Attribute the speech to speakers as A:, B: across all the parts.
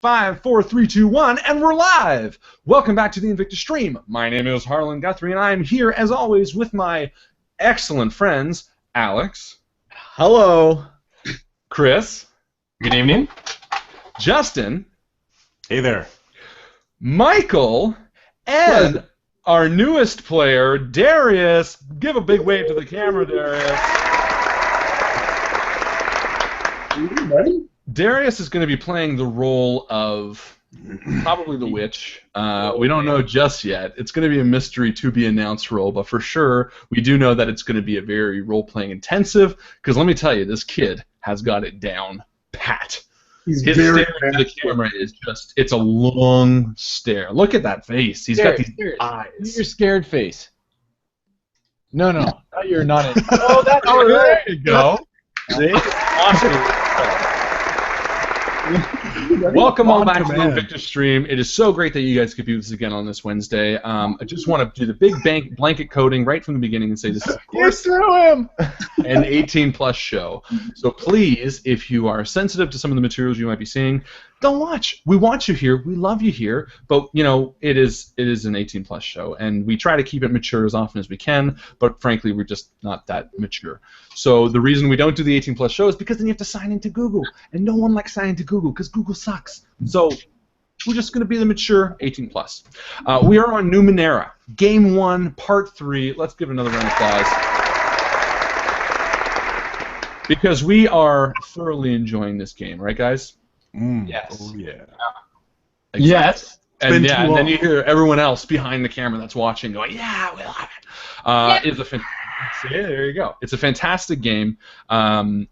A: 5, 4, 3, 2, 1, and we're live! Welcome back to the INVICTUS Stream. My name is Harlan Guthrie, and I am here, as always, with my excellent friends, Alex.
B: Hello.
A: Chris.
C: Good evening.
A: Justin.
C: Hey there.
A: Michael. And our newest player, Darius. Give a big wave to the camera, Darius.
B: Buddy?
A: Darius is going to be playing the role of probably the witch. We don't know just yet. It's going to be a mystery to be announced role, but for sure, we do know that it's going to be a very role-playing intensive, because let me tell you, this kid has got it down pat. His stare into the camera is just, it's a long stare. Look at that face. He's got these eyes.
B: Your scared face. No, not you're not in. Oh, that's
A: oh, there you go. See? Awesome. Welcome all back to the INVICTUS Stream. It is so great that you guys could be with us again on this Wednesday. I just want to do the big blanket coding right from the beginning and say this is, of course,
B: him.
A: An 18-plus show. So please, if you are sensitive to some of the materials you might be seeing, don't watch. We want you here. We love you here. But, you know, it is an 18-plus show, and we try to keep it mature as often as we can, but frankly, we're just not that mature. So the reason we don't do the 18-plus show is because then you have to sign into Google, and no one likes signing to Google because Google sucks. So we're just going to be the mature 18-plus. We are on Numenera, Game 1, Part 3. Let's give another round of applause. Because we are thoroughly enjoying this game, right, guys?
B: Yes.
C: Oh, yeah.
A: Exactly.
B: Yes.
A: And then you hear everyone else behind the camera that's watching going, "Yeah, we love it." It's a there you go. It's a fantastic game, and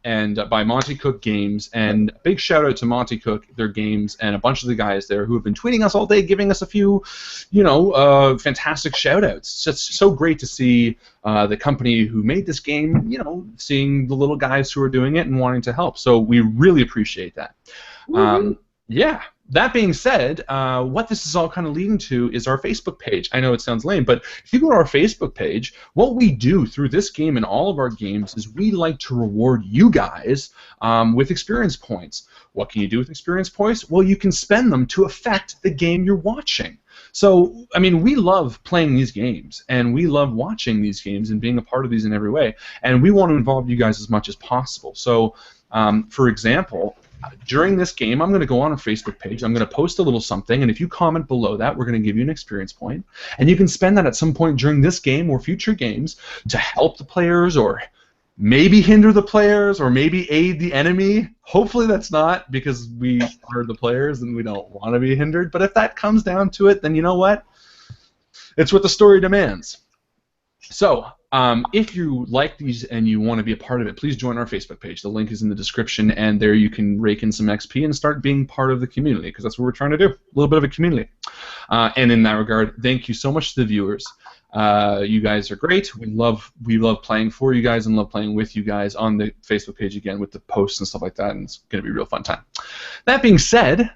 A: by Monte Cook Games. And big shout out to Monte Cook, their games, and a bunch of the guys there who have been tweeting us all day, giving us a few, fantastic shout outs. It's just so great to see the company who made this game, seeing the little guys who are doing it and wanting to help. So we really appreciate that. Yeah. That being said, what this is all kind of leading to is our Facebook page. I know it sounds lame, but if you go to our Facebook page, what we do through this game and all of our games is we like to reward you guys with experience points. What can you do with experience points? Well, you can spend them to affect the game you're watching. So, I mean, we love playing these games, and we love watching these games and being a part of these in every way, and we want to involve you guys as much as possible. So, for example, during this game, I'm going to go on our Facebook page, I'm going to post a little something, and if you comment below that, we're going to give you an experience point, and you can spend that at some point during this game or future games to help the players, or maybe hinder the players, or maybe aid the enemy. Hopefully that's not, because we are the players and we don't want to be hindered, but if that comes down to it, then you know what? It's what the story demands. So, if you like these and you want to be a part of it, please join our Facebook page. The link is in the description, and there you can rake in some XP and start being part of the community, because that's what we're trying to do, a little bit of a community. And in that regard, thank you so much to the viewers. You guys are great. We love playing for you guys and love playing with you guys on the Facebook page again with the posts and stuff like that, and it's going to be a real fun time. That being said,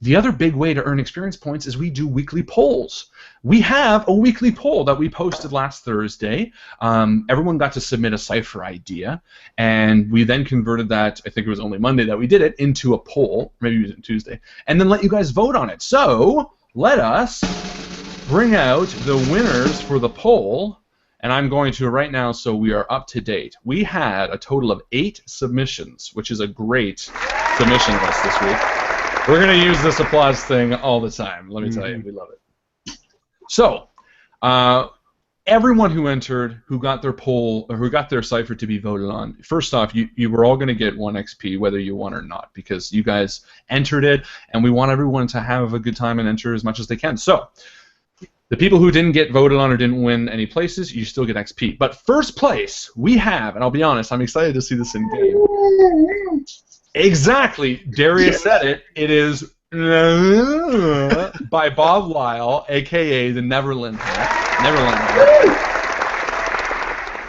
A: the other big way to earn experience points is we do weekly polls. We have a weekly poll that we posted last Thursday. Everyone got to submit a cipher idea, and we then converted that, I think it was only Monday that we did it, into a poll, maybe it was Tuesday, and then let you guys vote on it. So let us bring out the winners for the poll, and I'm going to right now so we are up to date. We had a total of 8 submissions, which is a great submission list this week. We're going to use this applause thing all the time. Let me tell you, we love it. So, everyone who entered, who got their poll, or who got their cipher to be voted on, first off, you were all going to get 1 XP, whether you won or not, because you guys entered it, and we want everyone to have a good time and enter as much as they can. So, the people who didn't get voted on or didn't win any places, you still get XP. But first place, we have, and I'll be honest, I'm excited to see this in game. Exactly, Darius said it. It is by Bob Lyle, aka the Neverland Hat.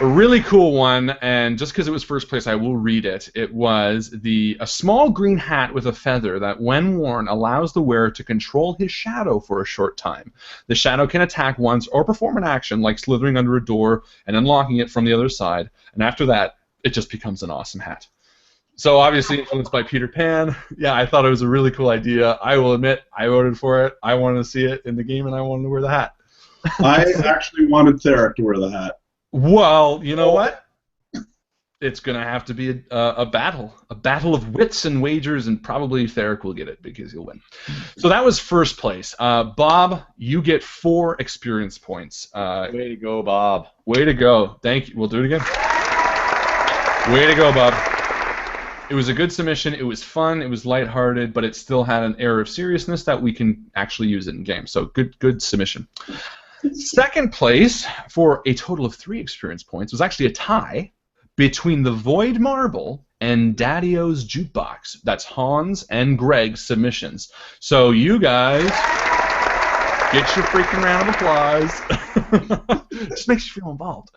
A: A really cool one, and just because it was first place, I will read it. It was a small green hat with a feather that, when worn, allows the wearer to control his shadow for a short time. The shadow can attack once or perform an action like slithering under a door and unlocking it from the other side, and after that, it just becomes an awesome hat. So obviously influenced by Peter Pan. Yeah, I thought it was a really cool idea. I will admit, I voted for it. I wanted to see it in the game, and I wanted to wear the hat.
D: I actually wanted Theric to wear the hat.
A: Well, you know what? It's going to have to be a battle of wits and wagers, and probably Theric will get it because he'll win. So that was first place. Bob, you get 4 experience points.
B: Way to go, Bob.
A: Way to go. Thank you. We'll do it again. Way to go, Bob. It was a good submission. It was fun. It was lighthearted, but it still had an air of seriousness that we can actually use it in game. So good submission. Second place for a total of 3 experience points was actually a tie between the Void Marble and Daddy-O's Jukebox. That's Hans and Greg's submissions. So you guys get your freaking round of applause. Just makes you feel involved.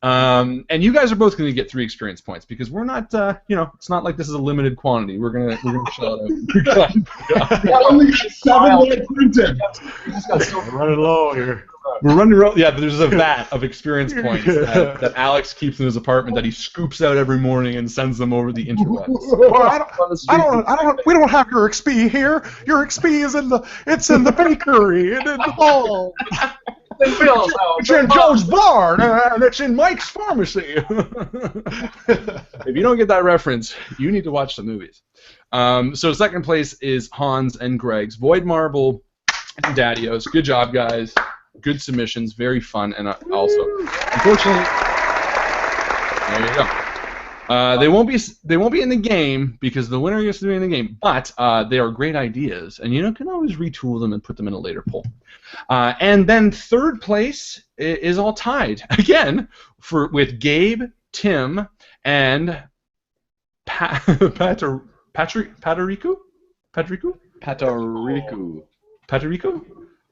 A: And you guys are both going to get 3 experience points because we're not, it's not like this is a limited quantity. We're gonna shout out.
D: I only got 7 that printed.
C: We're running low here.
A: We're running around. Yeah, there's a vat of experience points that Alex keeps in his apartment that he scoops out every morning and sends them over the interwebs.
E: Well, we don't have your XP here. Your XP is in the bakery and in the hall.
A: It's in Joe's barn and it's in Mike's pharmacy. If you don't get that reference, you need to watch the movies. So second place is Hans and Greg's Void Marble and Daddy-O's. Good job, guys. Good submissions, very fun, and also, unfortunately, there you go. They won't be in the game because the winner gets to be in the game, but they are great ideas, and you can always retool them and put them in a later poll. And then third place is all tied again with Gabe, Tim, and Patrico.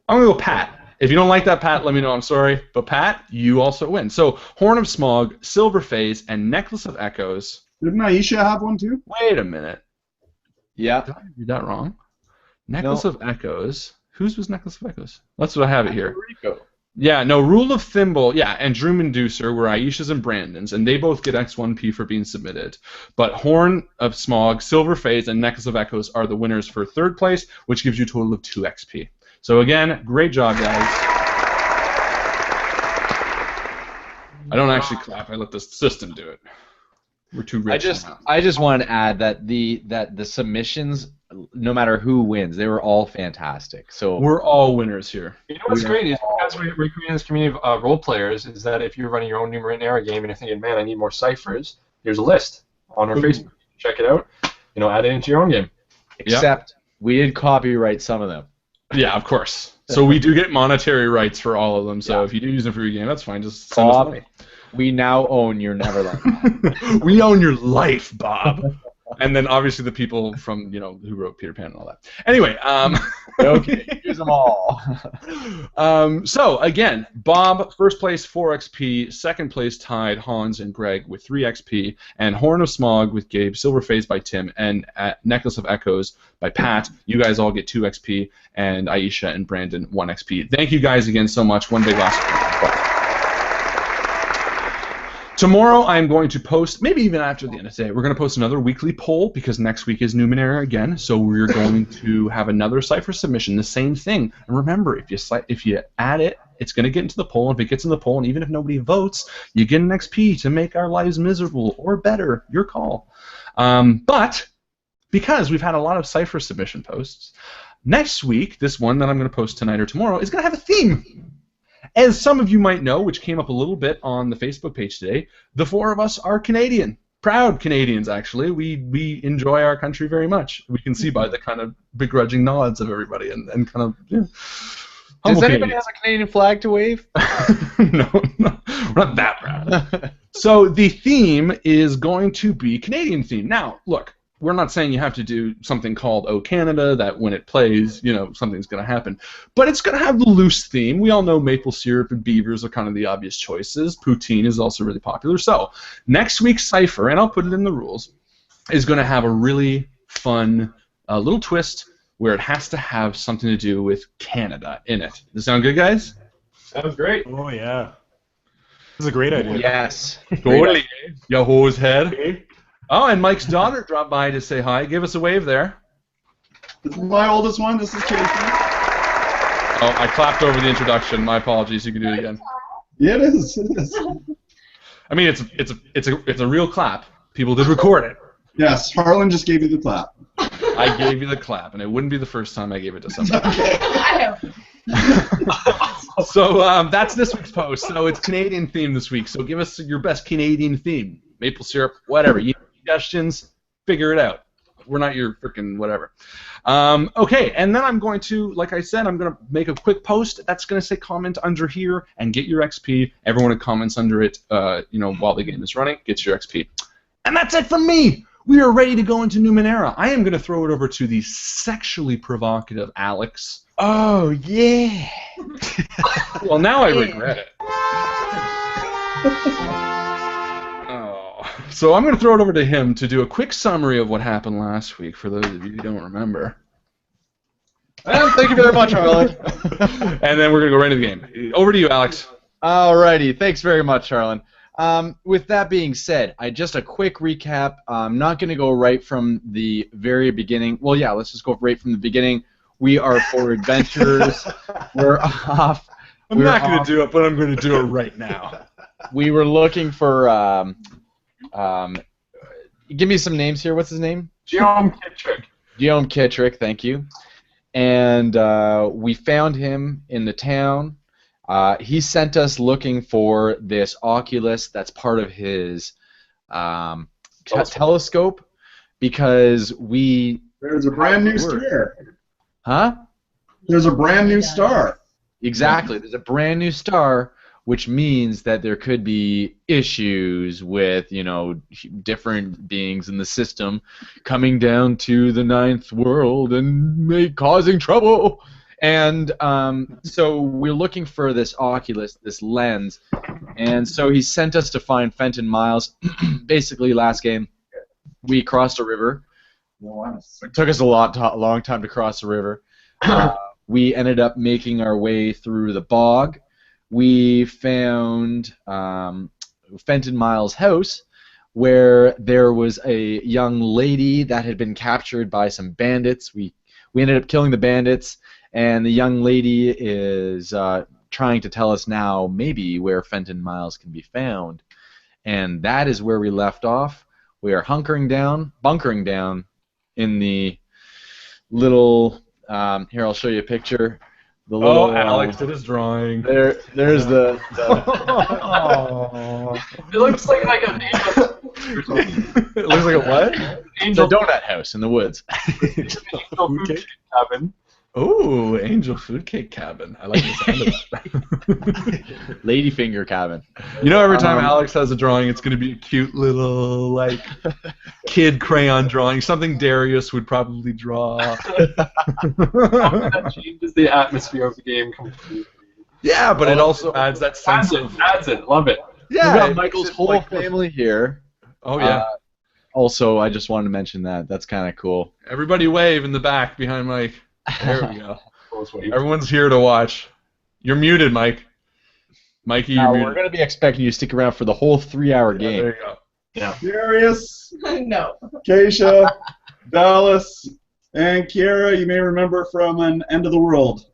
A: I'm gonna go Pat. If you don't like that, Pat, let me know. I'm sorry. But Pat, you also win. So Horn of Smog, Silver Phase, and Necklace of Echoes.
D: Didn't Aisha have one too?
A: Wait a minute.
B: Yeah.
A: Did I read that wrong? Necklace of Echoes. Whose was Necklace of Echoes? That's what I have it here.
B: Rico.
A: Yeah, no, Rule of Thimble, yeah, and Dream Inducer were Aisha's and Brandon's, and they both get X1P for being submitted. But Horn of Smog, Silver Phase, and Necklace of Echoes are the winners for third place, which gives you a total of 2 XP. So again, great job, guys. I don't actually clap. I let the system do it. We're too rich.
B: I just wanted to add that the submissions, no matter who wins, they were all fantastic. So
A: we're all winners here.
C: You know what's great is because we're creating this community of role players, is that if you're running your own Numenera game and you're thinking, man, I need more ciphers, here's a list on our Facebook. Check it out. Add it into your own game.
B: Except we did copyright some of them.
A: Yeah, of course. So we do get monetary rights for all of them. So if you do use them for your game, that's fine. Just send us money.
B: We now own your Neverland.
A: We own your life, Bob. And then obviously the people from who wrote Peter Pan and all that. Anyway,
B: okay, use them all.
A: So again, Bob first place 4 XP, second place tied Hans and Greg with 3 XP, and Horn of Smog with Gabe, Silver Phase by Tim, and Necklace of Echoes by Pat. You guys all get 2 XP, and Aisha and Brandon 1 XP. Thank you guys again so much. One big last. Tomorrow I'm going to post, maybe even after the end of today, we're going to post another weekly poll because next week is Numenera again. So we're going to have another cipher submission, the same thing. And remember, if you add it, it's going to get into the poll. And if it gets in the poll, and even if nobody votes, you get an XP to make our lives miserable or better. Your call. But because we've had a lot of cipher submission posts, next week, this one that I'm going to post tonight or tomorrow is going to have a theme. As some of you might know, which came up a little bit on the Facebook page today, the 4 of us are Canadian. Proud Canadians, actually. We enjoy our country very much. We can see by the kind of begrudging nods of everybody and kind of,
B: Does anybody have a Canadian flag to wave?
A: No, we're not that proud. So the theme is going to be Canadian theme. Now, look. We're not saying you have to do something called Oh Canada, that when it plays, something's going to happen. But it's going to have the loose theme. We all know maple syrup and beavers are kind of the obvious choices. Poutine is also really popular. So next week's cipher, and I'll put it in the rules, is going to have a really fun little twist where it has to have something to do with Canada in it. Does that sound good, guys?
C: Sounds great.
E: Oh, yeah. This is a great idea.
B: Yes.
A: Totally. Your hose head. Oh, and Mike's daughter dropped by to say hi. Give us a wave there.
D: This is my oldest one. This is Casey.
A: Oh, I clapped over the introduction. My apologies. You can do it again.
D: Yeah, it is. It is.
A: I mean, it's a real clap. People did record it.
D: Yes, Harlan just gave you the clap.
A: I gave you the clap, and it wouldn't be the first time I gave it to somebody. So that's this week's post. So it's Canadian theme this week. So give us your best Canadian theme. Maple syrup, whatever. You have suggestions, figure it out. We're not your freaking whatever. Okay, and then I'm going to, like I said, I'm going to make a quick post that's going to say comment under here and get your XP. Everyone who comments under it, while the game is running, gets your XP. And that's it from me. We are ready to go into Numenera. I am going to throw it over to the sexually provocative Alex.
B: Oh, yeah.
A: Well, now I regret it. Oh. So I'm going to throw it over to him to do a quick summary of what happened last week for those of you who don't remember.
B: Well, thank you very much, Harlan.
A: And then we're going to go right into the game. Over to you, Alex.
B: Alrighty, thanks very much, Harlan. With that being said, just a quick recap. I'm not going to go right from the very beginning. Well, yeah, let's just go right from the beginning. We are four adventurers. We're off.
A: I'm not going to do it, but I'm going to do it right now.
B: We were looking for. Give me some names here. What's his name?
C: Guillaume Kittrick.
B: Guillaume Kittrick, thank you. And we found him in the town. He sent us looking for this Oculus that's part of his telescope because we...
D: There's a brand new star.
B: Huh?
D: There's a brand new star.
B: Exactly. There's a brand new star, which means that there could be issues with, different beings in the system coming down to the ninth world and causing trouble. And so we're looking for this Oculus, this lens, and so he sent us to find Fenton Miles. Basically, last game, we crossed a river. It took us a long time to cross the river. We ended up making our way through the bog. We found Fenton Miles' house, where there was a young lady that had been captured by some bandits. We ended up killing the bandits. And the young lady is trying to tell us now maybe where Fenton Miles can be found. And that is where we left off. We are bunkering down in the little, here I'll show you a picture. The little,
A: Alex did his drawing.
B: There's the
C: It looks like an angel.
A: It looks like a what?
B: It's a donut house in the woods.
C: Angel cabin.
A: Oh, Angel Food Cake Cabin. I like the sound of that.
B: Ladyfinger cabin.
A: Every time Alex has a drawing, it's going to be a cute little, kid crayon drawing. Something Darius would probably draw.
C: That changes the atmosphere of the game completely.
A: Yeah, but it also adds that sense of...
C: Adds it. Love it.
A: Yeah,
B: we got Michael's whole family here.
A: Oh, yeah.
B: Also, I just wanted to mention that. That's kind of cool.
A: Everybody wave in the back behind Mike. There we go. Everyone's here to watch. You're muted, Mike. Mikey, you're muted.
B: We're going to be expecting you to stick around for the whole 3-hour game.
A: There you go.
C: Yeah.
D: Darius,
F: No.
D: Keisha, Dallas, and Kiera, you may remember from an End of the World.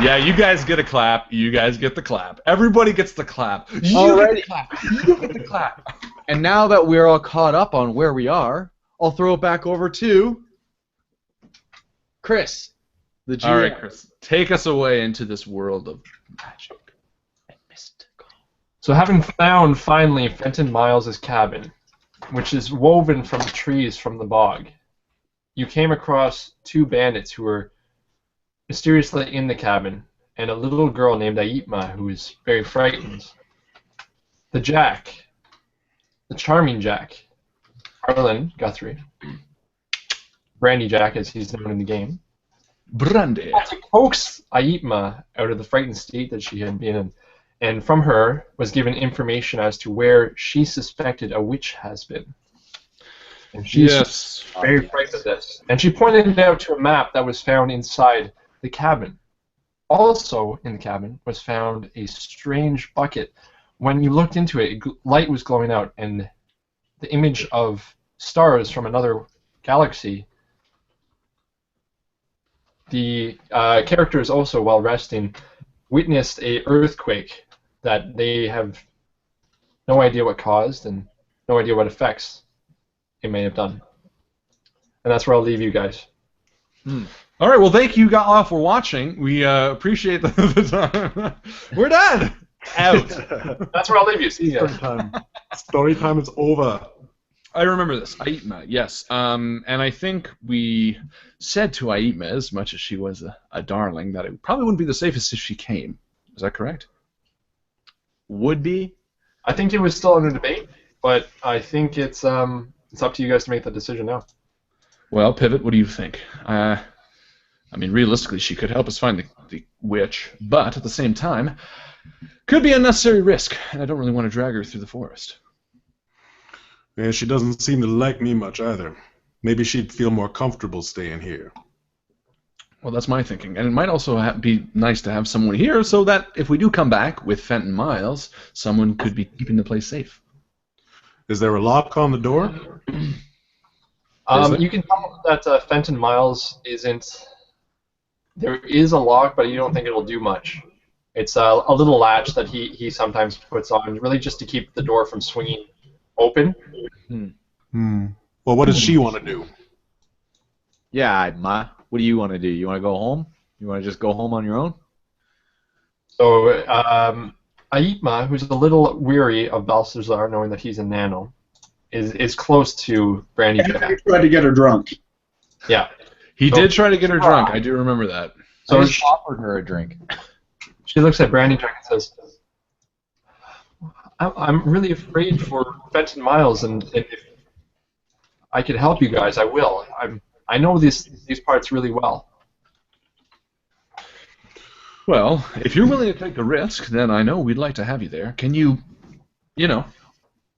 A: Yeah, you guys get a clap. You guys get the clap. Everybody gets the clap. You
B: Alrighty.
A: get the clap. You get the clap.
B: And now that we're all caught up on where we are, I'll throw it back over to Chris, the GM.
A: All right, Chris, take us away into this world of magic and mystical.
C: So having found finally Fenton Miles' cabin, which is woven from the trees from the bog, you came across two bandits who were mysteriously in the cabin, and a little girl named Aitma who is very frightened. The charming Jack, Harlan Guthrie, Brandy Jack as he's known in the game,
A: Brandy.
C: had to coax Aitma out of the frightened state that she had been in, and from her was given information as to where she suspected a witch has been. And she's very frightened of this. And she pointed it out to a map that was found inside the cabin. Also in the cabin was found a strange bucket when you looked into it, light was glowing out, and the image of stars from another galaxy. The characters also, while resting, witnessed a earthquake that they have no idea what caused and no idea what effects it may have done. And that's where I'll leave you guys.
A: All right, well, thank you all for watching. We appreciate the time. We're done. Out.
C: That's where I'll leave you. See you guys.
E: Story time is over.
A: I remember this. Aitma, yes. And I think we said to Aitma, as much as she was a darling, that it probably wouldn't be the safest if she came. Is that correct?
B: Would be.
C: I think it was still under debate, but I think it's up to you guys to make the decision now.
A: Well, Pivot, what do you think? I mean, realistically, she could help us find the witch, but at the same time, could be unnecessary risk, and I don't really want to drag her through the forest.
E: Yeah, she doesn't seem to like me much either. Maybe she'd feel more comfortable staying here.
A: Well, that's my thinking. And it might also be nice to have someone here so that if we do come back with Fenton Miles, someone could be keeping the place safe.
E: Is there a lock on the door?
C: You can tell that Fenton Miles isn't... There is a lock, but you don't think it'll do much. It's a little latch that he sometimes puts on, really just to keep the door from swinging open.
E: Well, what does she want to do?
B: Yeah, Ma. What do you want to do? You want to go home? You want to just go home on your own?
C: So, Aitma, who's a little weary of Balthazar, knowing that he's a nano, is close to Brandy Jack.
D: He tried to get her drunk.
C: Yeah.
A: He did try to get her drunk. I do remember that.
B: So he offered her a drink.
C: She looks at Brandy Jack and says, I'm really afraid for Fenton Miles, and if I could help you guys, I will. I know these parts really well.
A: Well, if you're willing to take the risk, then I know we'd like to have you there. Can you,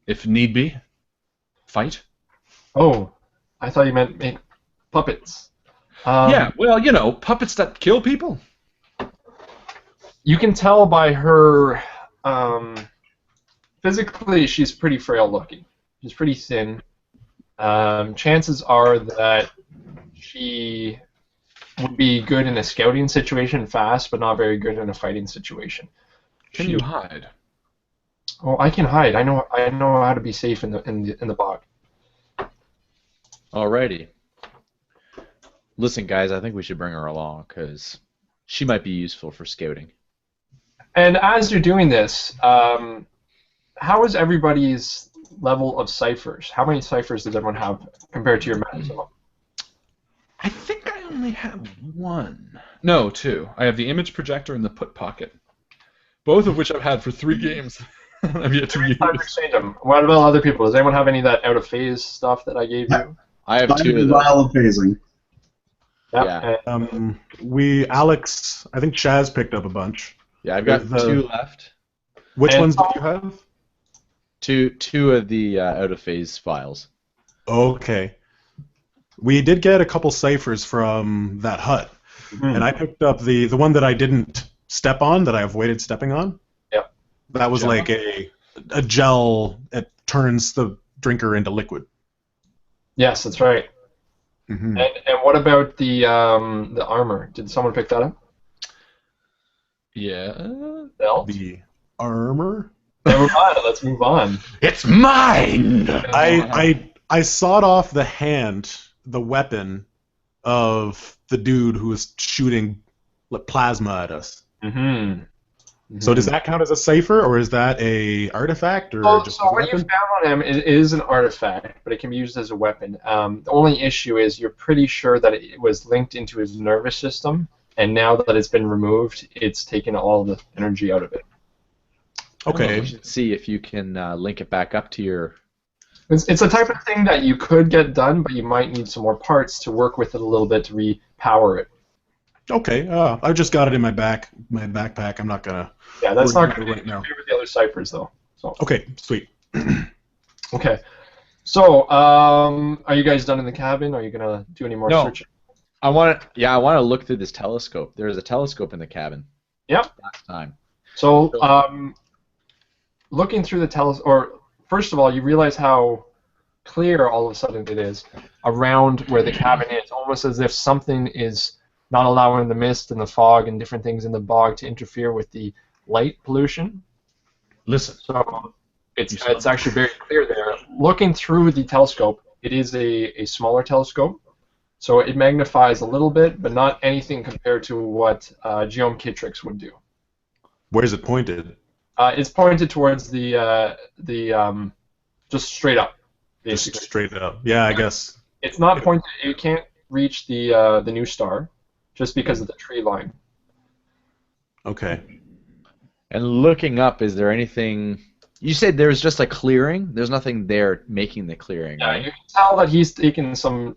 A: if need be, fight?
C: Oh, I thought you meant make puppets.
A: Yeah, well, puppets that kill people.
C: You can tell by her, physically she's pretty frail looking. She's pretty thin. Chances are that she would be good in a scouting situation, fast, but not very good in a fighting situation.
A: Can you hide?
C: Oh, I can hide. I know how to be safe in the bog.
B: Alrighty. Listen, guys, I think we should bring her along because she might be useful for scouting.
C: And as you're doing this, how is everybody's level of ciphers? How many ciphers does everyone have compared to your maximum?
A: I think I only have one. No, two. I have the image projector and the put pocket, both of which I've had for 3 games. I've yet to use.
C: Exchange them. What about other people? Does anyone have any of that out of phase stuff that I gave you?
B: I have 2 of those.
D: Vial of phasing.
C: Yeah.
E: Alex, I think Shaz picked up a bunch.
B: Yeah, I've got 2 left.
E: Which
C: And
E: ones do you have?
B: Two of the out of phase files.
E: Okay. We did get a couple ciphers from that hut, and I picked up the one that I didn't step on, that I avoided stepping on.
C: Yep.
E: That was like a gel that turns the drinker into liquid.
C: Yes, that's right.
E: Mm-hmm.
C: And what about the armor? Did someone pick that up?
A: Yeah.
C: Belt?
E: The armor?
C: Never mind. Let's move on.
A: It's mine!
E: I sawed off the hand, the weapon of the dude who was shooting plasma at us.
C: Mm-hmm.
E: So does that count as a cipher, or is that a artifact, or just
C: so
E: a
C: what you
E: weapon?
C: found on him is an artifact, but it can be used as a weapon. The only issue is you're pretty sure that it was linked into his nervous system, and now that it's been removed, it's taken all the energy out of it.
E: Okay.
B: You should see if you can link it back up to your...
C: It's a type of thing that you could get done, but you might need some more parts to work with it a little bit to repower it.
E: Okay. I just got it in my backpack. I'm not gonna.
C: Yeah, that's
E: work
C: not
E: on
C: going
E: it
C: to
E: right now.
C: favor the other ciphers, though. So.
E: Okay. Sweet.
C: Okay. So, are you guys done in the cabin? Are you gonna do any more searching?
B: I want to look through this telescope. There's a telescope in the cabin.
C: Yep.
B: Last time.
C: So, looking through the or first of all, you realize how clear all of a sudden it is around where the cabin is, almost as if something is not allowing the mist and the fog and different things in the bog to interfere with the light pollution.
A: Listen.
C: So it's actually very clear there. Looking through the telescope, it is a smaller telescope, so it magnifies a little bit, but not anything compared to what geometrics would do.
E: Where's it pointed?
C: It's pointed towards the just straight up. Basically.
E: Just straight up. Yeah, I guess.
C: It's not pointed. You can't reach the new star, just because of the tree line.
E: Okay.
B: And looking up, is there anything? You said there's just a clearing. There's nothing there making the clearing.
C: Yeah,
B: right?
C: you can tell that he's taken some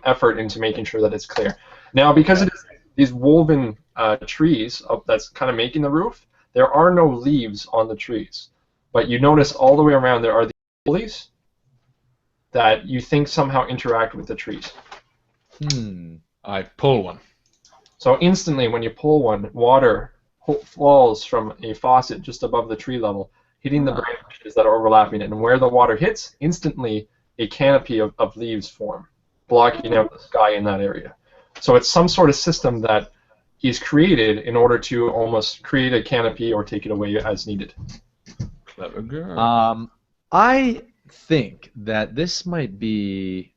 C: effort into making sure that it's clear. Now, because it is these woven trees that's kind of making the roof, there are no leaves on the trees. But you notice all the way around there are these pulleys that you think somehow interact with the trees.
A: I pull one.
C: So instantly, when you pull one, water falls from a faucet just above the tree level, hitting the branches that are overlapping it. And where the water hits, instantly a canopy of leaves form, blocking out the sky in that area. So it's some sort of system that he's created in order to almost create a canopy or take it away as needed.
A: Clever girl.
B: I think that this might be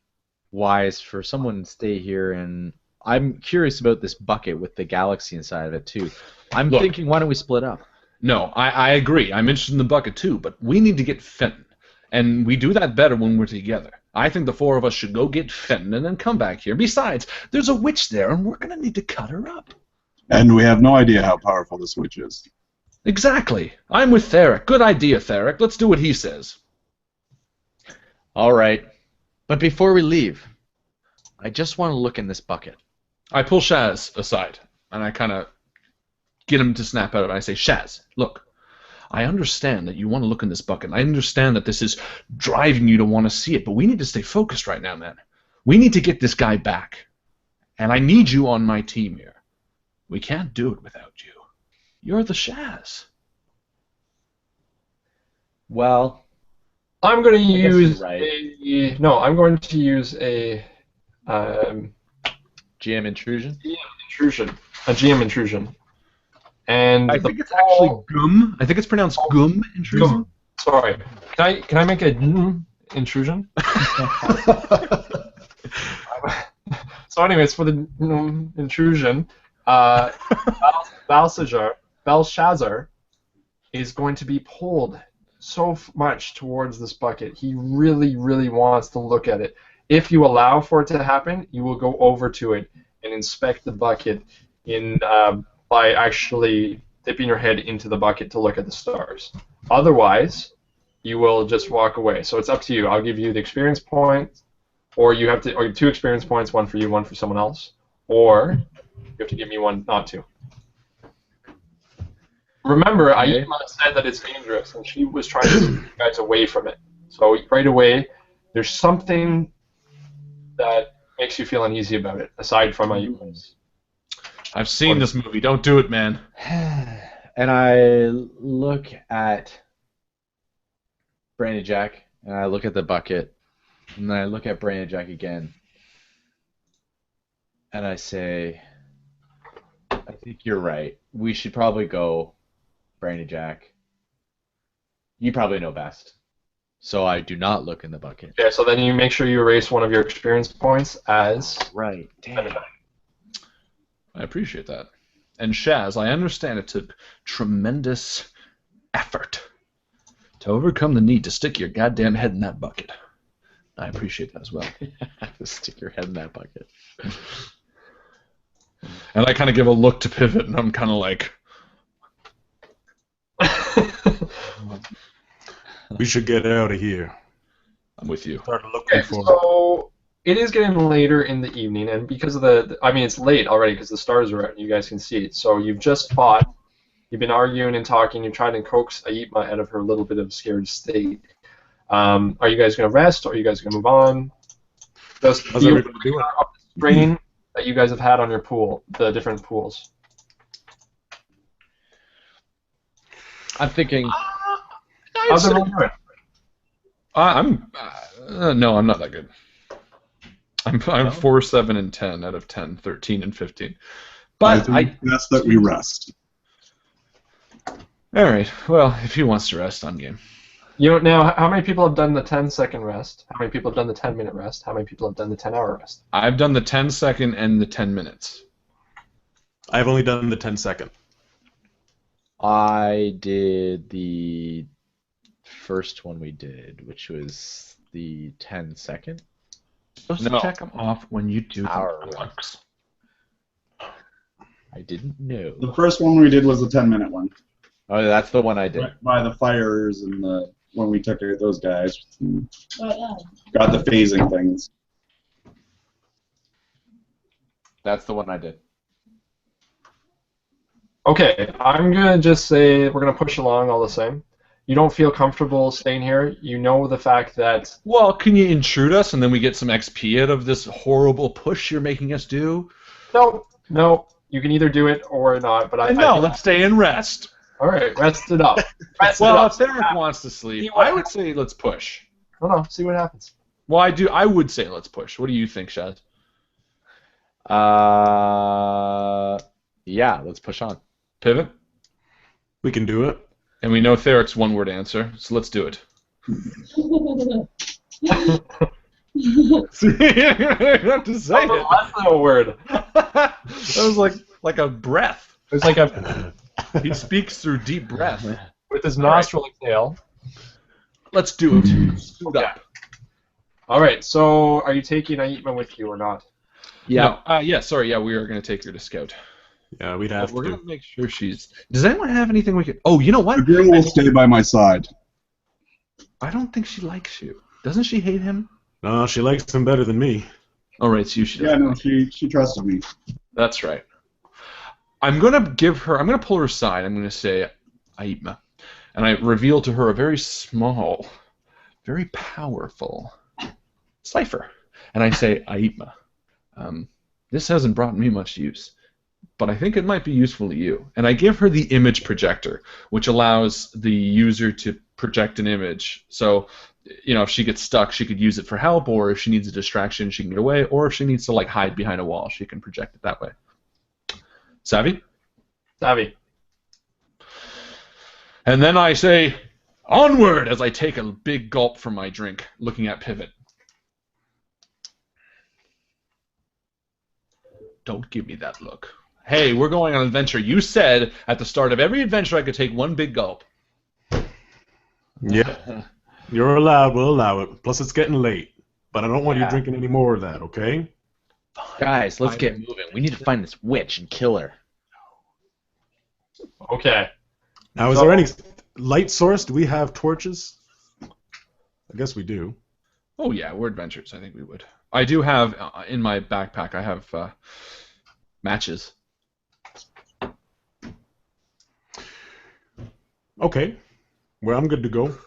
B: wise for someone to stay here, and I'm curious about this bucket with the galaxy inside of it too. I'm thinking, why don't we split up?
A: No, I agree. I'm interested in the bucket too, but we need to get Fenton, and we do that better when we're together. I think the four of us should go get Fenton and then come back here. Besides, there's a witch there, and we're going to need to cut her up.
D: And we have no idea how powerful this witch is.
A: Exactly. I'm with Theric. Good idea, Theric. Let's do what he says.
B: All right. But before we leave, I just want to look in this bucket.
A: I pull Shaz aside, and I kind of get him to snap out of it. I say, Shaz, look, I understand that you want to look in this bucket. I understand that this is driving you to want to see it, but we need to stay focused right now, man. We need to get this guy back, and I need you on my team here. We can't do it without you. You're the Shaz.
B: Well,
C: I'm going to use
B: I'm
C: going to use a
B: GM intrusion.
C: A GM intrusion. And
A: I think it's actually gum. I think it's pronounced gum intrusion.
C: Gum. Sorry. Can I make a intrusion? So anyways, for the intrusion, Belshazzar is going to be pulled so much towards this bucket. He really, really wants to look at it. If you allow for it to happen, you will go over to it and inspect the bucket by actually dipping your head into the bucket to look at the stars. Otherwise, you will just walk away. So it's up to you. I'll give you the experience point, or you have 2 experience points, one for you, one for someone else, or you have to give me one not to. Remember, Aima said that it's dangerous, and she was trying to keep you guys away from it. So right away, there's something that makes you feel uneasy about it, aside from Aima's.
A: I've seen this movie. Don't do it, man.
B: And I look at Brandy Jack, and I look at the bucket, and then I look at Brandy Jack again, and I say, I think you're right. We should probably go, Brandy Jack. You probably know best. So I do not look in the bucket.
C: Yeah, so then you make sure you erase one of your experience points as...
B: Right. Damn.
A: I appreciate that. And Shaz, I understand it took tremendous effort to overcome the need to stick your goddamn head in that bucket. I appreciate that as well.
B: Stick your head in that bucket.
A: And I kind of give a look to Pivot, and I'm kind of like...
E: We should get out of here.
A: I'm with you.
E: Start looking for.
C: So it is getting later in the evening, and because of it's late already because the stars are out and you guys can see it. So you've just fought, you've been arguing and talking, you're trying to coax Aima out of her little bit of scared state. Are you guys going to rest, or are you guys going to move on? Just
E: How's everybody doing?
C: Up the strain that you guys have had on your pool, the different pools.
B: I'm thinking...
C: How's everyone doing?
A: No, I'm not that good. I'm 4, 7, and 10 out of 10, 13, and 15. But
D: I think best that we rest.
A: All right. Well, if he wants to rest, I'm game.
C: You know, now, how many people have done the 10-second rest? How many people have done the 10-minute rest? How many people have done the 10-hour rest?
A: I've done the 10-second and the 10 minutes.
E: I've only done the 10-second.
B: I did the first one we did, which was the 10-second.
A: Supposed to check them off when you do
B: Hour
A: the blocks.
B: I didn't know.
D: The first one we did was the 10-minute one.
B: Oh, that's the one I did.
D: By the fires and when we took out those guys.
F: Oh, yeah.
D: Got the phasing things.
B: That's the one I did.
C: Okay, I'm going to just say we're going to push along all the same. You don't feel comfortable staying here. You know the fact that...
A: Well, can you intrude us and then we get some XP out of this horrible push you're making us do?
C: No. You can either do it or not, but
A: let's stay and rest.
C: All right, rest it up.
A: If Eric wants to sleep, I would say let's push.
C: No, see what happens.
A: Well, I would say let's push. What do you think, Shad?
B: Yeah, let's push on.
A: Pivot?
E: We can do it.
A: And we know Therek's one-word answer, so let's do it. See, you have to say it.
C: That's not a word.
A: That was like a breath.
C: It's like a...
A: He speaks through deep breath.
C: with his nostril exhale.
A: Let's do it. Scoot up.
C: All right, so are you taking Aitma with you or not?
B: Yeah.
A: No, we are going to take her to scout.
E: Yeah, we'd have
A: We're
E: to.
A: going to make sure she's... Does anyone have anything we could... Oh, you know what?
D: The girl will stay by my side.
A: I don't think she likes you. Doesn't she hate him?
E: No, she likes him better than me.
A: All right, so you should...
D: Yeah, no, she trusted me.
A: That's right. I'm going to pull her aside. I'm going to say, Aitma. And I reveal to her a very small, very powerful cipher. And I say, Aitma, this hasn't brought me much use, but I think it might be useful to you. And I give her the image projector, which allows the user to project an image. So, if she gets stuck, she could use it for help, or if she needs a distraction, she can get away, or if she needs to hide behind a wall, she can project it that way. Savvy?
C: Savvy.
A: And then I say, onward, as I take a big gulp from my drink, looking at Pivot. Don't give me that look. Hey, we're going on an adventure. You said at the start of every adventure I could take one big gulp.
E: Yeah. You're allowed. We'll allow it. Plus, it's getting late. But I don't want you
C: Yeah.
E: drinking any more of that, okay?
B: Guys, let's get moving. We need to find this witch and kill her.
C: Okay.
E: Now, is there any light source? Do we have torches? I guess we do.
A: Oh, yeah, we're adventurers. I think we would. I do have, in my backpack, I have matches.
E: Okay. Well, I'm good to go.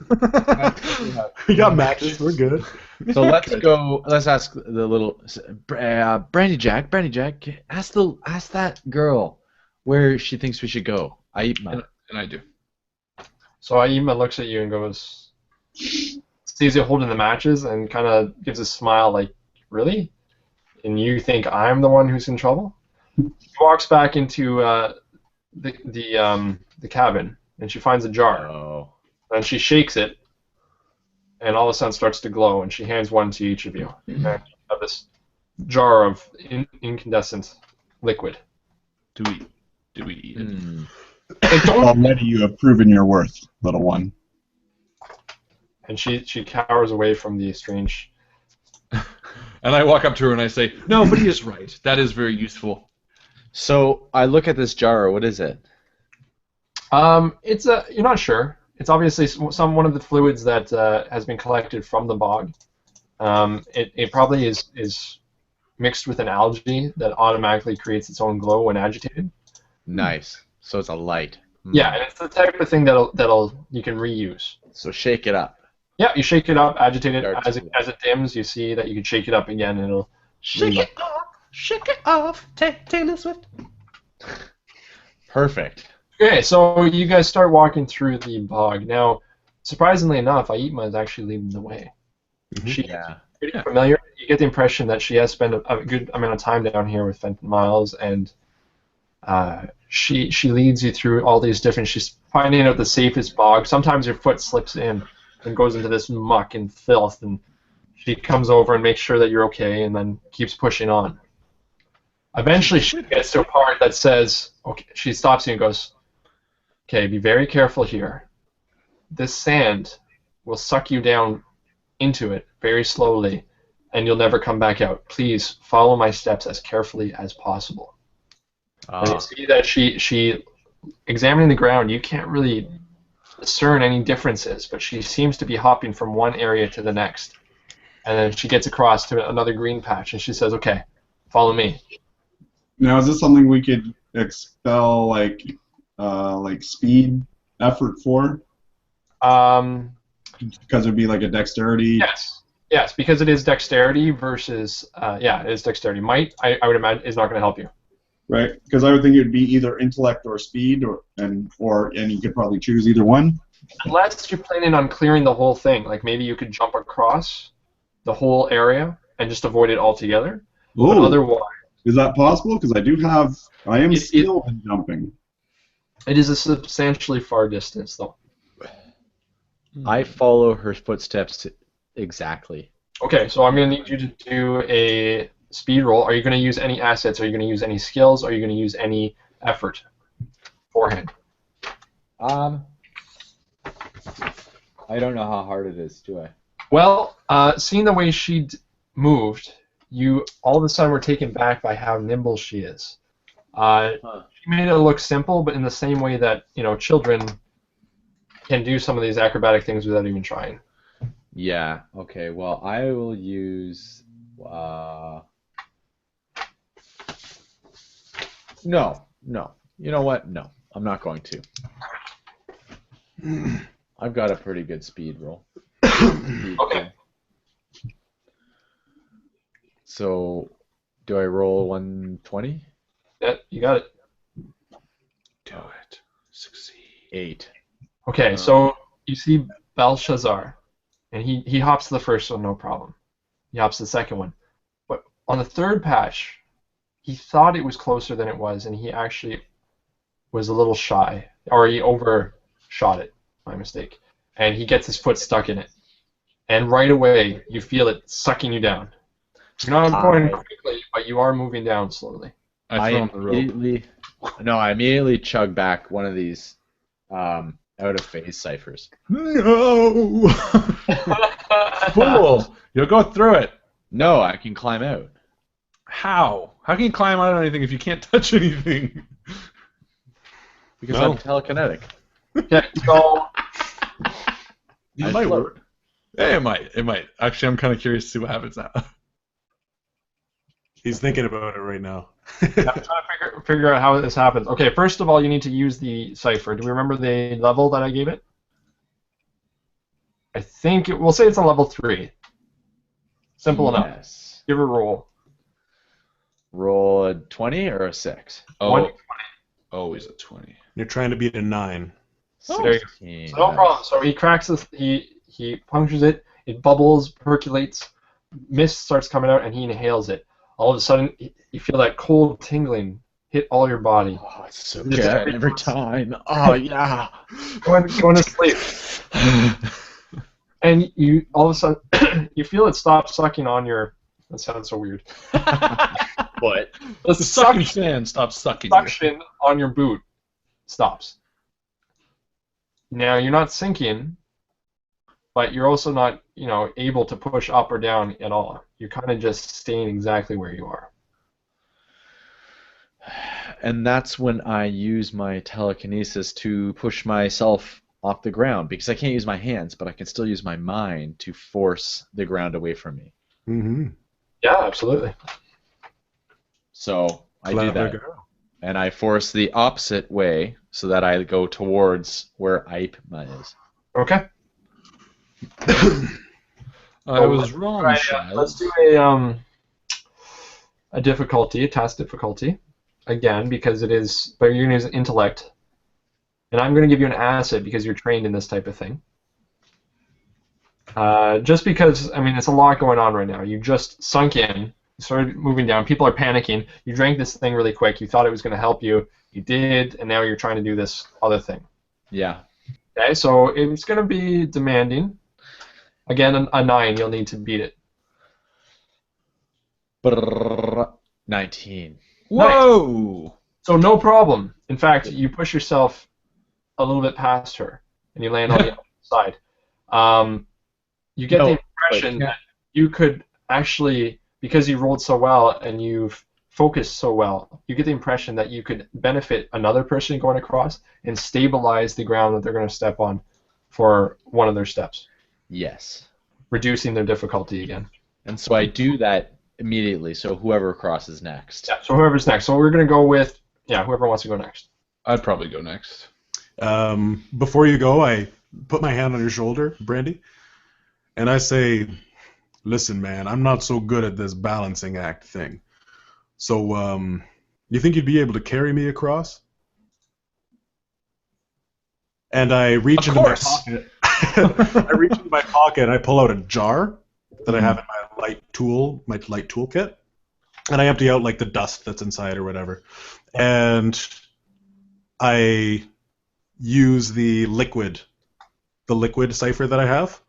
E: We got matches. We're good.
B: So let's go. Let's ask the little Brandy Jack. Ask that girl where she thinks we should go. Aitma.
A: And I do.
C: So Aitma looks at you and goes, sees you holding the matches and kind of gives a smile like, really? And you think I'm the one who's in trouble? She walks back into the cabin and she finds a jar.
B: Oh.
C: And she shakes it, and all of a sudden starts to glow, and she hands one to each of you. And you have this jar of incandescent liquid.
A: Do we eat it?
D: Already you have proven your worth, little one.
C: And she cowers away from the strange...
A: And I walk up to her and I say, no, but he is right. That is very useful.
B: So I look at this jar. What is it?
C: You're not sure. It's obviously one of the fluids that has been collected from the bog. It probably is mixed with an algae that automatically creates its own glow when agitated.
B: Nice. So it's a light.
C: Yeah, and it's the type of thing that'll you can reuse.
B: So shake it up.
C: Yeah, you shake it up, agitate it.
B: Starts
C: As it dims, you see that you can shake it up again, and it'll
A: Shake it off, Taylor Swift.
B: Perfect.
C: Okay, so you guys start walking through the bog. Now, surprisingly enough, Aitma is actually leading the way.
E: Mhm.
C: She's
B: Yeah.
C: pretty familiar. You get the impression that she has spent a good amount of time down here with Fenton Miles, and she leads you through all these different. She's finding out the safest bog. Sometimes your foot slips in and goes into this muck and filth, and she comes over and makes sure that you're okay, and then keeps pushing on. Eventually, she gets to a part that says, "Okay." She stops you and goes, "Okay, be very careful here. This sand will suck you down into it very slowly, and you'll never come back out. Please follow my steps as carefully as possible." And you see that she examining the ground, you can't really discern any differences, but she seems to be hopping from one area to the next. And then she gets across to another green patch, and she says, "Okay, follow me."
D: Now, is this something we could expel, like speed effort for? Because it would be like a dexterity.
C: Yes, because it is dexterity versus it is dexterity. Might I would imagine is not going to help you.
D: Right, because I would think it would be either intellect or speed, and you could probably choose either one.
C: Unless you're planning on clearing the whole thing, like maybe you could jump across the whole area and just avoid it altogether. But
D: Ooh,
C: otherwise,
D: is that possible? Because I am skilled in jumping.
C: it is a substantially far distance, though.
B: I follow her footsteps exactly.
C: Okay, so I'm going to need you to do a speed roll. Are you going to use any assets? Are you going to use any skills? Are you going to use any effort? Forehand.
B: I don't know how hard it is, do I?
C: Well, seeing the way she moved, you all of a sudden were taken back by how nimble she is. She made it look simple, but in the same way that children can do some of these acrobatic things without even trying.
B: Yeah. Okay. Well, I will use. No. You know what? No, I'm not going to. I've got a pretty good speed roll.
C: Okay.
B: So, do I roll 120?
C: Yeah, you got it.
A: Do it. Succeed.
B: 8.
C: Okay, so you see Belshazzar, and he hops to the first one, no problem. He hops to the second one. But on the third patch, he thought it was closer than it was, and he actually was a little shy, or he overshot it, my mistake. And he gets his foot stuck in it. And right away, you feel it sucking you down. You're not going quickly, but you are moving down slowly.
A: I throw him the rope.
B: I immediately chug back one of these out-of-phase ciphers.
A: No! Fool! You'll go through it.
B: No, I can climb out.
A: How? How can you climb out of anything if you can't touch anything?
B: Because I'm telekinetic.
C: Okay, so
A: It might work. It might. It might. Actually, I'm kind of curious to see what happens now.
E: He's thinking about it right now.
C: I'm trying to figure out how this happens. Okay, first of all, you need to use the cipher. Do we remember the level that I gave it? I think we'll say it's a level 3. Simple enough.
B: Yes.
C: Give it a roll.
B: Roll a 20 or a 6?
A: Oh, always a 20.
E: You're trying to beat a 9.
C: There you go. So no problem. So he cracks this. He punctures it. It bubbles, percolates. Mist starts coming out, and he inhales it. All of a sudden, you feel that cold tingling hit all your body.
B: Oh, it's so good every time. Oh, yeah.
C: Going to sleep. And you all of a sudden, you feel it stop sucking on your... That sounds so weird.
B: What?
C: The
A: sucking sand stops sucking.
C: Suction on your boot stops. Now, you're not sinking, but you're also not, able to push up or down at all. You're kind of just staying exactly where you are.
B: And that's when I use my telekinesis to push myself off the ground, because I can't use my hands, but I can still use my mind to force the ground away from me.
E: Mm-hmm.
C: Yeah, absolutely.
B: So I do that.
E: Girl.
B: And I force the opposite way so that I go towards where Aipma is.
C: Okay.
A: I was wrong,
C: Right,
A: child.
C: let's do a difficulty, a task difficulty, again, because it is, but you're going to use intellect. And I'm going to give you an asset because you're trained in this type of thing. Just because, I mean, it's a lot going on right now. You just sunk in, started moving down. People are panicking. You drank this thing really quick. You thought it was going to help you. You did, and now you're trying to do this other thing.
B: Yeah.
C: Okay, so it's going to be demanding. Again, a 9. You'll need to beat it.
B: 19.
A: Whoa!
C: So no problem. In fact, you push yourself a little bit past her, and you land on the other side. You get the impression that you could actually, because you rolled so well and you've focused so well, you get the impression that you could benefit another person going across and stabilize the ground that they're going to step on for one of their steps.
B: Yes.
C: Reducing their difficulty again.
B: And so I do that immediately, so whoever crosses next.
C: Yeah, so whoever's next. So we're going to go with, whoever wants to go next.
A: I'd probably go next.
E: Before you go, I put my hand on your shoulder, Brandy, and I say, listen, man, I'm not so good at this balancing act thing. So, you think you'd be able to carry me across? And I reach into my pocket. I reach into my pocket and I pull out a jar that I have in my light toolkit, and I empty out like the dust that's inside or whatever, and I use the liquid cipher that I have.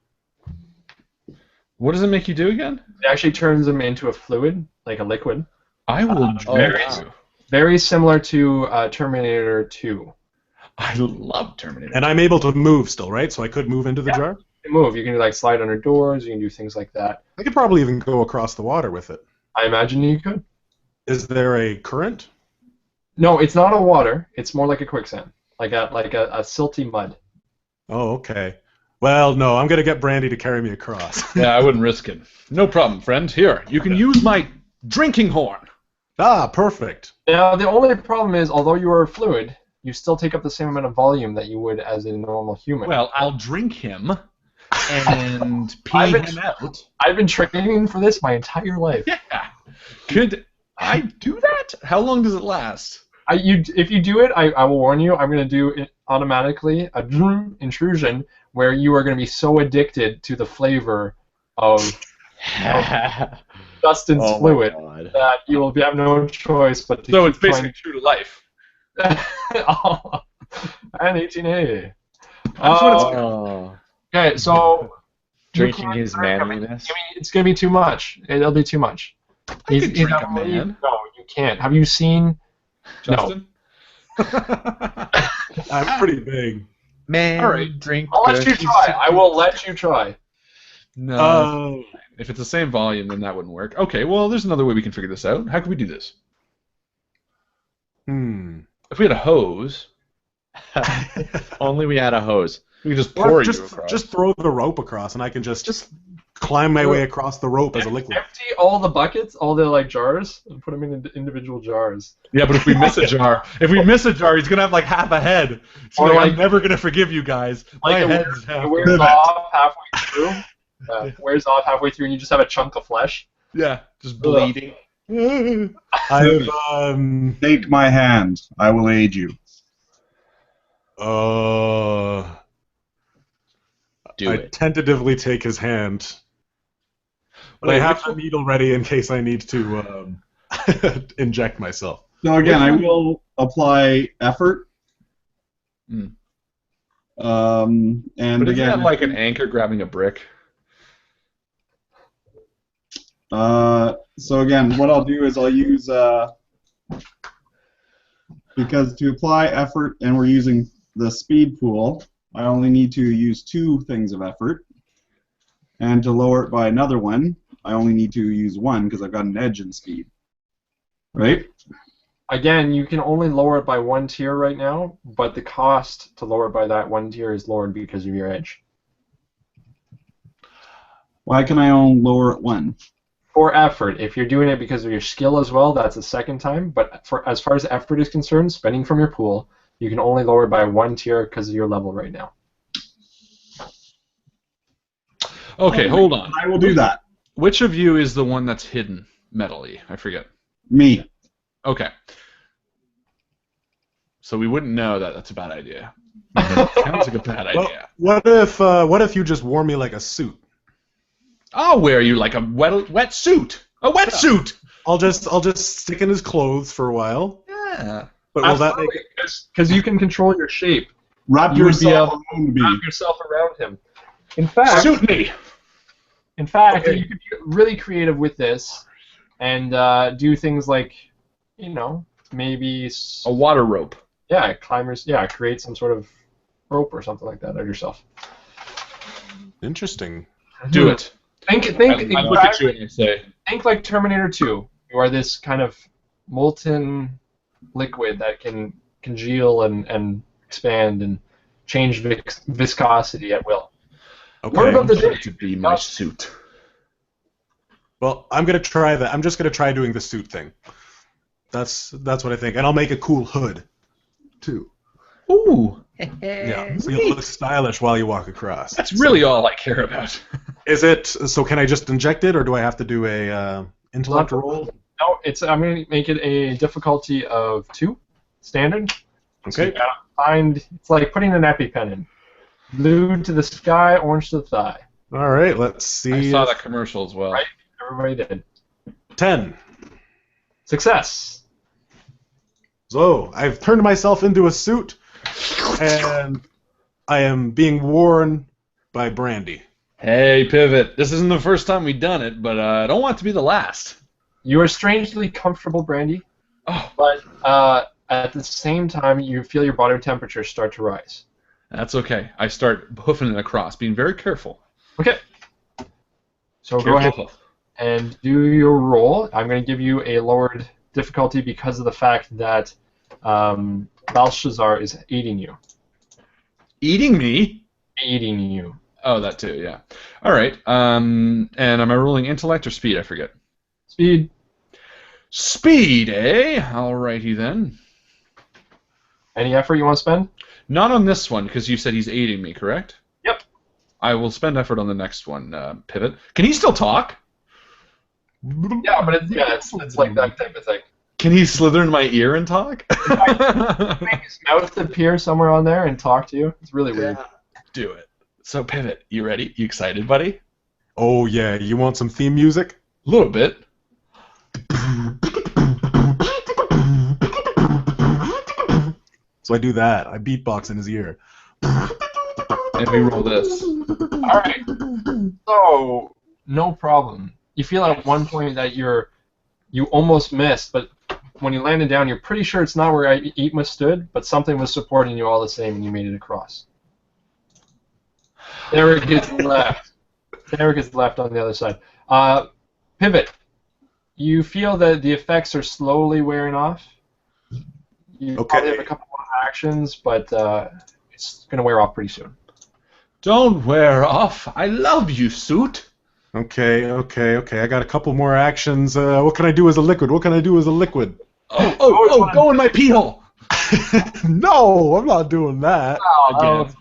A: What does it make you do again?
C: It actually turns them into a fluid, like a liquid.
A: I will drink you.
C: Very similar to Terminator 2.
A: I love Terminator.
E: And I'm able to move still, right? So I could move into the jar?
C: You can move. You can like slide under doors. You can do things like that.
E: I could probably even go across the water with it.
C: I imagine you could.
E: Is there a current?
C: No, it's not a water. It's more like a quicksand, like a silty mud.
E: Oh, okay. Well, no, I'm going to get Brandy to carry me across.
A: Yeah, I wouldn't risk it. No problem, friend. Here, you can use my drinking horn.
E: Ah, perfect.
C: Now, the only problem is, although you are fluid, you still take up the same amount of volume that you would as a normal human.
A: Well, I'll drink him and pee him out.
C: I've been training for this my entire life.
A: Yeah. Could I do that? How long does it last?
C: If you do it, I will warn you, I'm going to do it automatically, a intrusion, where you are going to be so addicted to the flavor of Dustin's fluid that you will have no choice but to.
A: So it's basically true to life.
C: And 18A. Okay, so
B: drinking his manliness.
C: It's gonna be too much. It'll be too much.
A: I could drink a man.
C: No, you can't. Have you seen
A: Justin?
C: No.
E: I'm pretty big.
B: Man,
A: all right,
B: drink.
C: I'll let you try. I will let you try.
A: No. If it's the same volume, then that wouldn't work. Okay, well, there's another way we can figure this out. How can we do this? If we had a hose.
B: Only we had a hose.
A: We could just pour you across.
E: Just throw the rope across, and I can just climb my way across the rope as a liquid.
C: Empty all the buckets, all the like jars, and put them in individual jars.
A: Yeah, but if we miss a jar, he's gonna have like half a head. So
C: Or
A: I'm never gonna forgive you guys. My head's half.
C: It wears off halfway through. Wears off halfway through, and you just have a chunk of flesh.
A: Yeah, just bleeding.
E: I've
D: Take my hand. I will aid you.
E: I tentatively take his hand. But I have the needle ready in case I need to inject myself.
D: So again, I will apply effort. And
A: But isn't
D: again,
A: that like an anchor grabbing a brick?
D: so again, what I'll do is I'll use because to apply effort, and we're using the speed pool, I only need to use 2 things of effort, and to lower it by another one, I only need to use 1 because I've got an edge in speed. Right?
C: Again, you can only lower it by 1 tier right now, but the cost to lower it by that 1 tier is lowered because of your edge.
D: Why can I only lower it 1?
C: For effort. If you're doing it because of your skill as well, that's a second time. But as far as effort is concerned, spending from your pool, you can only lower it by 1 tier because of your level right now.
A: Okay, hold on.
D: I will do that.
A: Which of you is the one that's hidden metally? I forget.
D: Me.
A: Okay. So we wouldn't know that. That's a bad idea. Sounds like a bad idea.
E: What if you just wore me like a suit?
A: I'll wear you like a wet suit. A wetsuit.
E: I'll just stick in his clothes for a while.
A: Yeah.
E: But will that make
C: because you can control your shape.
D: Wrap
C: You would be
D: yourself
C: able
D: around me.
C: Wrap yourself around him. In fact,
A: Suit me.
C: In fact,
A: Okay.
C: you could be really creative with this, and do things like, maybe
A: A water rope.
C: climbers. Yeah, create some sort of rope or something like that of yourself.
E: interesting?
A: Do it.
C: Think.
A: I look at you and I say,
C: Think like Terminator 2. You are this kind of molten liquid that can congeal and expand and change viscosity at will.
E: Okay.
C: What about the
A: "Going to be my suit."
E: Well, I'm gonna try that. I'm just gonna try doing the suit thing. That's what I think, and I'll make a cool hood, too.
A: Ooh.
E: Yeah, so you'll look stylish while you walk across.
A: That's really all I care about.
E: Is it? So can I just inject it, or do I have to do a intellect roll?
C: No, I'm going to make it a difficulty of 2, standard. So you
E: Okay.
C: gotta find. It's like putting an EpiPen in. Blue to the sky, orange to the thigh.
E: All right. Let's see.
A: I saw that commercial as well.
C: Right. Everybody did.
E: 10.
C: Success.
E: So I've turned myself into a suit, and I am being worn by Brandy.
A: Hey, Pivot. This isn't the first time we've done it, but I don't want it to be the last.
C: You are strangely comfortable, Brandy,
A: Oh,
C: but at the same time, you feel your body temperature start to rise.
A: that's okay. I start hoofing it across, being very careful.
C: Okay. So
A: Careful
C: go ahead
A: hoof.
C: and do your roll. I'm going to give you a lowered difficulty because of the fact that Belshazzar is aiding you.
A: Eating me?
C: Aiding you.
A: Oh, that too, yeah. All right. And am I rolling intellect or speed? I forget.
C: Speed.
A: Speed, eh? Alrighty then.
C: Any effort you want to spend?
A: Not on this one, because you said he's aiding me, correct?
C: Yep.
A: I will spend effort on the next one, Pivot. Can he still talk?
C: Yeah, but it's like that type of thing.
A: Can he slither in my ear and talk?
C: Make his mouth appear somewhere on there and talk to you. It's really weird.
A: Do it. So, Pivot, you ready? You excited, buddy?
E: Oh yeah, you want some theme music?
A: A little bit.
E: So I do that. I beatbox in his ear.
A: And we roll this.
C: All right. So no problem. You feel at one point that you almost missed, but when you landed down, you're pretty sure it's not where Ypma stood, but something was supporting you all the same, and you made it across. Derek is left. Derek is left on the other side. Pivot. You feel that the effects are slowly wearing off. You probably have a couple more actions, but it's going to wear off pretty soon.
A: Don't wear off. I love you, suit.
E: Okay. I got a couple more actions. What can I do as a liquid?
A: Oh, go in my pee hole.
E: No, I'm not doing that.
A: Again.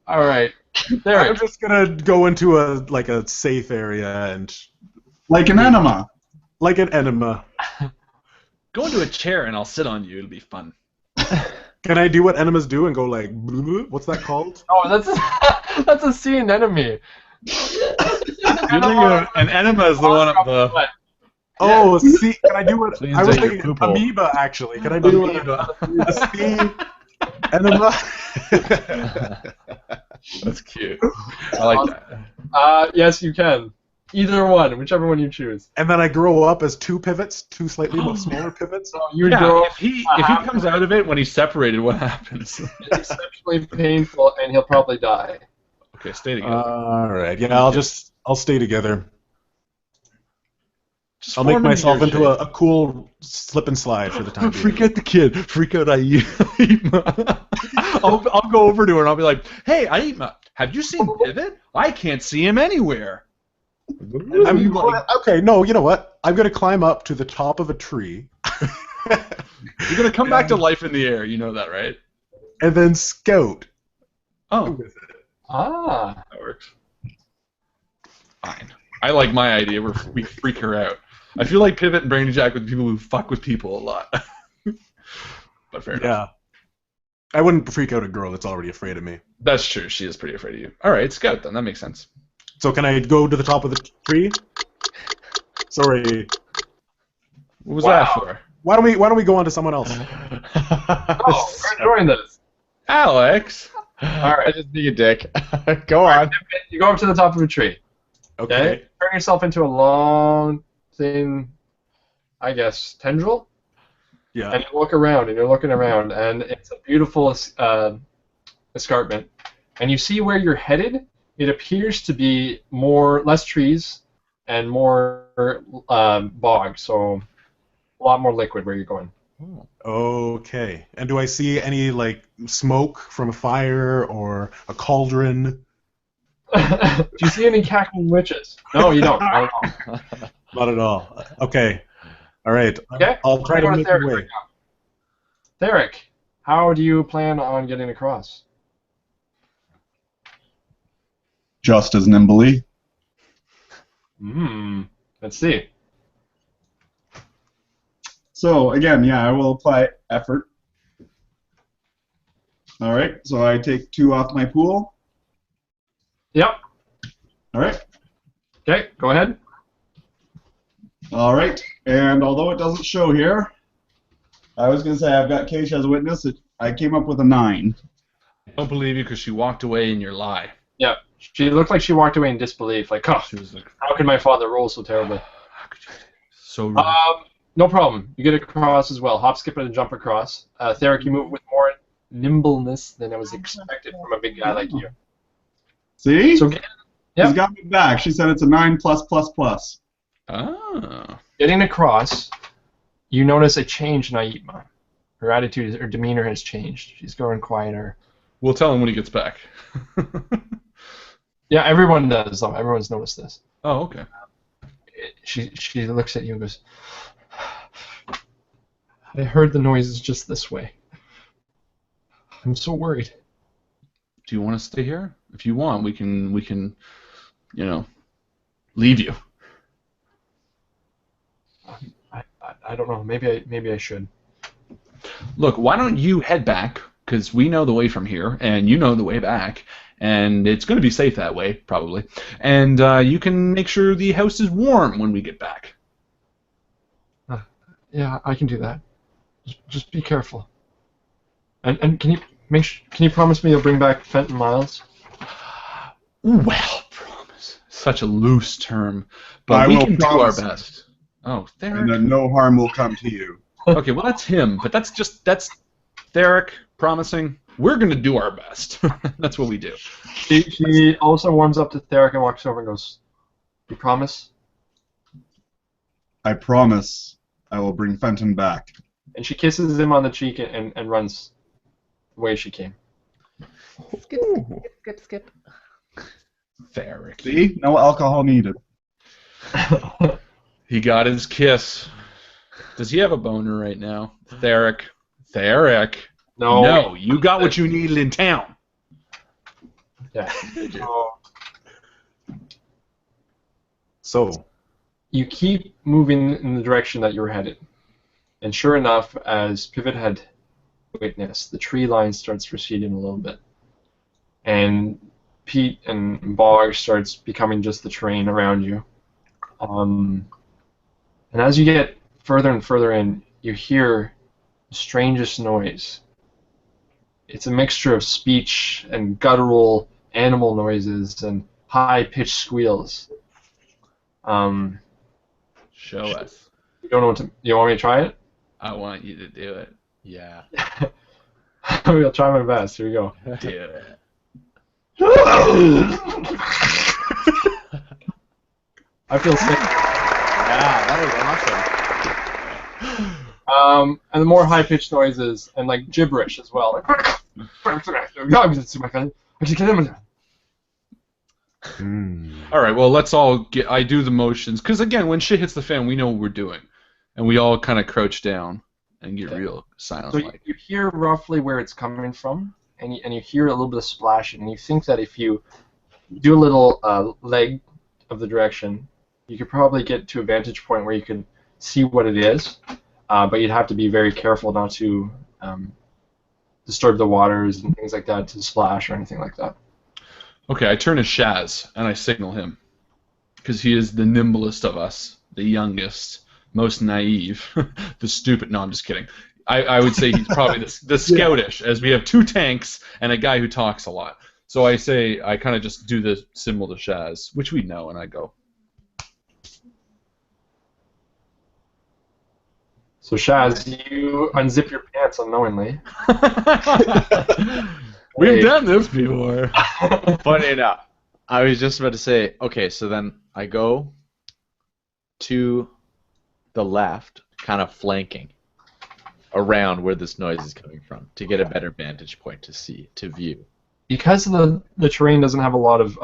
C: All right.
E: I'm
C: Derek.
E: just gonna go into a safe area and
D: Like an enema.
E: like an enema.
A: Go into a chair and I'll sit on you. It'll be fun.
E: Can I do what enemas do and go like, what's that called?
C: Oh, that's a sea anemone.
A: You think an enema is the one of the...
E: Oh, see, can I do what?
A: Cleans
E: I was
A: out your
E: thinking
A: poop hole.
E: amoeba, actually. Can I do a sea enema?
A: That's cute. I like that.
C: Yes, you can. Either one, whichever one you choose.
E: And then I grow up as two pivots, two slightly smaller pivots.
C: So you
A: Yeah,
C: grow
A: if he comes out of it when he's separated, what happens?
C: it's exceptionally painful, and he'll probably die.
A: Okay, stay together.
E: All right, yeah, I'll stay together.
A: Just
E: I'll make
A: form
E: myself
A: your
E: into
A: shape.
E: a cool slip and slide for the time being.
A: Freak out the kid. Freak out Aima. I'll go over to her and I'll be like, "Hey, Aima, have you seen Pivot? I can't see him anywhere."
E: Okay, no, you know what? I'm gonna climb up to the top of a tree.
A: You're gonna come back to life in the air. You know that, right?
E: And then scout.
A: Oh,
C: Ah.
A: that works. Fine. I like my idea where we freak her out. I feel like Pivot and Brandy Jack with people who fuck with people a lot. But fair enough.
E: Yeah. I wouldn't freak out a girl that's already afraid of me.
A: That's true. She is pretty afraid of you. All right, Scout then. That makes sense.
E: So can I go to the top of the tree? Sorry.
A: What was that for?
E: Why don't we go on to someone else?
C: Oh, we're enjoying this.
A: Alex.
C: All
B: I
C: right.
B: just be a dick. Go on.
C: You go up to the top of a tree.
E: Okay.
C: Turn yourself into a long, thin, I guess, tendril.
E: Yeah.
C: And you look around, and you're looking around, and it's a beautiful escarpment. And you see where you're headed. It appears to be less trees and more bog, so a lot more liquid where you're going.
E: Okay. And do I see any like smoke from a fire or a cauldron?
C: Do you see any cackling witches? No, you don't. Not at all.
E: Not at all. Okay. All right.
C: Okay.
E: I'll try to make my
C: Theric
E: way.
C: right now. Theric, how do you plan on getting across?
D: Just as nimbly.
C: Let's see.
D: So again, yeah, I will apply effort. All right, so I take 2 off my pool.
C: Yep.
D: All right.
C: Okay, go ahead.
D: All right, and although it doesn't show here, I was going to say I've got Keisha as a witness. I came up with a 9.
A: I don't believe you because she walked away in your lie.
C: Yeah. She looked like she walked away in disbelief. Like, oh,
A: She was like,
C: how could my father roll so terribly?
A: how could you? So rude.
C: No problem. You get across as well. Hop, skip, and jump across. Theric, you move with more nimbleness than I was expected from a big guy like you.
D: See?
C: So
D: She's
C: Yep.
D: got me back. She said it's a 9 plus plus plus.
A: Ah.
C: getting across, you notice a change in Aitma. Her attitude, her demeanor has changed. She's growing quieter.
A: We'll tell him when he gets back.
C: Yeah, everyone does, though. Everyone's noticed this.
A: Oh, okay.
C: She looks at you and goes, I heard the noises just this way. I'm so worried.
A: Do you want to stay here? If you want, we can, leave you.
C: I don't know. Maybe I should.
A: Look, why don't you head back? Because we know the way from here, and you know the way back, and it's going to be safe that way, probably. And you can make sure the house is warm when we get back.
C: Yeah, I can do that. Just be careful. And can you promise me you'll bring back Fenton Miles?
A: Well, promise. Such a loose term, but
D: I
A: we
D: will
A: can do our
D: promise.
A: best. Oh,
D: And
A: Theric.
D: then no harm will come to you.
A: Okay, well that's him, but that's Theric promising. We're gonna do our best. That's what we do.
C: She also warms up to Theric and walks over and goes, you promise?
D: I promise I will bring Fenton back.
C: And she kisses him on the cheek and runs the way she came.
F: Skip.
A: Theric.
D: See? No alcohol needed.
A: He got his kiss. Does he have a boner right now? Theric. No, you got what you needed in town.
C: Yeah.
E: So,
C: You keep moving in the direction that you're headed. And sure enough, as Pivot had witnessed, the tree line starts receding a little bit. And peat and bog starts becoming just the terrain around you. And as you get further and further in, you hear the strangest noise. It's a mixture of speech and guttural animal noises and high-pitched squeals.
A: Show us.
C: You don't know what to. You want me to try it?
A: I want you to do it.
B: Yeah.
C: I'll try my best. Here we go.
A: Do it.
C: I feel sick.
B: Yeah, that was awesome.
C: And the more high-pitched noises and like gibberish as well. Like,
A: All right. Well, let's all get. I do the motions because again, when shit hits the fan, we know what we're doing, and we all kind of crouch down and get real silent.
C: So you hear roughly where it's coming from, and you hear a little bit of splashing, and you think that if you do a little leg of the direction, you could probably get to a vantage point where you can see what it is, but you'd have to be very careful not to disturb the waters and things like that to splash or anything like that.
A: Okay, I turn to Shaz and I signal him because he is the nimblest of us, the youngest, most naive, the stupid. No, I'm just kidding. I would say he's probably the scoutish, as we have 2 tanks and a guy who talks a lot. So I kind of just do the symbol to Shaz, which we know, and I go.
C: So Shaz, you unzip your pants unknowingly.
A: We've done this before.
B: Funny enough, I was just about to say, okay, so then I go to the left, kind of flanking around where this noise is coming from to get a better vantage point to view.
C: Because the terrain doesn't have a lot of,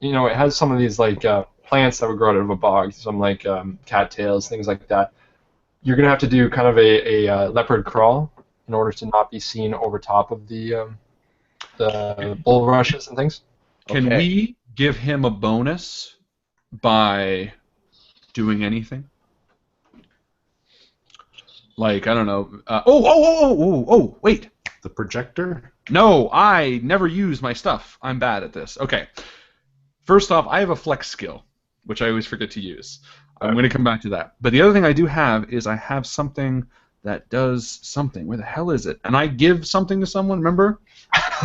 C: it has some of these like plants that would grow out of a bog, some like cattails, things like that. You're gonna have to do kind of a leopard crawl in order to not be seen over top of the bulrushes and things.
A: Can we give him a bonus by doing anything? Like, I don't know. Wait.
E: The projector?
A: No, I never use my stuff. I'm bad at this. Okay. First off, I have a flex skill, which I always forget to use. I'm going to come back to that. But the other thing I do have is I have something that does something. Where the hell is it? And I give something to someone, remember?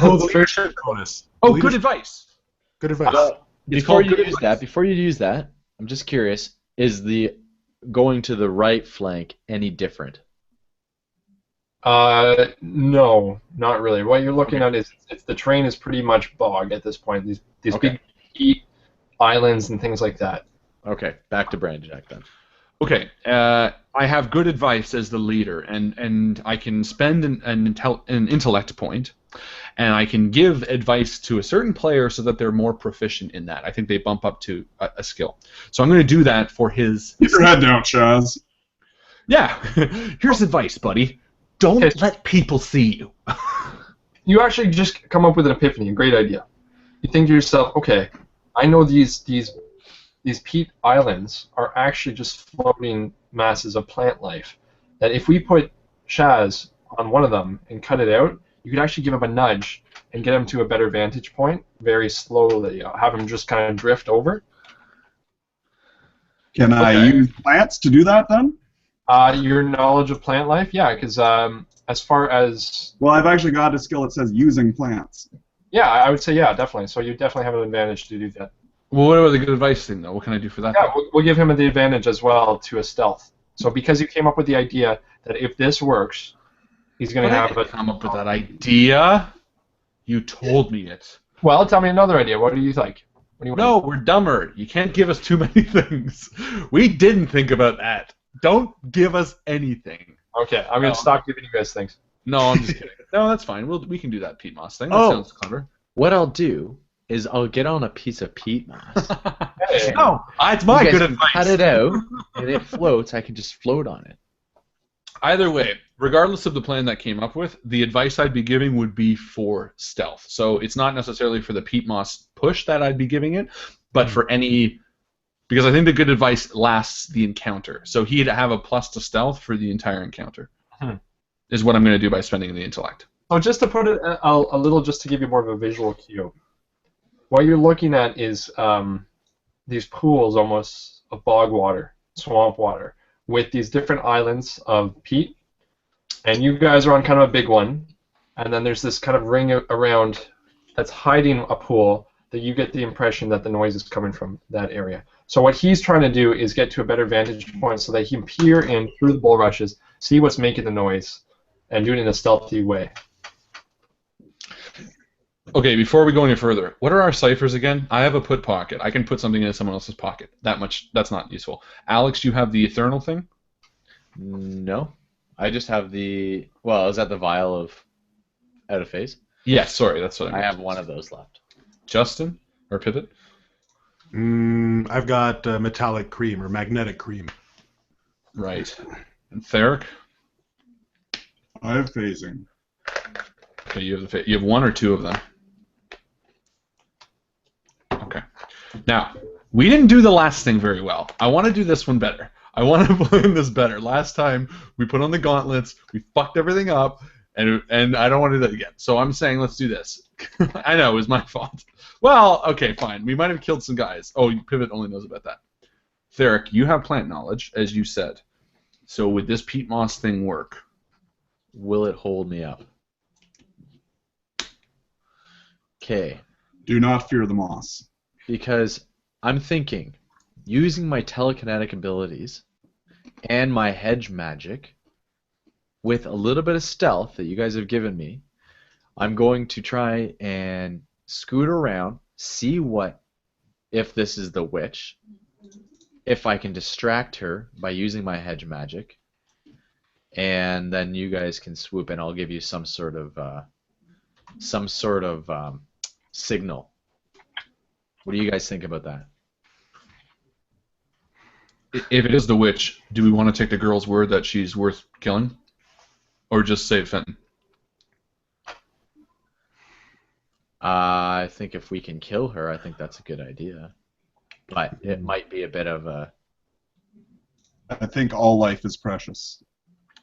E: Oh, the leadership bonus.
A: Oh, good advice.
E: Good advice.
B: Before you use that, I'm just curious, is the going to the right flank any different?
C: No, not really. What you're looking at is the terrain is pretty much bog at this point. These big peat islands and things like that.
B: Okay, back to Brandjack then.
A: Okay, I have good advice as the leader, and I can spend an intellect point, and I can give advice to a certain player so that they're more proficient in that. I think they bump up to a skill. So I'm going to do that for his...
D: Keep your head down, Shaz.
A: Yeah, here's advice, buddy. Don't let people see you.
C: You actually just come up with an epiphany, a great idea. You think to yourself, okay, I know these peat islands are actually just floating masses of plant life. That if we put Shaz on one of them and cut it out, you could actually give him a nudge and get him to a better vantage point very slowly. Have him just kind of drift over.
D: Can I use plants to do that then?
C: Your knowledge of plant life? Yeah, because as far as...
D: Well, I've actually got a skill that says using plants.
C: Yeah, I would say yeah, definitely. So you definitely have an advantage to do that.
A: Well, what about the good advice thing, though? What can I do for that?
C: Yeah, we'll give him the advantage as well to a stealth. So because you came up with the idea that if this works, he's going to have a...
A: come up with that idea? You told me it.
C: Well, tell me another idea. What do you think? What do you
A: No, we're dumber. You can't give us too many things. We didn't think about that. Don't give us anything.
C: Okay, I'm going to stop giving you guys things.
A: No, I'm just kidding. No, that's fine. We can do that peat moss thing. That sounds clever.
B: What I'll do is I'll get on a piece of peat moss.
C: Hey.
A: No, it's my good advice.
B: Cut it out, and it floats. I can just float on it.
A: Either way, regardless of the plan that came up with, the advice I'd be giving would be for stealth. So it's not necessarily for the peat moss push that I'd be giving it, but for any... Because I think the good advice lasts the encounter. So he'd have a plus to stealth for the entire encounter. Is what I'm going to do by spending the intellect.
C: So just to put it a little, just to give you more of a visual cue, what you're looking at is these pools almost of bog water, swamp water, with these different islands of peat. And you guys are on kind of a big one. And then there's this kind of ring around that's hiding a pool that you get the impression that the noise is coming from that area. So what he's trying to do is get to a better vantage point so that he can peer in through the bulrushes, see what's making the noise, and do it in a stealthy way.
A: Okay, before we go any further, what are our ciphers again? I have a put pocket. I can put something in someone else's pocket. That's not useful. Alex, you have the Eternal thing?
B: No. I just have the... Well, is that the vial of out of phase?
A: Yes, sorry, that's what I meant.
B: I have one of those left.
A: Justin? Or Pivot?
E: I've got metallic cream or magnetic cream.
A: Right. And Theric?
D: I have phasing.
A: Okay, you have one or two of them. Okay. Now, we didn't do the last thing very well. I want to do this one better. I want to plan this better. Last time, we put on the gauntlets, we fucked everything up, and I don't want to do that again. So I'm saying let's do this. I know, it was my fault. Well, okay, fine. We might have killed some guys. Oh, Pivot only knows about that. Theric, you have plant knowledge, as you said. So would this peat moss thing work?
B: Will it hold me up? Okay.
D: Do not fear the moss.
B: Because I'm thinking, using my telekinetic abilities and my hedge magic, with a little bit of stealth that you guys have given me, I'm going to try and scoot around, see if this is the witch, if I can distract her by using my hedge magic, and then you guys can swoop and I'll give you some sort of signal. What do you guys think about that?
A: If it is the witch, do we want to take the girl's word that she's worth killing? Or just save Fenton?
B: I think if we can kill her, I think that's a good idea. But it might be a bit of a...
D: I think all life is precious.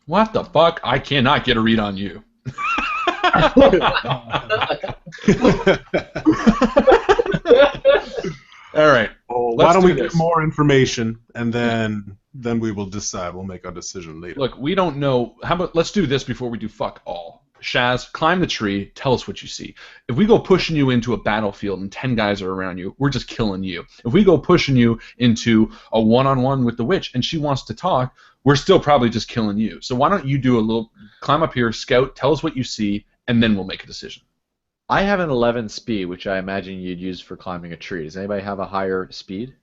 A: What the fuck? I cannot get a read on you. All right.
E: Well, why don't we get more information, and then we will decide. We'll make our decision later.
A: Look, we don't know. How about let's do this before we do fuck all. Shaz, climb the tree. Tell us what you see. If we go pushing you into a battlefield and 10 guys are around you, we're just killing you. If we go pushing you into a one-on-one with the witch and she wants to talk, we're still probably just killing you. So why don't you do a little climb up here, scout, tell us what you see, and then we'll make a decision.
B: I have an 11 speed, which I imagine you'd use for climbing a tree. Does anybody have a higher speed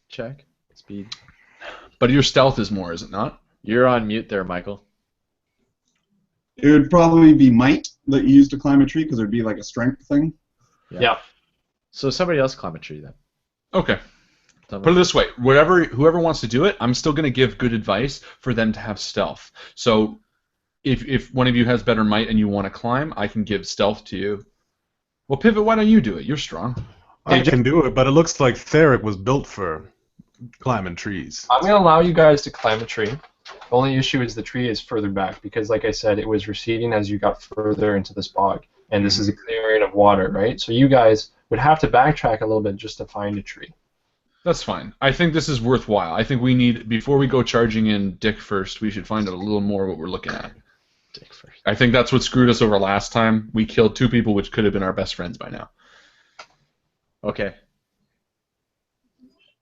B: check? Speed.
A: But your stealth is more, is it not?
B: You're on mute there, Michael.
D: It would probably be might that you use to climb a tree because there'd be like a strength thing.
C: Yeah.
B: So somebody else climb a tree then.
A: Okay. Put it this way: whoever wants to do it, I'm still going to give good advice for them to have stealth. So, if one of you has better might and you want to climb, I can give stealth to you. Well, Pivot, why don't you do it? You're strong.
E: I can do it, but it looks like Theric was built for climbing trees.
C: I'm going to allow you guys to climb a tree. The only issue is the tree is further back because, like I said, it was receding as you got further into this bog. And this is a clearing of water, right? So you guys would have to backtrack a little bit just to find a tree.
A: That's fine. I think this is worthwhile. I think we need, before we go charging in Dick first, we should find out a little more what we're looking at.
B: Dick first.
A: I think that's what screwed us over last time. We killed 2 people which could have been our best friends by now.
B: Okay.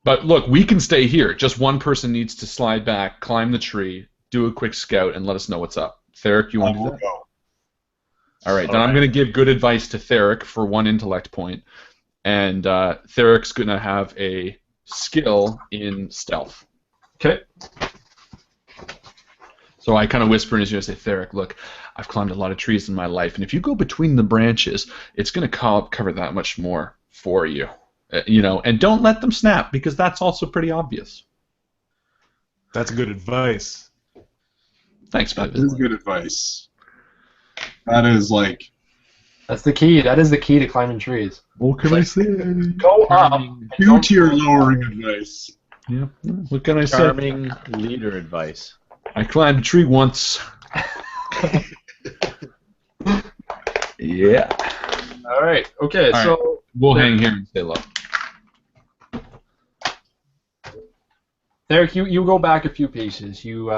A: But look, we can stay here. Just one person needs to slide back, climb the tree, do a quick scout, and let us know what's up. Theric, you want to do that?
D: Go.
A: All right, then I'm going to give good advice to Theric for 1 intellect point, and Theric's going to have a skill in stealth.
C: Okay.
A: So I kind of whisper in his ear and say, Theric, look, I've climbed a lot of trees in my life, and if you go between the branches, it's going to cover that much more for you. And don't let them snap, because that's also pretty obvious.
E: That's good advice.
A: Thanks,
D: That
A: Pivot.
D: is good advice. That is like...
C: That's the key. That is the key to climbing trees.
A: What can I say?
C: Go up. and don't-
D: 2-tier lowering advice.
A: Yeah. What can I say?
B: Charming leader advice.
A: I climbed a tree once. Yeah.
C: All right. Okay.
A: All right.
C: So
A: We'll hang here and say hello.
C: Derek, you go back a few pieces. You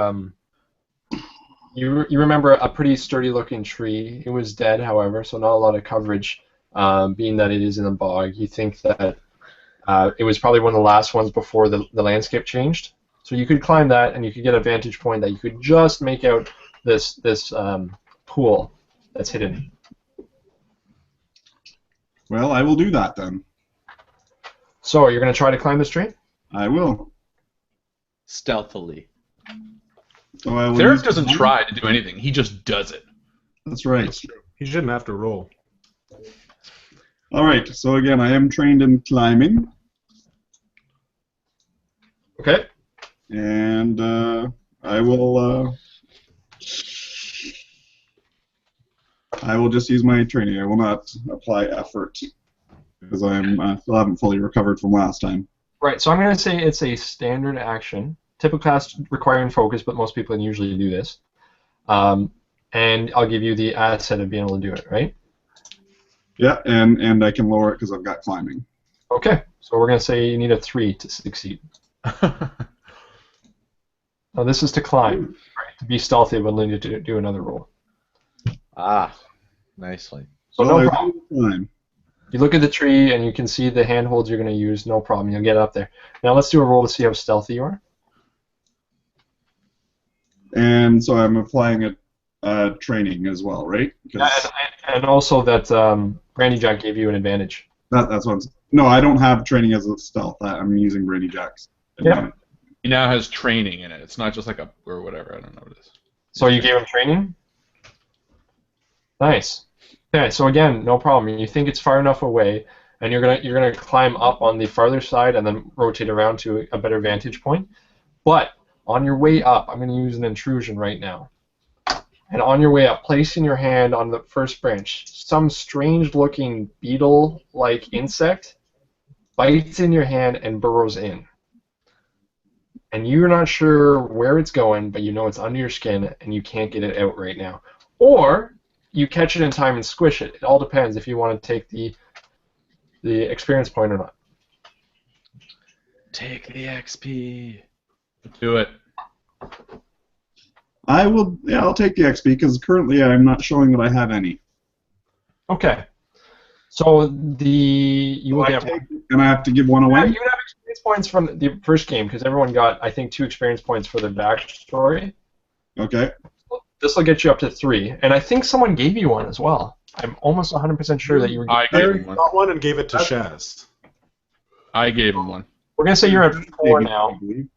C: remember a pretty sturdy-looking tree. It was dead, however, so not a lot of coverage, being that it is in a bog. You think that it was probably one of the last ones before the landscape changed. So you could climb that, and you could get a vantage point that you could just make out this pool that's hidden.
D: Well, I will do that then.
C: So you're going to try to climb this tree?
D: I will.
B: Stealthily.
D: So I will
A: Theric
D: use
A: doesn't
D: one.
A: try to do anything. He just does it.
D: That's right.
E: That's true. He shouldn't have to roll.
D: All right. So again, I am trained in climbing,
C: Okay.
D: and I will just use my training. I will not apply effort because I still haven't fully recovered from last time.
C: Right, so I'm going to say it's a standard action. Typical class requiring focus, but most people usually do this. And I'll give you the asset of being able to do it, right?
D: Yeah, and I can lower it because I've got climbing.
C: Okay, so we're going to say you need a 3 to succeed. Now this is to climb. Right? To be stealthy, we'll need to do another roll.
B: Ah, nicely.
C: So
D: Well,
C: no
D: I
C: problem.
D: will climb.
C: You look at the tree and you can see the handholds you're going to use. No problem. You'll get up there. Now let's do a roll to see how stealthy you are.
D: And so I'm applying training as well, right?
C: Yeah, and also that Brandy Jack gave you an advantage.
D: That's what no, I don't have training as a stealth. I'm using Brady Jack's.
C: Yeah.
A: He now has training in it. It's not just like a or whatever. I don't know what it is.
C: So you gave him training? Nice. Okay, so again, no problem. You think it's far enough away, and you're gonna climb up on the farther side and then rotate around to a better vantage point. But on your way up, I'm gonna use an intrusion right now. And on your way up, placing your hand on the first branch, some strange-looking beetle-like insect bites in your hand and burrows in. And you're not sure where it's going, but you know it's under your skin, and you can't get it out right now. Or you catch it in time and squish it. It all depends if you want to take the experience point or not.
B: Take the XP.
A: Do it.
D: I will. Yeah, I'll take the XP because currently I'm not showing that I have any.
C: Okay. So you will get one.
D: And I have to give one
C: Yeah,
D: away.
C: you would have experience points from the first game because everyone got, I think, 2 experience points for their backstory.
D: Okay.
C: This will get you up to 3, and I think someone gave you one as well. I'm almost 100% sure that you were.
A: I gave him one.
E: Got one and gave it to Shaz.
A: I gave him one.
C: We're gonna say you're at 4
D: I
C: now.
D: believe.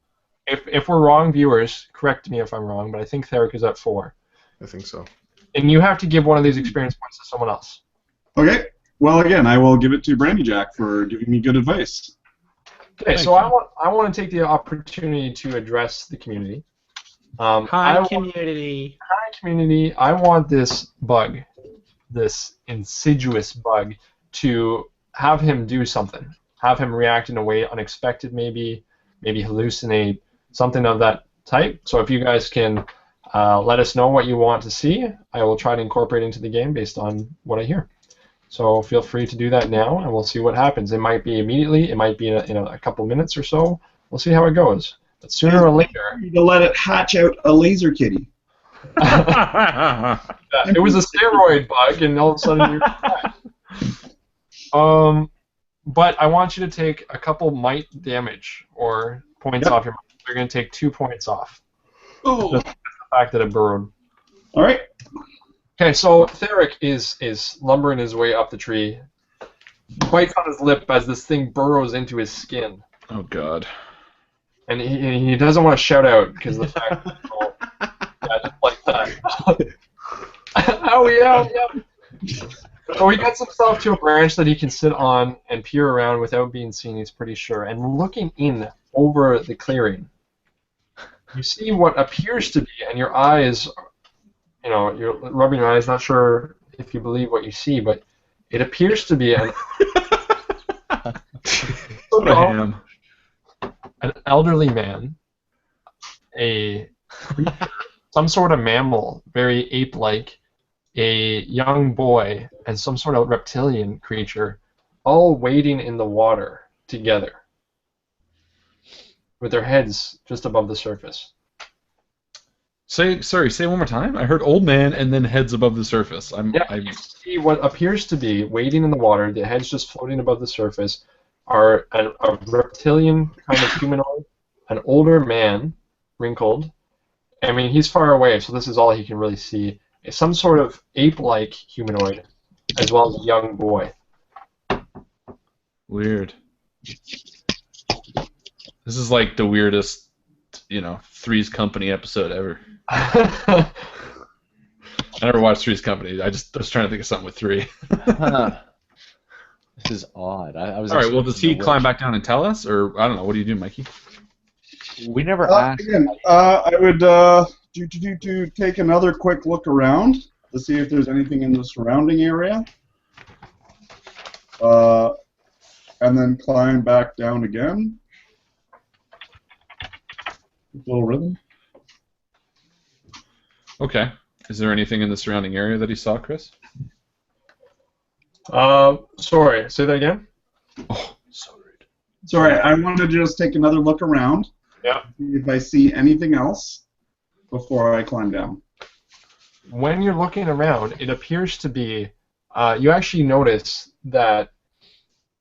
C: If we're wrong, viewers, correct me if I'm wrong, but I think Theric is at 4,
E: I think so.
C: and you have to give one of these experience points to someone else.
D: Okay. Well, again, I will give it to Brandy Jack for giving me good advice.
C: Okay, so I want to take the opportunity to address the community.
A: community.
C: Hi, community. I want this bug, this insidious bug, to have him do something. Have him react in a way unexpected, maybe hallucinate, something of that type. So if you guys can let us know what you want to see, I will try to incorporate into the game based on what I hear. So feel free to do that now, and we'll see what happens. It might be immediately. It might be in a couple minutes or so. We'll see how it goes. But sooner or later...
D: To let it hatch out a laser kitty.
C: It was a steroid bug, and all of a sudden you're but I want you to take a couple might damage or points off your might. You're going to take 2 points off.
D: Oh.
C: Just the fact that it burrowed.
D: All right.
C: Okay, so Theric is lumbering his way up the tree, bites on his lip as this thing burrows into his skin.
A: Oh God.
C: And he doesn't want to shout out because the fact that just like that. Owie, owie. So he gets himself to a branch that he can sit on and peer around without being seen, he's pretty sure. And looking in over the clearing, you see what appears to be, and your eyes, you're rubbing your eyes, not sure if you believe what you see, but it appears to be an elderly man, a creature, some sort of mammal, very ape-like, a young boy, and some sort of reptilian creature, all wading in the water together, with their heads just above the surface.
A: Say one more time. I heard old man and then heads above the surface.
C: You see what appears to be wading in the water, the heads just floating above the surface, are a reptilian kind of humanoid, an older man, wrinkled. I mean, he's far away, so this is all he can really see. Some sort of ape-like humanoid, as well as a young boy.
A: Weird. This is like the weirdest, Three's Company episode ever. I never watched Three's Company. I was trying to think of something with 3.
B: This is odd.
A: All right. Well, does he climb back down and tell us, or I don't know? What do you do, Mikey?
B: We never asked.
D: Again, I would take another quick look around to see if there's anything in the surrounding area, and then climb back down again. Little rhythm.
A: Okay. Is there anything in the surrounding area that he saw, Chris?
C: Sorry, say that again?
A: Oh, so rude.
D: Sorry, I wanted to just take another look around.
C: Yeah.
D: See if I see anything else before I climb down.
C: When you're looking around, it appears to be, you actually notice that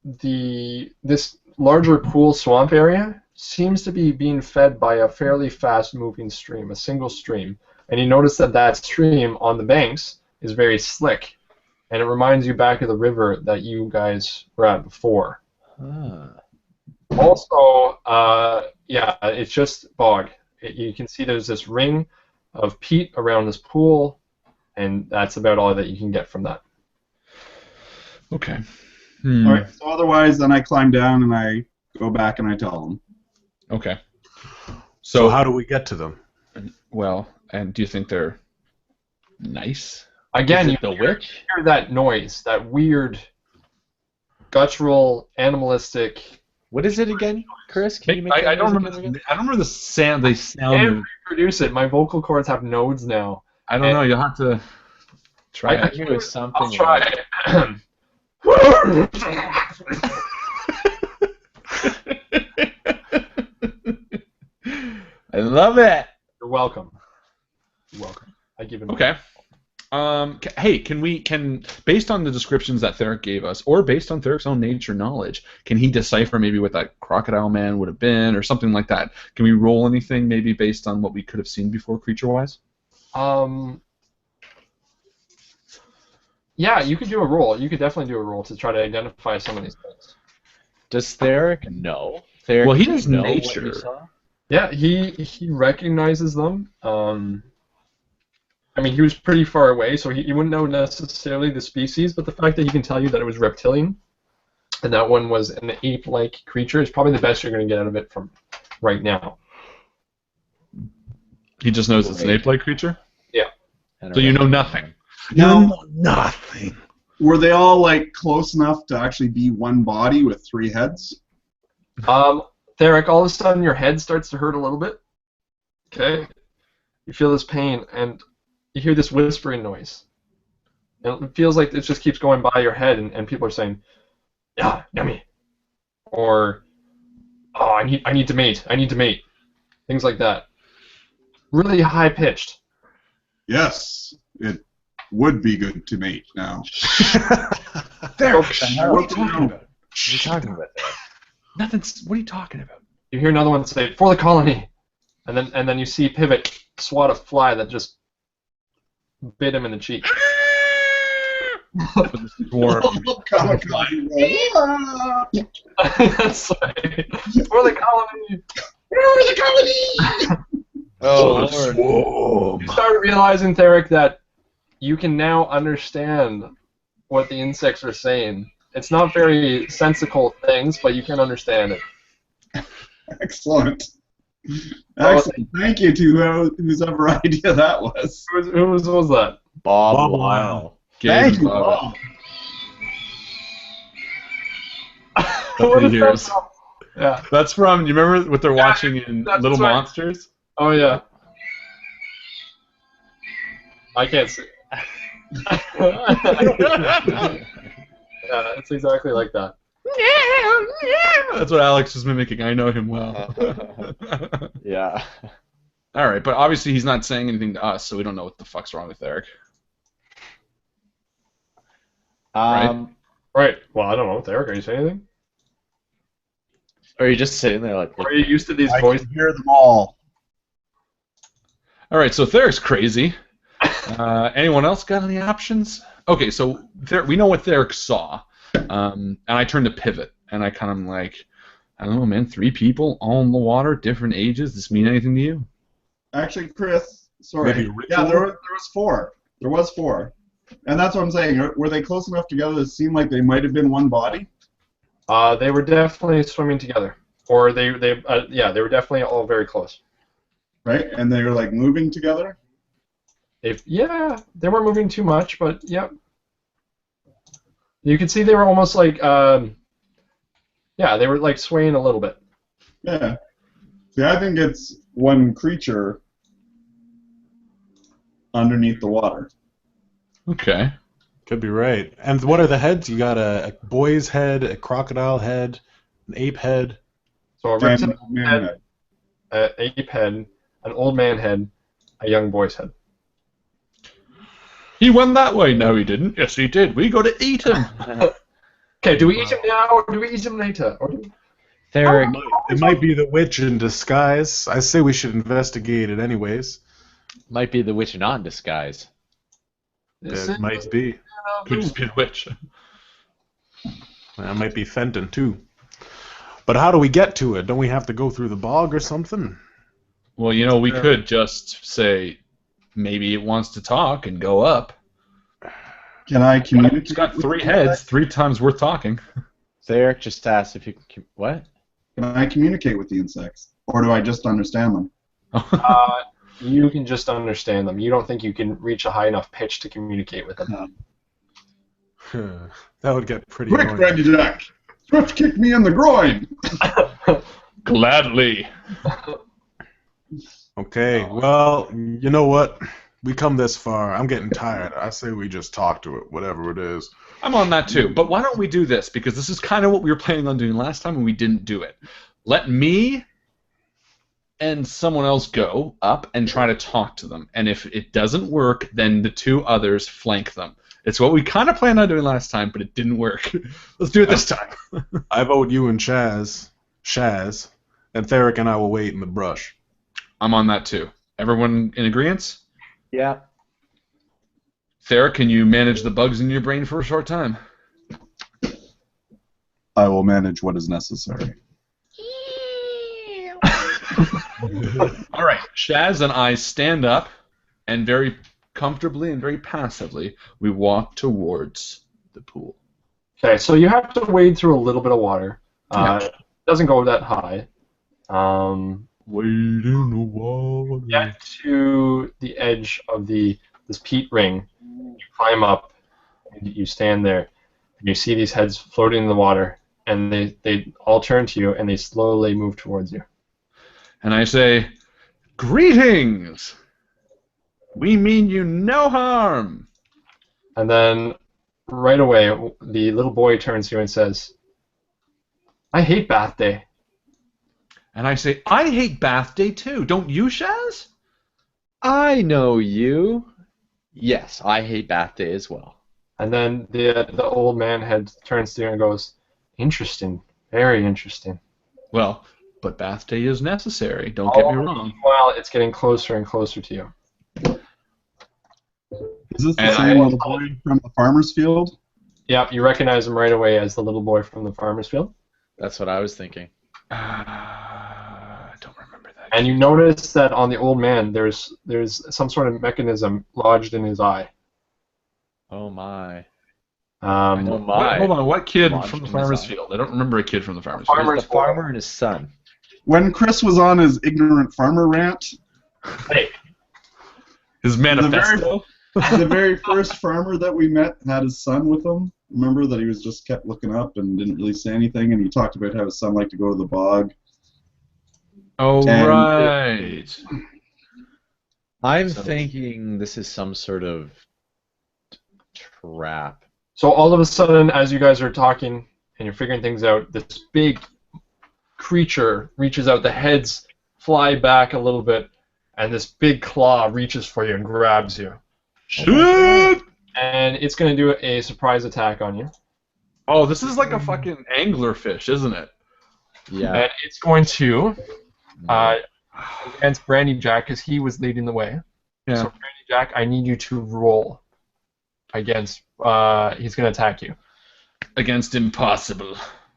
C: this larger pool swamp area seems to be being fed by a fairly fast-moving stream, a single stream. And you notice that that stream on the banks is very slick, and it reminds you back of the river that you guys were at before. Also, yeah, it's just bog. You can see there's this ring of peat around this pool, and that's about all that you can get from that.
A: Okay.
D: All right. So otherwise, then I climb down and I go back and I tell them.
A: Okay.
E: So how do we get to them?
A: Well, and do you think they're nice?
C: Again, you
A: the witch?
C: hear that noise, that weird, guttural, animalistic.
B: What is it again, Chris? Can you make
A: I don't
B: that
A: remember.
B: again?
A: I don't remember the sound. They
C: I
A: sound.
C: can't reproduce it. My vocal cords have nodes now.
A: I don't know. You'll have to try
B: I
A: it.
B: think it was something.
C: I'll try
B: like-
C: it.
B: I love it.
C: You're welcome. You're welcome. I give it.
A: Okay. Hey, can based on the descriptions that Theric gave us, or based on Theric's own nature knowledge, can he decipher maybe what that crocodile man would have been, or something like that? Can we roll anything maybe based on what we could have seen before, creature-wise?
C: Yeah, you could do a roll. You could definitely do a roll to try to identify some of these things.
B: Does Theric know? Theric,
A: Well, he
B: do you
A: does
B: know what
A: nature.
B: you saw?
C: Yeah, he recognizes them. I mean, he was pretty far away, so he wouldn't know necessarily the species, but the fact that he can tell you that it was reptilian, and that one was an ape-like creature, is probably the best you're going to get out of it from right now.
A: He just knows it's an ape-like creature?
C: Yeah.
A: So you know nothing.
D: Now,
A: Nothing.
D: were they all like close enough to actually be one body with 3 heads?
C: Theric, all of a sudden your head starts to hurt a little bit. Okay? You feel this pain, and you hear this whispering noise. And it feels like it just keeps going by your head, and people are saying, "Yeah, yummy," or "Oh, I need to mate. I need to mate." Things like that. Really high pitched.
D: Yes, it would be good to mate now.
A: There.
C: Okay.
A: What are you talking about?
B: What are you talking about there?
A: Nothing's. What are you talking about?
C: You hear another one say, "For the colony," and then you see Pivot swat a fly that just bit him in the cheek.
D: Kamikaze.
C: That's right. For the colony.
B: Oh,
A: Lord.
C: You start realizing, Theric, that you can now understand what the insects are saying. It's not very sensical things, but you can understand it.
D: Excellent. Excellent. Thank you to whose ever idea that was.
C: Who was that?
B: Bob
E: Bob
B: Lyle.
D: Thank you.
A: Bob.
D: Bob.
C: What
A: he
C: is that
A: hears.
C: from? Yeah.
A: That's from. You remember what they're watching in
C: that's
A: Little
C: right.
A: Monsters?
C: Oh, yeah. I can't see. Yeah, it's exactly like that.
A: That's what Alex was mimicking. I know him well.
B: Yeah.
A: All right, but obviously he's not saying anything to us, so we don't know what the fuck's wrong with Eric.
B: Right.
C: Right. Well, I don't know. Theric, are you saying anything?
B: Or are you just sitting there like?
C: Or are you used to these
D: I
C: voices?
D: can hear them all.
A: All right, so Theric's crazy. Anyone else got any options? Okay, so we know what Theric saw, and I turned to Pivot, and I kind of like, I don't know, man, 3 people all in the water, different ages. Does this mean anything to you?
D: Actually, Chris, sorry.
E: Maybe
D: Yeah,
E: ritual?
D: there was 4. There was 4. And that's what I'm saying. Were they close enough together to seem like they might have been one body?
C: They were definitely swimming together, or they were definitely all very close.
D: Right? And they were like moving together?
C: They weren't moving too much, but yeah, you could see they were almost like, they were like swaying a little bit.
D: Yeah. See, I think it's one creature underneath the water.
A: Okay.
E: Could be right. And what are the heads? You got a boy's head, a crocodile head, an ape head.
C: So a
D: And
C: reptile
D: man
C: head,
D: head.
C: an ape head, an old man head, a young boy's head.
A: He went that way. No, he didn't. Yes, he did. We got to eat him.
C: Okay, do we eat him now or do we eat him later? Or do we...
B: Theric,
E: It might be the witch in disguise. I say we should investigate it anyways.
B: might be the witch not in disguise.
E: It might be.
A: Could just be a witch.
E: That might be Fenton too. But how do we get to it? Don't we have to go through the bog or something?
A: Well, you know, we could just say maybe it wants to talk and go up.
D: Can I communicate?
A: It's got
D: with
A: 3
D: the
A: heads,
D: insect?
A: 3 times worth talking.
B: Theric just asked if you can. What?
D: Can I communicate with the insects, or do I just understand them?
C: You can just understand them. You don't think you can reach a high enough pitch to communicate with them.
E: That would get pretty
D: Quick,
E: annoying.
D: Randy Jack! Swift kick me in the groin!
A: Gladly.
E: Okay, well, you know what? We come this far. I'm getting tired. I say we just talk to it, whatever it is.
A: I'm on that too. But why don't we do this? Because this is kind of what we were planning on doing last time and we didn't do it. Let me and someone else go up and try to talk to them. And if it doesn't work, then the 2 others flank them. It's what we kind of planned on doing last time, but it didn't work. Let's do it this time.
E: I vote you and Shaz, and Theric and I will wait in the brush.
A: I'm on that too. Everyone in agreement?
B: Yeah.
A: Thera, can you manage the bugs in your brain for a short time?
D: I will manage what is necessary.
A: All right. Shaz and I stand up, and very comfortably and very passively, we walk towards the pool.
C: Okay, so you have to wade through a little bit of water. It doesn't go that high.
A: Wade in the water.
C: Get to the edge of this peat ring. You climb up, and you stand there, and you see these heads floating in the water, and they all turn to you, and they slowly move towards you.
A: And I say, "Greetings! We mean you no harm."
C: And then, right away, the little boy turns to you and says, "I hate bath day."
A: And I say, "I hate bath day too. Don't you, Shaz?"
B: I know you. Yes, I hate bath day as well.
C: And then the old man head turns to you and goes, "Interesting, very interesting."
A: Well, but bath day is necessary. Don't get me wrong.
C: Well, it's getting closer and closer to you.
D: Is this the
A: And
D: same little boy from the farmer's field?
C: Yep, you recognize him right away as the little boy from the farmer's field.
B: That's what I was thinking.
A: I don't remember that.
C: And you notice that on the old man, there's some sort of mechanism lodged in his eye.
B: Oh my.
C: Um,
B: Oh my.
A: Hold on, what kid
B: Lodged
A: from the
B: in his
A: farmer's
B: eye.
A: field? I don't remember a kid from the farmer's
C: Farmer-
A: field.
B: There's the farmer and his son.
D: When Chris was on his ignorant farmer rant,
C: Hey,
A: His manifesto.
D: the very first farmer that we met had his son with him. Remember that he was just kept looking up and didn't really say anything, and he talked about how his son liked to go to the bog.
A: Oh,
D: And-
A: right.
B: I'm thinking this is some sort of trap.
C: so all of a sudden, as you guys are talking and you're figuring things out, this big creature reaches out, the heads fly back a little bit, and this big claw reaches for you and grabs you.
A: Shit!
C: And it's going to do a surprise attack on you.
A: Oh, this is like a fucking anglerfish, isn't it?
B: Yeah.
C: And it's going to, against Brandy Jack, because he was leading the way.
A: Yeah.
C: So, Brandy Jack, I need you to roll against, he's going to attack you.
A: Against impossible.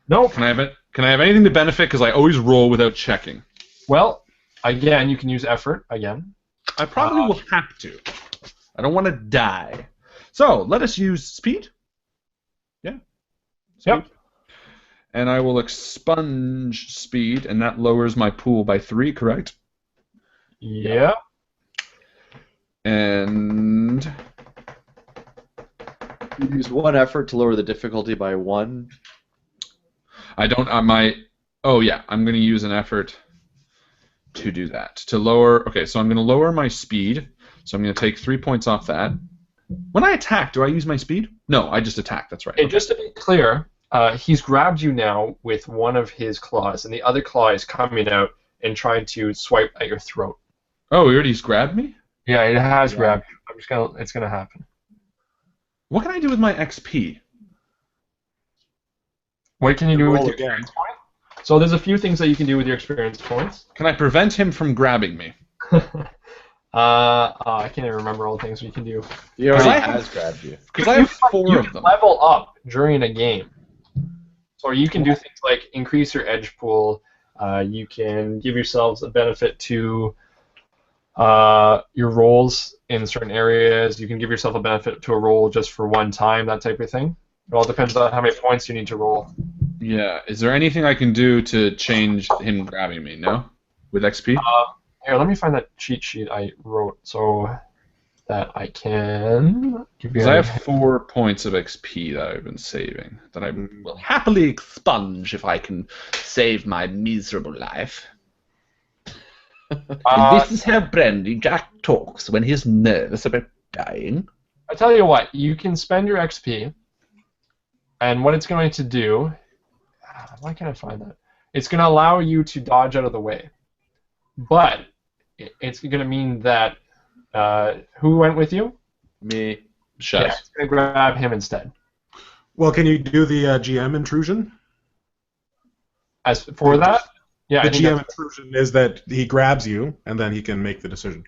C: Nope.
A: Can I have it? Can I have anything to benefit? Because I always roll without checking.
C: Well, again, you can use effort again.
A: I probably will have to. I don't want to die. So let us use speed. Yeah.
C: Yep.
A: And I will expunge speed, and that lowers my pool by 3. Correct?
C: Yeah.
A: And
B: You use 1 effort to lower the difficulty by 1.
A: I don't. Oh yeah, I'm going to use an effort to do that. To lower. Okay, so I'm going to lower my speed. So I'm going to take 3 points off that. When I attack, do I use my speed? No, I just attacked. That's right.
C: Okay, just to be clear, he's grabbed you now with one of his claws, and the other claw is coming out and trying to swipe at your throat.
A: Oh, he already grabbed me?
C: Yeah, it has grabbed you. It's gonna happen.
A: What can I do with my XP?
C: What can you do with
E: roll
C: your
E: again.
C: experience point? So there's a few things that you can do with your experience points.
A: Can I prevent him from grabbing me?
C: I can't even remember all the things we can do.
B: He already
A: I
B: has grabbed you.
A: Because I have 4
C: you
A: of them.
C: level up during a game. So you can do things like increase your edge pool. You can give yourselves a benefit to your rolls in certain areas. You can give yourself a benefit to a roll just for one time, that type of thing. It all depends on how many points you need to roll.
A: Yeah. Is there anything I can do to change him grabbing me? No? With XP?
C: Here, let me find that cheat sheet I wrote so that I can give you.
A: Because I have 4 points of XP that I've been saving that I will happily expunge if I can save my miserable life. And this is how Brandy Jack talks when he's nervous about dying.
C: I tell you what, you can spend your XP, and what it's going to do. Why can't I find that? It's going to allow you to dodge out of the way, but it's going to mean that who went with you?
B: Me.
A: Shut.
C: Yeah, it's going to grab him instead.
E: Well, can you do the GM intrusion?
C: As for that, yeah,
E: The
C: I think
E: GM intrusion is that he grabs you, and then he can make the decision.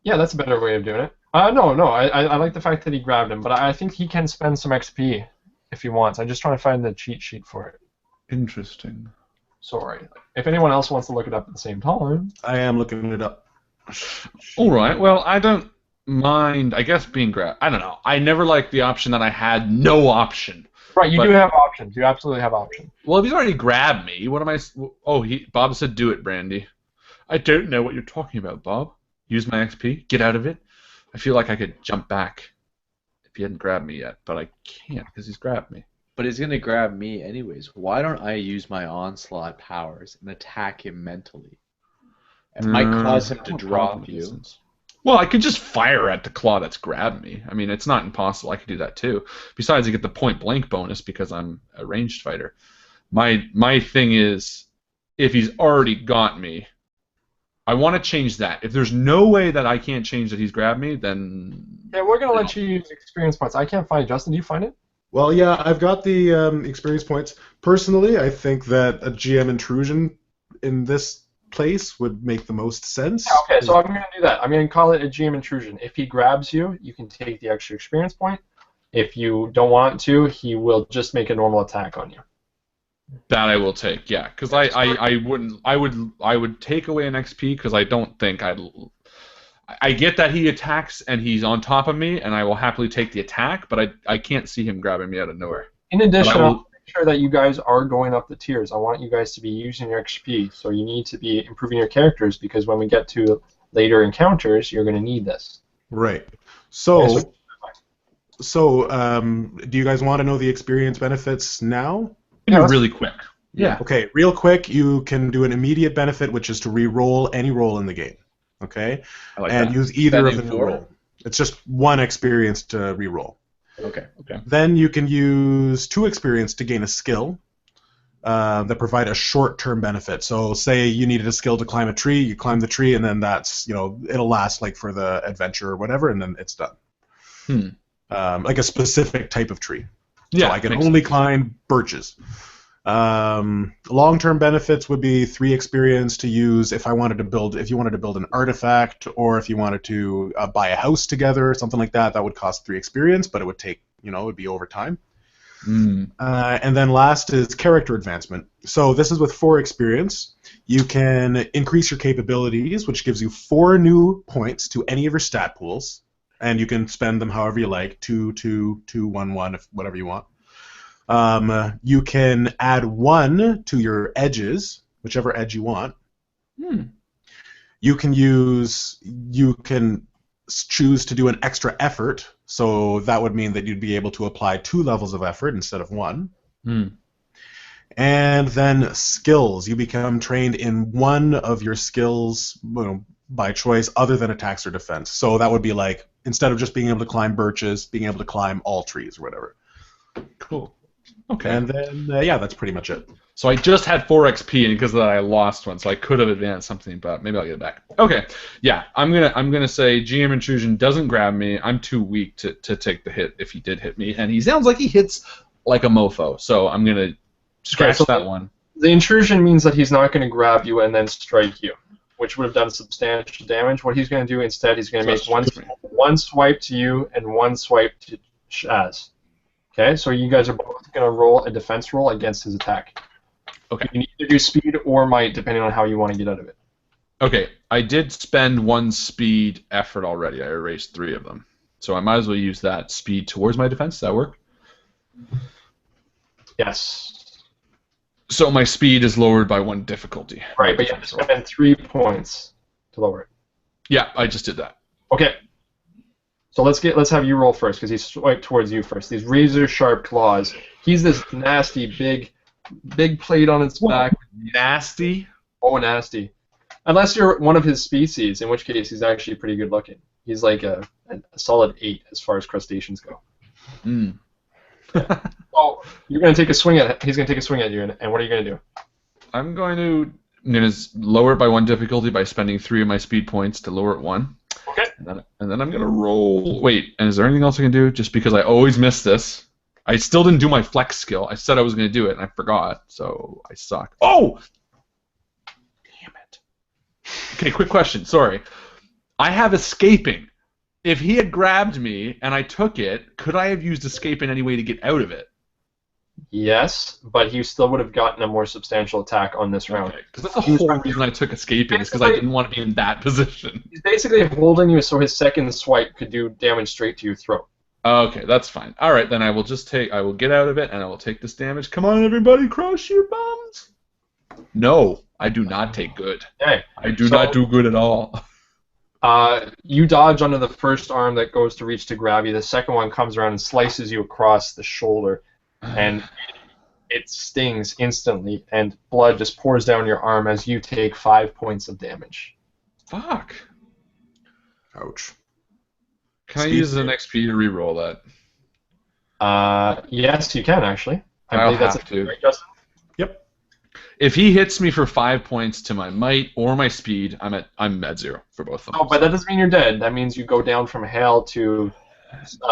C: yeah, that's a better way of doing it. No, I like the fact that he grabbed him, but I think he can spend some XP if he wants. I'm just trying to find the cheat sheet for it.
A: Interesting.
C: Sorry. If anyone else wants to look it up at the same time.
E: I am looking it up.
A: All right. Well, I don't mind. I guess being grabbed. I don't know. I never liked the option that I had no option.
C: Right, you
A: But-
C: do have options. You absolutely have options.
A: Well, if he's already grabbed me, what am I? Oh, Bob said, "Do it, Brandy." I don't know what you're talking about, Bob. Use my XP. Get out of it. I feel like I could jump back if he hadn't grabbed me yet, but I can't because he's grabbed me.
B: But he's gonna grab me anyways. Why don't I use my onslaught powers and attack him mentally? It might cause him to drop you.
A: Well, I could just fire at the claw that's grabbed me. I mean, it's not impossible. I could do that too. Besides, I get the point blank bonus because I'm a ranged fighter. My thing is, if he's already got me, I want to change that. If there's no way that I can't change that he's grabbed me, then
C: Yeah, we're going to let you use experience points. I can't find it. Justin, do you find it?
E: Well, yeah, I've got the experience points. Personally, I think that a GM intrusion in this place would make the most sense.
C: Okay, so I'm going to do that. I'm going to call it a GM intrusion. If he grabs you, you can take the extra experience point. If you don't want to, he will just make a normal attack on you.
A: that I will take. Yeah, because I would take away an XP because I don't think I get that he attacks and he's on top of me, and I will happily take the attack, but I can't see him grabbing me out of nowhere.
C: In addition,
A: But I will-
C: I'll make sure that you guys are going up the tiers. I want you guys to be using your XP, so you need to be improving your characters because when we get to later encounters, you're going to need this.
E: Right.
C: Okay,
E: So, do you guys want to know the experience benefits now?
C: Yeah, let's-
A: Really quick. Yeah.
E: Okay, real quick, you can do an immediate benefit, which is to re-roll any roll in the game. Okay?
A: I like
E: And
A: that.
E: use either of
B: Spending
E: the new
B: 4?
E: roll. It's just one experience to re-roll.
B: Okay.
E: Then you can use 2 experience to gain a skill that provide a short-term benefit. So say you needed a skill to climb a tree, you climb the tree, and then that's, it'll last like for the adventure or whatever, and then it's done. Like a specific type of tree.
A: Yeah.
E: So I can
A: makes
E: only
A: sense.
E: climb birches. Long-term benefits would be 3 experience to use if you wanted to build an artifact, or if you wanted to buy a house together, something like that. That would cost 3 experience, but it would take, it would be over time. And then last is character advancement. So this is with 4 experience. You can increase your capabilities, which gives you 4 new points to any of your stat pools, and you can spend them however you like, 2, 2, 2, 1, 1, whatever you want. You can add 1 to your edges, whichever edge you want. You can choose to do an extra effort, so that would mean that you'd be able to apply 2 levels of effort instead of 1. And then skills. You become trained in one of your skills by choice other than attacks or defense. So that would be like instead of just being able to climb birches, being able to climb all trees or whatever.
A: Cool. Okay.
E: And then, yeah, that's pretty much it.
A: So I just had 4 XP, and because of that I lost one, so I could have advanced something, but maybe I'll get it back. Okay, yeah, I'm gonna say GM Intrusion doesn't grab me. I'm too weak to take the hit if he did hit me, and he sounds like he hits like a mofo, so I'm gonna scratch that one.
C: The intrusion means that he's not going to grab you and then strike you, which would have done substantial damage. What he's going to do instead, he's going to make one swipe to you and one swipe to Shaz. Okay, so you guys are both going to roll a defense roll against his attack.
A: Okay.
C: You can either do speed or might, depending on how you want to get out of it.
A: Okay, I did spend 1 speed effort already. I erased 3 of them. So I might as well use that speed towards my defense. Does that work?
C: Yes.
A: So my speed is lowered by 1 difficulty.
C: Right, but you have to spend 3 points to lower it.
A: Yeah, I just did that.
C: Okay. So let's have you roll first, because he swiped towards you first. These razor sharp claws. He's this nasty big plate on its back.
A: Nasty?
C: Oh, nasty. Unless you're one of his species, in which case he's actually pretty good looking. He's like a solid 8 as far as crustaceans go.
A: Mm.
C: Oh, you're gonna take a swing at it. He's gonna take a swing at you, and what are you gonna do?
A: I'm gonna lower it by 1 difficulty by spending 3 of my speed points to lower it 1.
C: Okay.
A: And then I'm gonna roll. Wait, and is there anything else I can do? Just because I always miss this. I still didn't do my flex skill. I said I was gonna do it, and I forgot, so I suck. Oh! Damn it. Okay, quick question. Sorry. I have escaping. If he had grabbed me and I took it, could I have used escape in any way to get out of it?
C: Yes, but he still would have gotten a more substantial attack on this round.
A: Because that's the whole reason I took escaping, is because I didn't want to be in that position.
C: He's basically holding you so his second swipe could do damage straight to your throat.
A: Okay, that's fine. All right, then I will get out of it, and I will take this damage. Come on, everybody, crush your bums. No, I do not take good.
C: Okay.
A: I do not do good at all.
C: You dodge onto the first arm that goes to reach to grab you. The second one comes around and slices you across the shoulder, and it stings instantly, and blood just pours down your arm as you take 5 points of damage.
A: Fuck.
E: Ouch.
A: Can I use an XP to re-roll that?
C: Yes, you can actually. I believe
A: I'll
C: that's
A: have to.
C: right, Justin?
E: Yep.
A: If he hits me for 5 points to my might or my speed, I'm at 0 for both of them.
C: Oh, but that doesn't mean you're dead. That means you go down from hell to...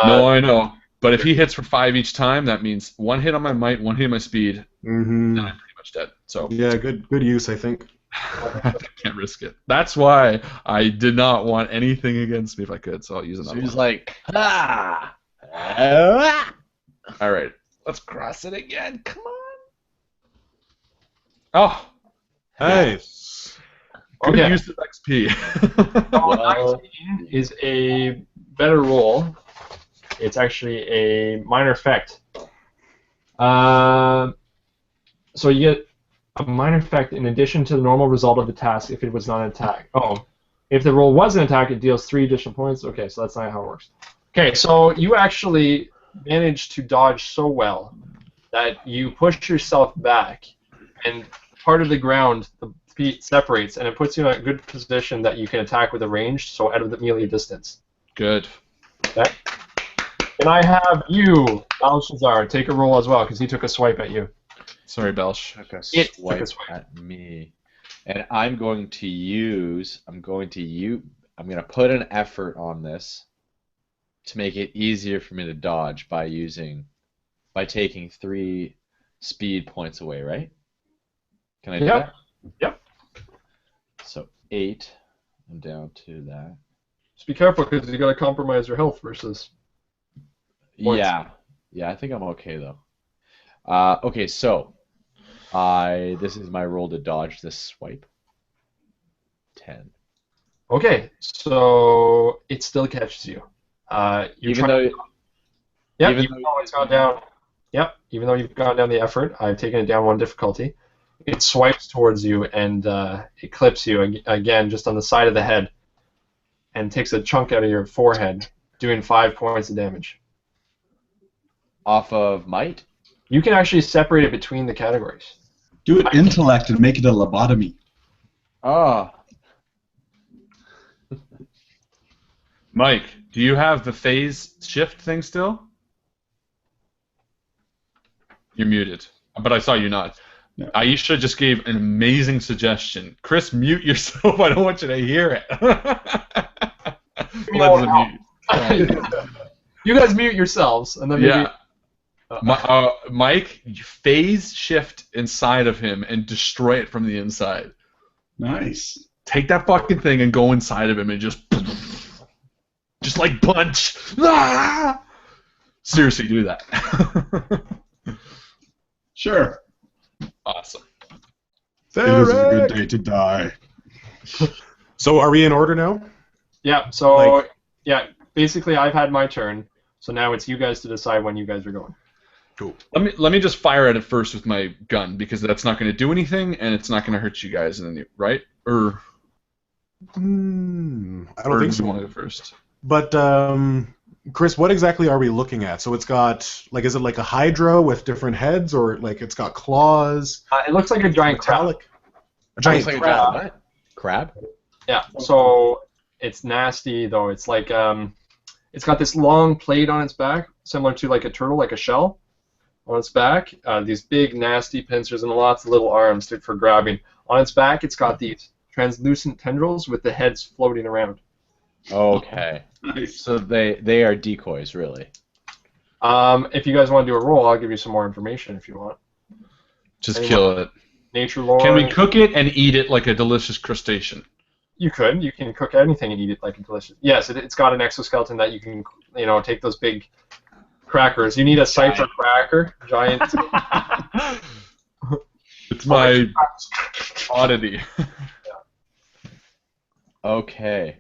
A: no, I know. But if he hits for 5 each time, that means 1 hit on my might, 1 hit on my speed,
E: Mm-hmm.
A: then I'm pretty much dead. So
E: Yeah, good use, I think.
A: I can't risk it. That's why I did not want anything against me if I could, so I'll use another
B: So he's
A: one.
B: like, ah!
A: All right, let's cross it again. Come on. Oh,
E: Nice.
A: good
C: Okay.
A: use of XP.
C: Well, 19 is a better roll. It's actually a minor effect. So you get a minor effect in addition to the normal result of the task if it was not an attack. Oh, if the roll was an attack, it deals 3 additional points. Okay, so that's not how it works. Okay, so you actually managed to dodge so well that you push yourself back, and part of the ground, the feet separates, and it puts you in a good position that you can attack with a range, so out of the melee distance.
A: Good.
C: Okay. And I have you, Belshazzar, take a roll as well, because he took a swipe at you.
A: Sorry, Belsh.
B: Took a
C: It took
B: swipe
C: a swipe.
B: at me. And I'm going to put an effort on this to make it easier for me to dodge by taking 3 speed points away, right? Can I do that?
C: Yep.
B: So 8. I'm down to that.
C: Just be careful, because you got to compromise your health versus... points.
B: Yeah, I think I'm okay though. Okay, so this is my roll to dodge this swipe. 10.
C: Okay, so it still catches you.
B: Even though
C: It's gone down. Yep, even though you've gone down the effort, I've taken it down 1 difficulty. It swipes towards you and it clips you again just on the side of the head and takes a chunk out of your forehead, doing 5 points of damage.
B: off of might.
C: You can actually separate it between the categories.
D: Do it intellect and make it a lobotomy.
B: Ah.
A: Mike, do you have the phase shift thing still? You're muted, but I saw you nod.
D: Yeah.
A: Aisha just gave an amazing suggestion. Chris, mute yourself. I don't want you to hear it. Let's mute.
C: You guys mute yourselves, and then maybe...
A: Yeah. Mike, phase shift inside of him and destroy it from the inside.
D: Nice.
A: Take that fucking thing and go inside of him and just like punch. Ah! Seriously, do that.
D: Sure.
A: Awesome.
D: It is a good day to die.
E: So are we in order now?
C: Yeah, so,
E: Like-
C: yeah, basically I've had my turn, so now it's you guys to decide when you guys are going.
E: Cool.
A: Let me just fire at it first with my gun because that's not going to do anything and it's not going to hurt you guys, right? Or
E: I don't
A: or
E: think
A: do
E: so.
A: you want to go first?
E: But Chris, what exactly are we looking at? So it's got like, is it like a hydra with different heads, or like it's got claws?
C: It looks like a giant crab.
E: Metallic. A giant
B: Looks like a
E: crab.
B: giant what? Crab?
C: Yeah, so it's nasty though. It's like it's got this long plate on its back, similar to like a turtle, like a shell on its back. These big nasty pincers and lots of little arms for grabbing. On its back, it's got these translucent tendrils with the heads floating around.
B: Okay.
D: Nice.
B: So they are decoys, really.
C: If you guys want to do a roll, I'll give you some more information if you want.
A: Just kill it.
C: Nature lore.
A: Can we cook it and eat it like a delicious crustacean?
C: You could. You can cook anything and eat it like a delicious. Yes, it's got an exoskeleton that you can, take those big crackers. You need a cipher cracker, giant.
A: It's my oddity.
B: Okay.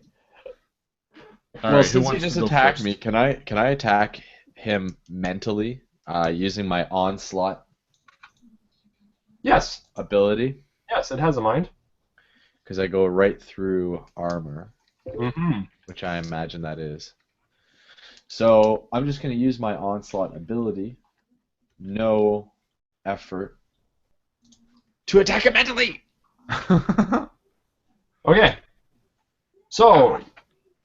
A: All
B: Well,
A: right, who
B: since he
A: wants
B: just
A: to go
B: attacked
A: first?
B: me, can I attack him mentally using my onslaught
C: Yes,
B: ability?
C: yes, it has a mind.
B: Because I go right through armor,
C: Mm-hmm.
B: which I imagine that is. So I'm just going to use my onslaught ability, no effort, to attack him mentally.
C: Okay. So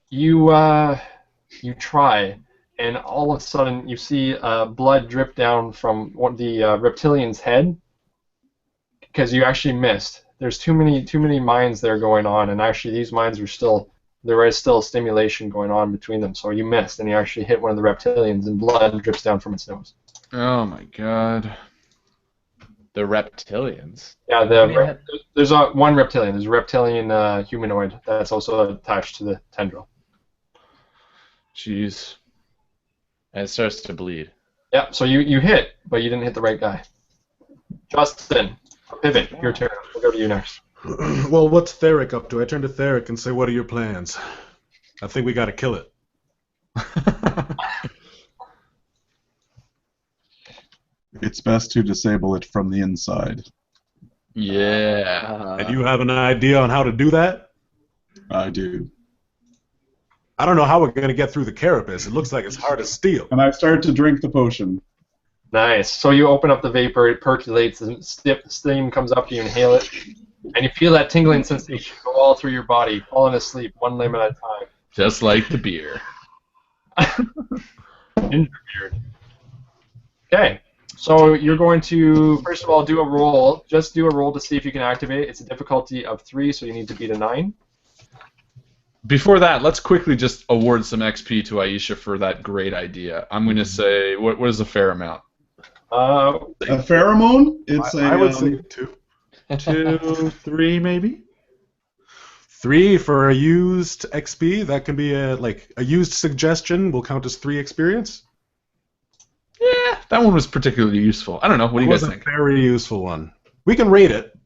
C: you try, and all of a sudden you see blood drip down from the reptilian's head because you actually missed. There's too many mines there going on, and actually these mines are there is still stimulation going on between them. So you missed, and you actually hit one of the reptilians, and blood drips down from its nose.
A: Oh my god.
B: The reptilians.
C: Yeah,
B: Yeah.
C: there's one reptilian. There's a reptilian humanoid that's also attached to the tendril.
A: Jeez.
B: And it starts to bleed.
C: Yeah, so you hit, but you didn't hit the right guy. Justin, pivot, your turn. We'll go to you next.
E: Well, what's Theric up to? I turn to Theric and say, what are your plans? I think we got to kill it.
D: It's best to disable it from the inside.
A: Yeah.
E: And you have an idea on how to do that?
D: I do.
E: I don't know how we're going to get through the carapace. It looks like it's hard as steel.
D: And I start to drink the potion.
C: Nice. So you open up the vapor, it percolates, and steam comes up, you inhale it, and you feel that tingling sensation go all through your body, falling asleep, one limb at a time.
A: Just like the beer.
C: Ginger beard. Okay. So you're going to, first of all, do a roll. Just do a roll to see if you can activate it. It's a difficulty of 3, so you need to beat a 9.
A: Before that, let's quickly just award some XP to Aisha for that great idea. I'm going to say, what is a fair amount?
D: A pheromone? It's
E: I would say 2.
A: 2, 3, maybe?
E: 3 for a used XP. That can be a used suggestion. Will count as 3 experience.
A: Yeah, that one was particularly useful. I don't know. What do you
E: That
A: guys
E: was
A: think?
E: a very useful one. We can rate it.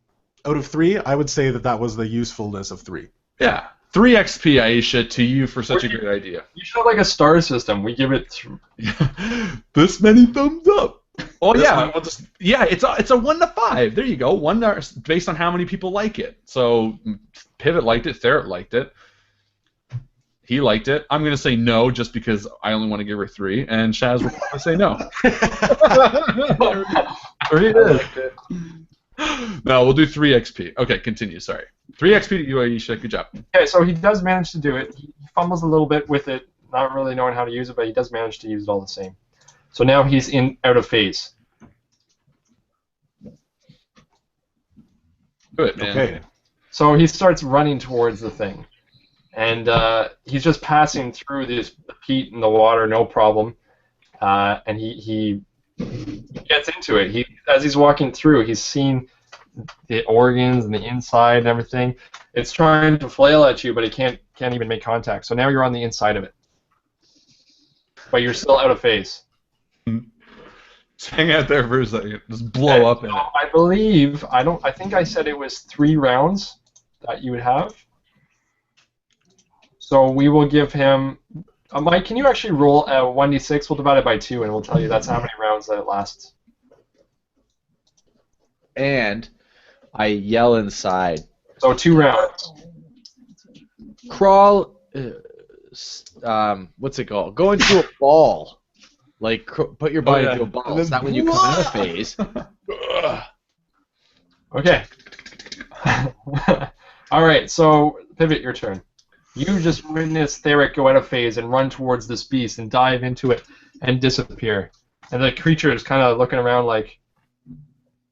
E: Out of 3, I would say that was the usefulness of 3.
A: Yeah. 3 XP, Aisha, to you for such a great idea.
C: You should have like a star system. We give it
A: This many thumbs up. Oh yeah, it's a 1 to 5. There you go. 1 based on how many people like it. So Pivot liked it, Theric liked it. He liked it. I'm gonna say no just because I only want to give her 3, and Shaz will probably say no. There it is. No, we'll do 3 XP. Okay, continue. Sorry. 3 XP to you, Aisha. Good job.
C: Okay, so he does manage to do it. He fumbles a little bit with it, not really knowing how to use it, but he does manage to use it all the same. So now he's out of phase.
A: Do it, man.
E: Okay.
C: So he starts running towards the thing, and he's just passing through the peat and the water, no problem. And he gets into it. As he's walking through, he's seen the organs and the inside and everything. It's trying to flail at you, but it can't even make contact. So now you're on the inside of it, but you're still out of phase.
A: Just hang out there for a second. Just blow up in it.
C: I believe I think I said it was 3 rounds that you would have. So we will give him. Mike, can you actually roll a 1d6? We'll divide it by 2, and we'll tell you that's how many rounds that it lasts.
B: And I yell inside.
C: So 2 rounds.
B: Crawl. What's it called? Go into a ball. Like, put your body into a ball. So that when you come out of phase.
C: Okay. All right. So Pivot, your turn. You just witness Theric go out of phase and run towards this beast and dive into it and disappear. And the creature is kind of looking around like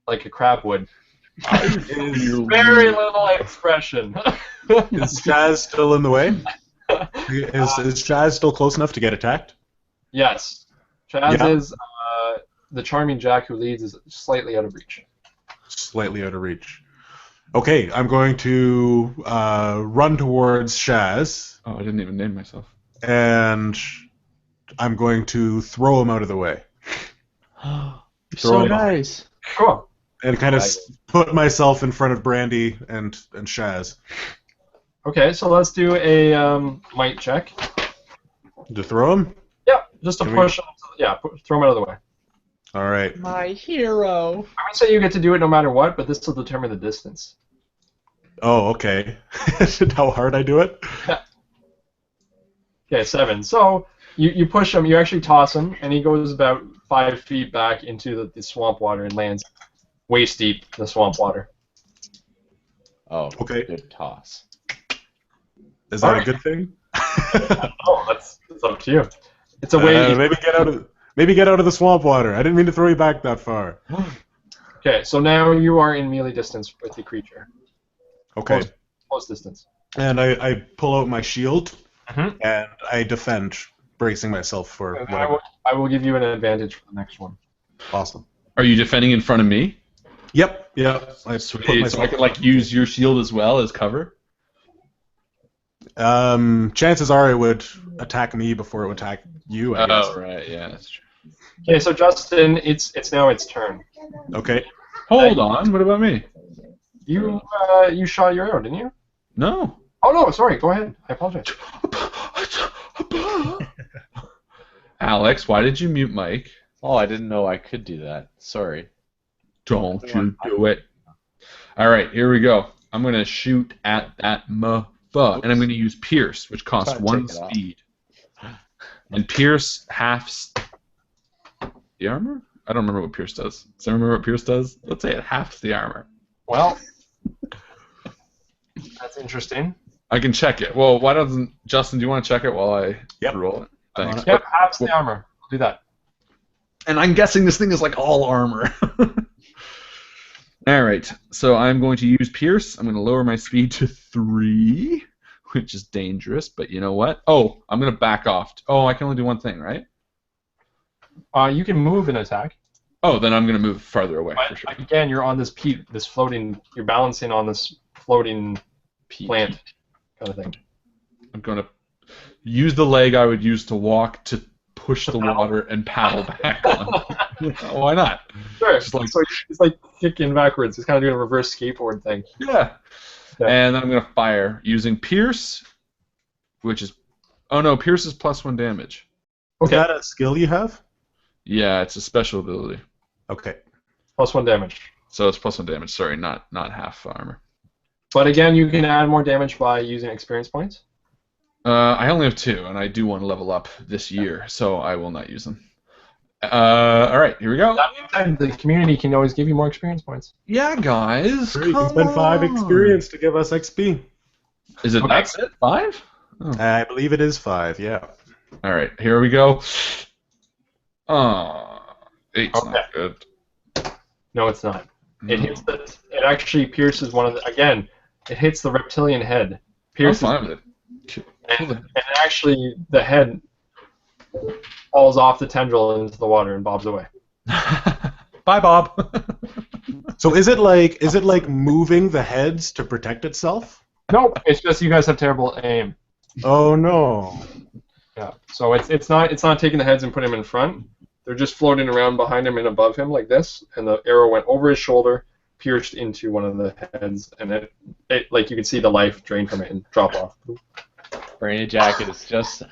C: a crab would. Very little expression.
E: Is Jazz still in the way? Is Jazz still close enough to get attacked?
C: Yes. Chaz
E: Yeah.
C: is the charming Jack who leads is slightly out of reach.
E: Slightly out of reach. Okay, I'm going to run towards Shaz,
A: Oh, I didn't even name myself.
E: and I'm going to throw him out of the way.
B: You're
E: Throw
B: so
E: him off.
C: Oh,
B: nice.
C: Cool.
E: And kind of put myself in front of Brandy and Shaz.
C: Okay, so let's do a might check.
E: To throw him?
C: Yeah, just to
E: Can we-
C: push him. Yeah, throw him out of the way.
E: All right.
B: My hero.
C: I would say you get to do it no matter what, but this will determine the distance.
E: Oh, okay. How hard I do it?
C: Okay, 7. So you push him, you actually toss him, and he goes about 5 feet back into the swamp water and lands waist deep in the swamp water.
B: Oh,
E: Okay.
B: good toss.
E: Is that a
C: Alright.
E: good thing?
C: Oh, that's up to you. It's a way.
E: Maybe get out of the swamp water. I didn't mean to throw you back that far.
C: Okay, so now you are in melee distance with the creature.
E: Okay.
C: Close distance.
E: And I pull out my shield
C: Mhm.
E: and I defend, bracing myself for
C: And
E: whatever.
C: I will give you an advantage for the next one.
E: Awesome.
A: Are you defending in front of me?
E: Yep. I put
A: Sweet. So I
E: myself.
A: can like use your shield as well as cover.
E: Chances are it would attack me before it would attack you. I guess.
A: Oh right, yeah, that's true.
C: Okay, so Justin, it's now its turn.
E: Okay.
A: Hold on. What about me?
C: You shot your arrow, didn't you?
A: No.
C: Oh no, sorry. Go ahead. I apologize.
A: Alex, why did you mute Mike?
B: Oh, I didn't know I could do that. Sorry.
A: Don't you do it. All right, here we go. I'm going to shoot at that motherfucker, and I'm going to use Pierce, which costs
B: Try to
A: 1
B: take it off.
A: speed. And Pierce halves the armor? I don't remember what Pierce does. Does anyone remember what Pierce does? Let's say it halves the armor.
C: Well, that's interesting.
A: I can check it. Well, why doesn't Justin? Do you want to check it while I
E: Yep.
A: roll it? Thanks.
C: Yep, halves the armor. I'll do that.
A: And I'm guessing this thing is like all armor. All right, so I'm going to use Pierce. I'm going to lower my speed to 3, which is dangerous, but you know what? Oh, I'm going to back off. Oh, I can only do one thing, right?
C: You can move and attack.
A: Oh, then I'm going to move farther away
C: But
A: for sure.
C: again, you're on this peat, this floating. You're balancing on this floating plant kind of thing.
A: I'm going to use the leg I would use to walk to push the water and paddle back on. Why not?
C: Sure.
A: Just like-
C: So it's like kicking backwards. It's kind of doing a reverse skateboard thing.
A: Yeah.
C: Yeah.
A: And then I'm going to fire using Pierce, which is... Oh, no, Pierce is +1 damage.
E: Is
C: Okay.
E: that a skill you have?
A: Yeah, it's a special ability.
E: Okay.
C: +1 damage.
A: So it's +1 damage. Sorry, not half armor.
C: But again, you can add more damage by using experience points.
A: I only have 2, and I do want to level up this year, so I will not use them. All right, here we go.
C: That being said, the community can always give you more experience points.
A: Yeah, guys.
E: Sure, you can spend 5 experience to give us XP.
A: Is it?
C: Okay.
A: That's it? 5? Oh.
E: I believe it is 5. Yeah.
A: All right, here we go. 8's not good.
C: No, it's not. It hits it actually pierces one of the. Again, it hits the reptilian head. Pierces.
A: I'm fine with it.
C: And actually, the head falls off the tendril into the water and bobs away.
A: Bye, Bob.
E: So is it like moving the heads to protect itself?
C: Nope, it's just you guys have terrible aim.
E: Oh no.
C: Yeah. So it's not taking the heads and putting them in front. They're just floating around behind him and above him like this, and the arrow went over his shoulder, pierced into one of the heads, and it like you can see the life drain from it and drop off.
B: Brainy Jack is just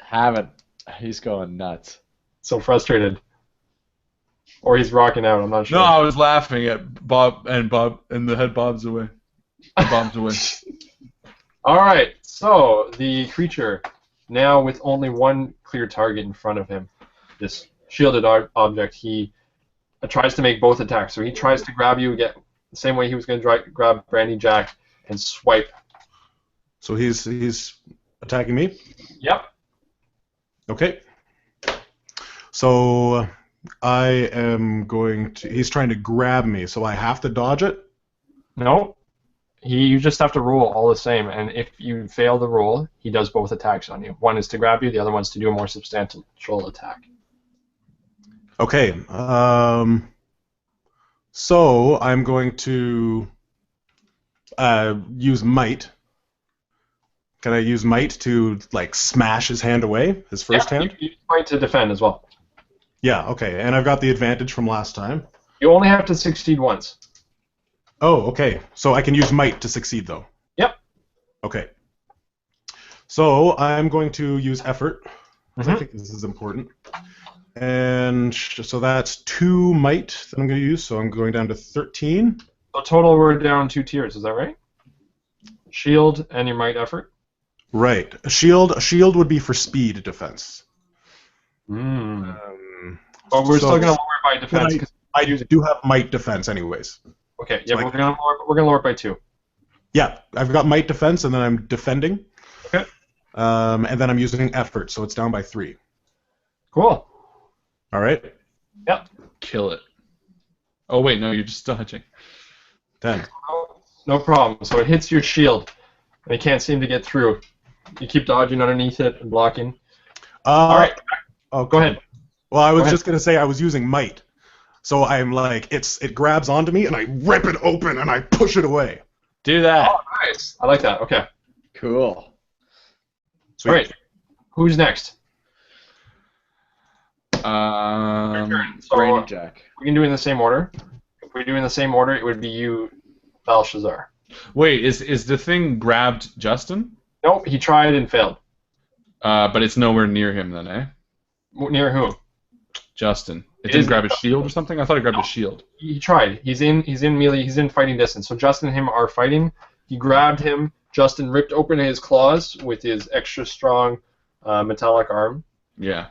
B: he's going nuts.
C: So frustrated. Or he's rocking out, I'm not sure.
A: No, I was laughing at Bob, and the head bobs away. Bobs away.
C: Alright, so the creature, now with only one clear target in front of him, this shielded object, he tries to make both attacks. So he tries to grab you again, the same way he was going to grab Brandy Jack and swipe.
E: So he's attacking me?
C: Yep.
E: Okay. So I am going to... He's trying to grab me, so I have to dodge it?
C: No. You just have to roll all the same, and if you fail the roll, he does both attacks on you. One is to grab you, the other one's to do a more substantial attack.
E: Okay. So I'm going to use might. Can I use might to like smash his hand away, his first hand?
C: You might to defend as well.
E: Yeah. Okay. And I've got the advantage from last time.
C: You only have to succeed once.
E: Oh, okay. So I can use might to succeed though.
C: Yep.
E: Okay. So I'm going to use effort. I think this is important. And so that's 2 might that I'm going to use, so I'm going down to 13.
C: So total we're down 2 tiers, is that right? Shield and your might effort?
E: Right. A shield would be for speed defense.
C: But we're still going to lower it by defense.
E: I do have might defense anyways.
C: Okay, yeah, so we're going to lower it by 2.
E: Yeah, I've got might defense, and then I'm defending.
C: Okay.
E: And then I'm using effort, so it's down by 3.
C: Cool.
E: All right.
C: Yep.
A: Kill it. Oh, wait, no, you're just dodging.
E: 10.
C: No problem. So it hits your shield, and you can't seem to get through. You keep dodging underneath it and blocking. All right.
E: Oh,
C: go ahead.
E: Well, I was just going to say I was using might. So I'm like, it grabs onto me, and I rip it open, and I push it away.
B: Do that.
C: Oh, nice. I like that. Okay.
B: Cool.
E: Sweet.
C: All right. Who's next? So
B: Brainy Jack.
C: we can do it in the same order. If we do it in the same order, it would be you, Belshazzar.
A: Wait, is the thing grabbed Justin?
C: Nope, he tried and failed.
A: But it's nowhere near him then, eh?
C: Near who?
A: Justin. It didn't grab his shield or something? I thought it grabbed his shield.
C: He tried. He's in melee. He's in fighting distance. So Justin and him are fighting. He grabbed him. Justin ripped open his claws with his extra strong metallic arm.
A: Yeah.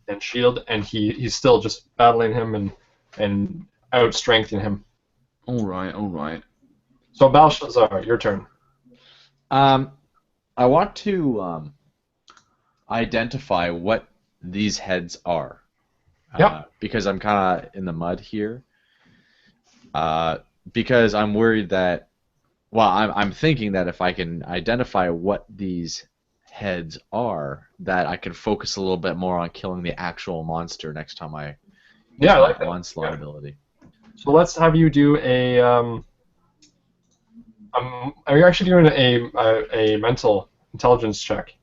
C: And shield, and he's still just battling him and out-strengthening him.
A: All right.
C: So Belshazzar, your turn.
B: I want to identify what these heads are.
C: Yep.
B: Because I'm kind of in the mud here. Because I'm worried that, well, I'm thinking that if I can identify what these heads are, that I can focus a little bit more on killing the actual monster next time I use
C: I like that.
B: onslaught ability.
C: So let's have you do a. Are you actually doing a mental intelligence check?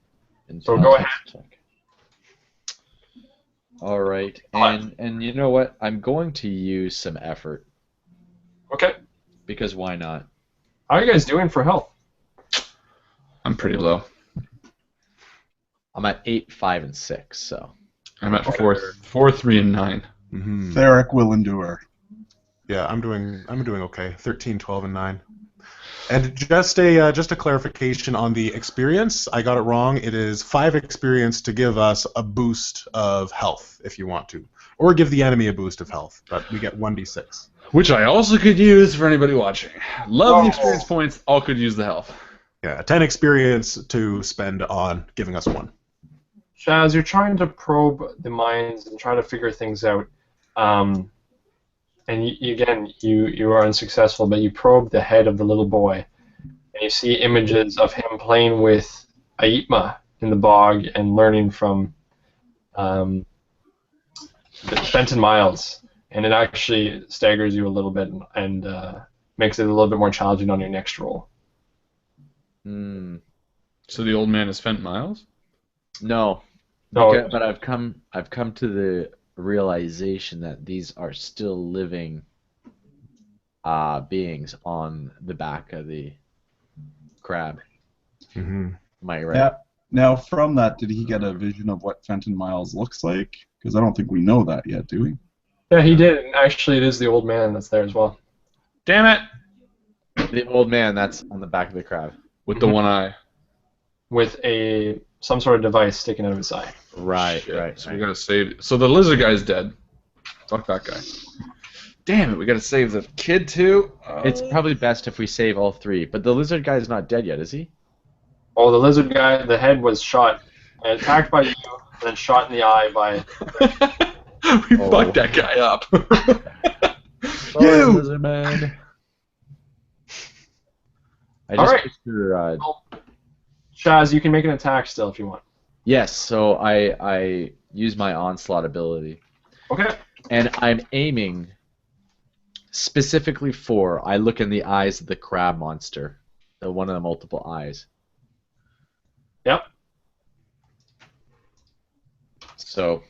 C: So go ahead.
B: Check. All right, and you know what? I'm going to use some effort.
C: Okay.
B: Because why not?
C: How are you guys doing for health?
A: I'm pretty low.
B: I'm at 8, 5, and 6. So.
A: I'm at 4, 3, and 9.
E: Mm-hmm.
D: Theric will endure.
E: Yeah, I'm doing okay. 13, 12, and 9. And just a clarification on the experience. I got it wrong. It is 5 experience to give us a boost of health if you want to, or give the enemy a boost of health. But we get 1d6.
A: Which I also could use for anybody watching. Love the experience points. All could use the health.
E: Yeah, 10 experience to spend on giving us 1.
C: Shaz, you're trying to probe the minds and try to figure things out. And you are unsuccessful, but you probe the head of the little boy, and you see images of him playing with Aitma in the bog and learning from Fenton Miles, and it actually staggers you a little bit and makes it a little bit more challenging on your next roll.
A: So the old man is Fenton Miles?
B: No, but I've come to the realization that these are still living beings on the back of the crab.
E: Mm-hmm.
B: Am I right?
D: Now, from that, did he get a vision of what Fenton Miles looks like? Because I don't think we know that yet, do we?
C: Yeah, he did. And actually, it is the old man that's there as well.
A: Damn it!
B: The old man that's on the back of the crab.
A: With the one eye.
C: With some sort of device sticking out of his eye.
B: Right,
A: Shit.
B: right.
A: So we gotta save. So the lizard guy's dead. Fuck that guy. Damn it! We gotta save the kid too.
B: It's probably best if we save all 3. But the lizard guy is not dead yet, is he?
C: Oh, the lizard guy, the head was shot and attacked by you, and then shot in the eye by.
A: We fucked that guy up.
B: Sorry, lizard man. I just
C: Alright.
B: picture,
C: Shaz, you can make an attack still if you want.
B: yes, so I use my onslaught ability.
C: Okay.
B: And I'm aiming specifically for, I look in the eyes of the crab monster, the one of the multiple eyes.
C: Yep.
B: So,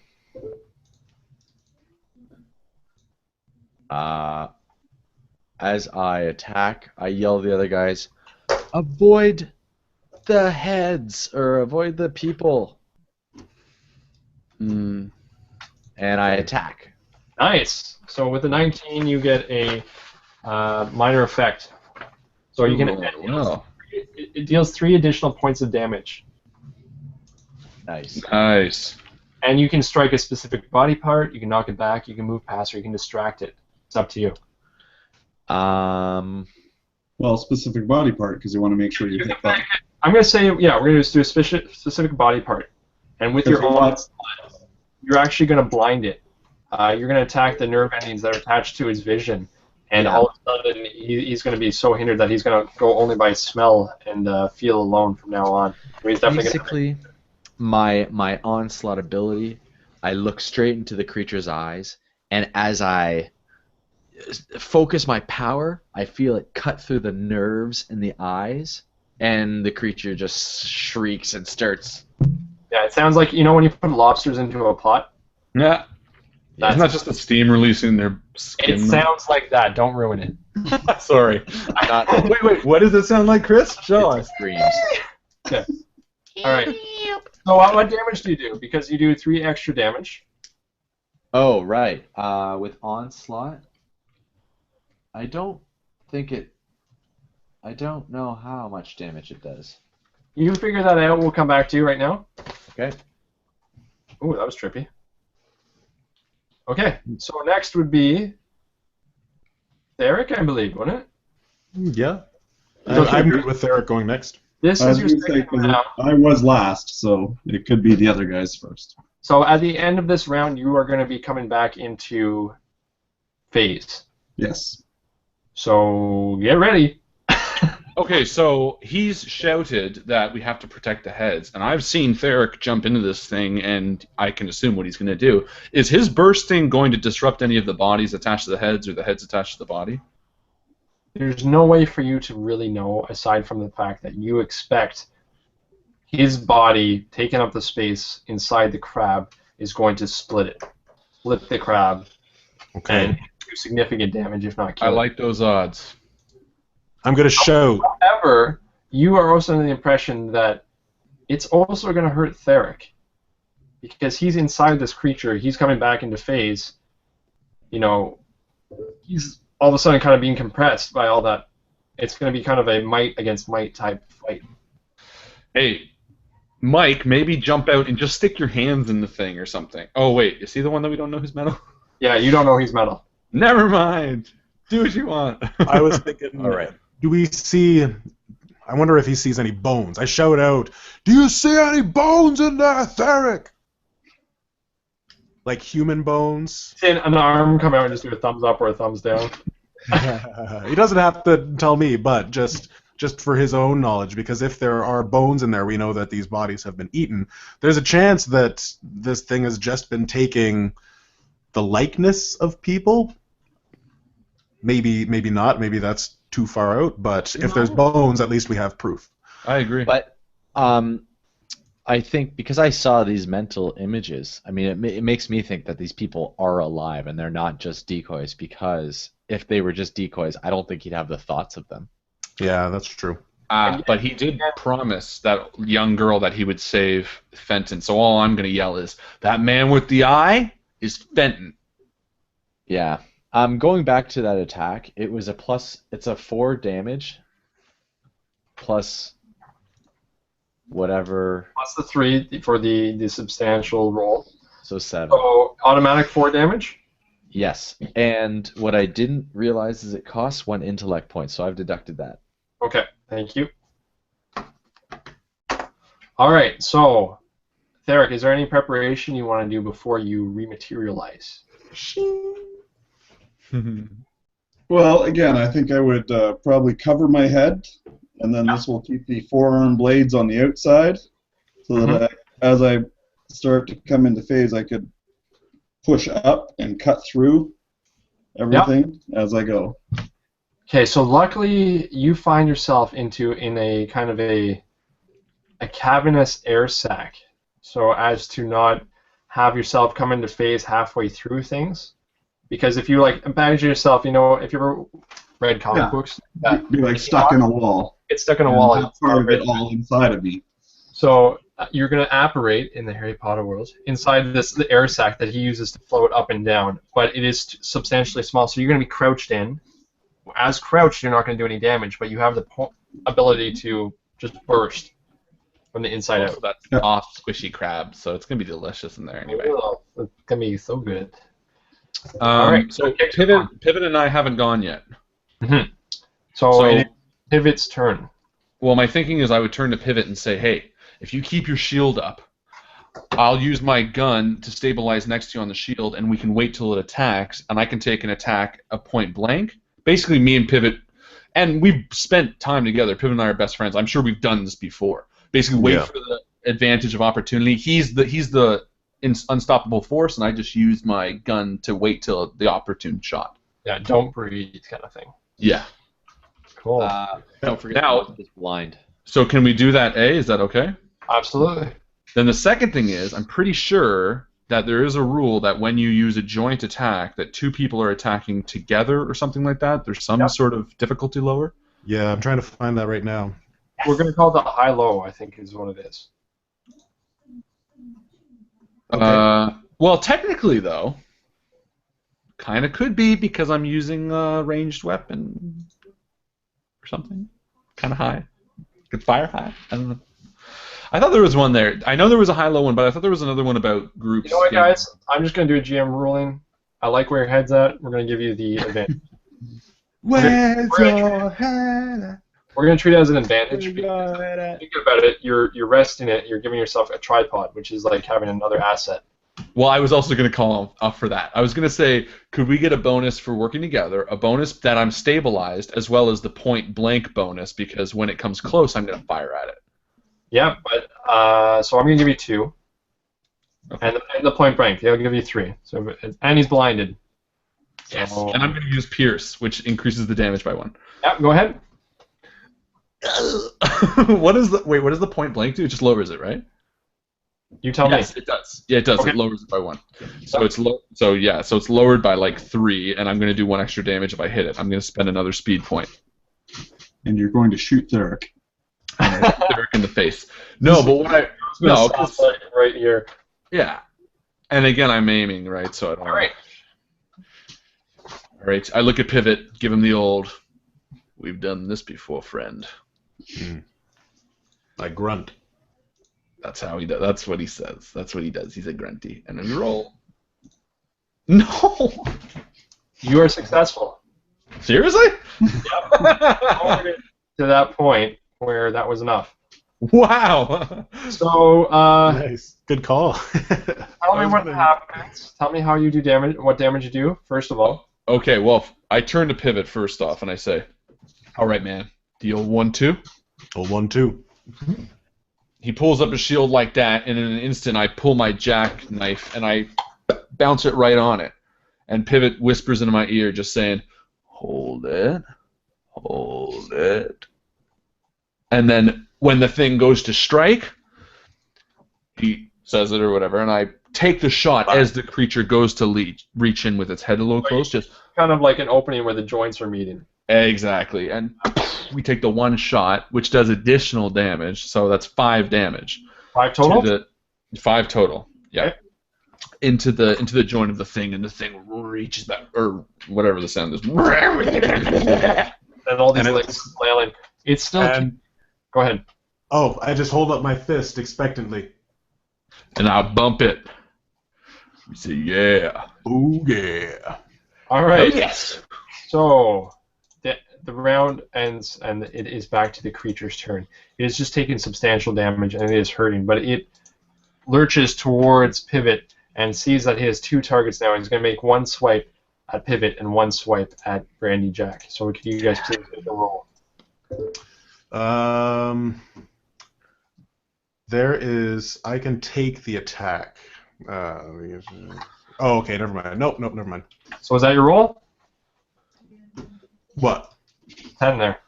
B: as I attack, I yell at the other guys, avoid the heads, or avoid the people. And I attack.
C: Nice. So with the 19, you get a minor effect. So you can. It deals 3 additional points of damage.
B: Nice.
A: Nice.
C: And you can strike a specific body part. You can knock it back. You can move past, or you can distract it. It's up to you.
D: Well, specific body part, because you want to make sure you hit that.
C: I'm going to say, yeah, we're going to do a specific body part. And with your onslaught, you're actually going to blind it. You're going to attack the nerve endings that are attached to his vision. And all of a sudden, he's going to be so hindered that he's going to go only by smell and feel alone from now on. So he's definitely
B: Basically, my onslaught ability, I look straight into the creature's eyes, and as I focus my power, I feel it cut through the nerves in the eyes, and the creature just shrieks and starts.
C: Yeah, it sounds like, you know when you put lobsters into a pot?
A: Yeah. It's not just the steam releasing their skin.
C: It sounds like that. Don't ruin it.
A: Sorry. Wait. What does it sound like, Chris? Show us.
B: Screams.
C: Okay. All right. So what damage do you do? Because you do 3 extra damage.
B: Oh, right. With onslaught, I don't know how much damage it does.
C: You can figure that out. We'll come back to you right now.
B: Okay.
C: Ooh, that was trippy. Okay, so next would be Eric, I believe, wouldn't it?
E: Yeah.
C: Okay.
E: I'm good with Eric going next.
C: This
D: I
C: is
D: was
C: your
D: gonna say,
C: second round.
D: I was last, so it could be the other guys first.
C: So at the end of this round, you are going to be coming back into phase.
D: Yes.
C: So get ready.
A: Okay, so he's shouted that we have to protect the heads, and I've seen Theric jump into this thing, and I can assume what he's going to do. Is his bursting going to disrupt any of the bodies attached to the heads, or the heads attached to the body?
C: There's no way for you to really know, aside from the fact that you expect his body taking up the space inside the crab is going to split the crab, and do significant damage, if not kill
A: I
C: it.
A: like those odds.
E: I'm going to shout.
C: However, you are also under the impression that it's also going to hurt Theric, because he's inside this creature. He's coming back into phase. You know, he's all of a sudden kind of being compressed by all that it's going to be kind of a might against might type fight.
A: Hey, Mike, maybe jump out and just stick your hands in the thing or something. Oh, wait, is he the one that we don't know who's metal?
C: Yeah, you don't know he's metal.
A: Never mind. Do what you want.
E: I was thinking,
B: All right.
E: do we see... I wonder if he sees any bones. I shout out, do you see any bones in there, Theric? Like human bones?
C: See an arm come out and just do a thumbs up or a thumbs down.
E: He doesn't have to tell me, but just for his own knowledge, because if there are bones in there, we know that these bodies have been eaten. There's a chance that this thing has just been taking the likeness of people. Maybe not. Maybe that's too far out. But if there's bones, at least we have proof.
A: I agree.
B: But I think because I saw these mental images, I mean, it makes me think that these people are alive and they're not just decoys, because if they were just decoys, I don't think he'd have the thoughts of them.
E: Yeah, that's true.
A: But he did promise that young girl that he would save Fenton. So all I'm going to yell is, that man with the eye is Fenton.
B: Yeah. Going back to that attack, it was it's a 4 damage plus whatever.
C: Plus the 3 for the substantial roll.
B: So 7.
C: So automatic 4 damage?
B: Yes. And what I didn't realize is it costs 1 intellect point, so I've deducted that.
C: Okay, thank you. All right, so Theric, is there any preparation you want to do before you rematerialize?
D: Well, again, I think I would probably cover my head, and then this will keep the forearm blades on the outside, so that as I start to come into phase, I could push up and cut through everything as I go.
C: Okay, so luckily you find yourself in a kind of a cavernous air sac, so as to not have yourself come into phase halfway through things. Because if you imagine yourself, if you ever read comic books,
D: Be like stuck in a wall.
C: It's stuck in a wall.
D: Have part of it all inside of me.
C: So you're going to apparate in the Harry Potter world inside the air sac that he uses to float up and down, but it is substantially small. So you're going to be crouched in. As crouched, you're not going to do any damage, but you have the ability to just burst from the inside out.
A: That's off squishy crab, so it's gonna be delicious in there anyway.
C: Oh, it's gonna be so good.
A: All right, so Pivot and I haven't gone yet.
C: Mm-hmm. So it's Pivot's turn.
A: Well, my thinking is I would turn to Pivot and say, hey, if you keep your shield up, I'll use my gun to stabilize next to you on the shield, and we can wait till it attacks, and I can take an attack a point blank. Basically, me and Pivot, and we've spent time together. Pivot and I are best friends. I'm sure we've done this before. Basically, wait for the advantage of opportunity. He's the unstoppable force, and I just used my gun to wait till the opportune shot.
C: Yeah, don't breathe kind of thing.
A: Yeah.
C: Cool.
B: Don't forget
A: now,
B: it's blind.
A: So can we do that, A? Is that okay?
C: Absolutely.
A: Then the second thing is, I'm pretty sure that there is a rule that when you use a joint attack, that 2 people are attacking together or something like that. There's some sort of difficulty lower.
E: Yeah, I'm trying to find that right now.
C: We're going to call that high-low, I think, is what it is.
A: Okay. Well, technically, though, kind of could be because I'm using a ranged weapon or something. Kind of high. Could fire high. I don't know. I thought there was one there. I know there was a high-low one, but I thought there was another one about groups.
C: You know what, guys? I'm just going to do a GM ruling. I like where your head's at. We're going to give you the advantage.
E: Where's your head at?
C: We're going to treat it as an advantage. Think about it. You're resting it. You're giving yourself a tripod, which is like having another asset.
A: Well, I was also going to call up for that. I was going to say, could we get a bonus for working together, a bonus that I'm stabilized, as well as the point blank bonus, because when it comes close, I'm going to fire at it.
C: Yeah, but so I'm going to give you 2. Okay. And the point blank, I'll give you 3. So and he's blinded.
A: Yes. So, and I'm going to use Pierce, which increases the damage by 1.
C: Yeah, go ahead.
A: What is the point blank do? It just lowers it, right?
C: You tell me.
A: Yes, it does. Yeah, it does.
C: Okay.
A: It lowers it by 1. So it's so it's lowered by like 3, and I'm going to do 1 extra damage if I hit it. I'm going to spend another speed point.
D: And you're going to shoot Theric.
A: Theric in the face. No, but what
C: right here.
A: Yeah, and again I'm aiming right, so I don't.
C: All right.
A: All right. I look at Pivot, give him the old
B: We've done this before, friend.
E: I grunt.
B: That's how he does. That's what he says. That's what he does. He's a grunty. And then we roll. No.
C: You are successful.
B: Seriously?
C: To that point where that was enough.
A: Wow.
C: So,
E: Nice. Good call.
C: tell me what happens. Tell me how you do damage. What damage you do, first of all.
A: Okay, well, I turn to Pivot first off, and I say, all right, man, deal 1-2.
E: Oh, 1-2.
A: He pulls up his shield like that, and in an instant, I pull my jackknife, and I bounce it right on it. And Pivot whispers into my ear, just saying, hold it, hold it. And then when the thing goes to strike, he says it or whatever, and I take the shot as the creature goes to reach in with its head a little close. Just
C: Kind of like an opening where the joints are meeting.
A: exactly. And we take the one shot, which does additional damage, so that's 5 damage.
C: 5 total?
A: 5 total, yeah.
C: Okay.
A: Into the joint of the thing, and the thing reaches back, or whatever the sound is.
C: And all these
E: And
C: legs flailing. It's still...
E: And,
C: Go ahead.
E: oh, I just hold up my fist expectantly.
A: And I bump it. We say, yeah.
E: Ooh, yeah.
C: All right.
A: Oh, yes.
C: So, the round ends, and it is back to the creature's turn. It is just taking substantial damage, and it is hurting, but it lurches towards Pivot and sees that he has 2 targets now. He's going to make 1 swipe at Pivot and 1 swipe at Brandy Jack. So, can you guys please make a roll?
E: There is. I can take the attack. Oh, okay. Never mind. Nope. Never mind.
C: So, is that your roll?
E: What?
C: 10 there.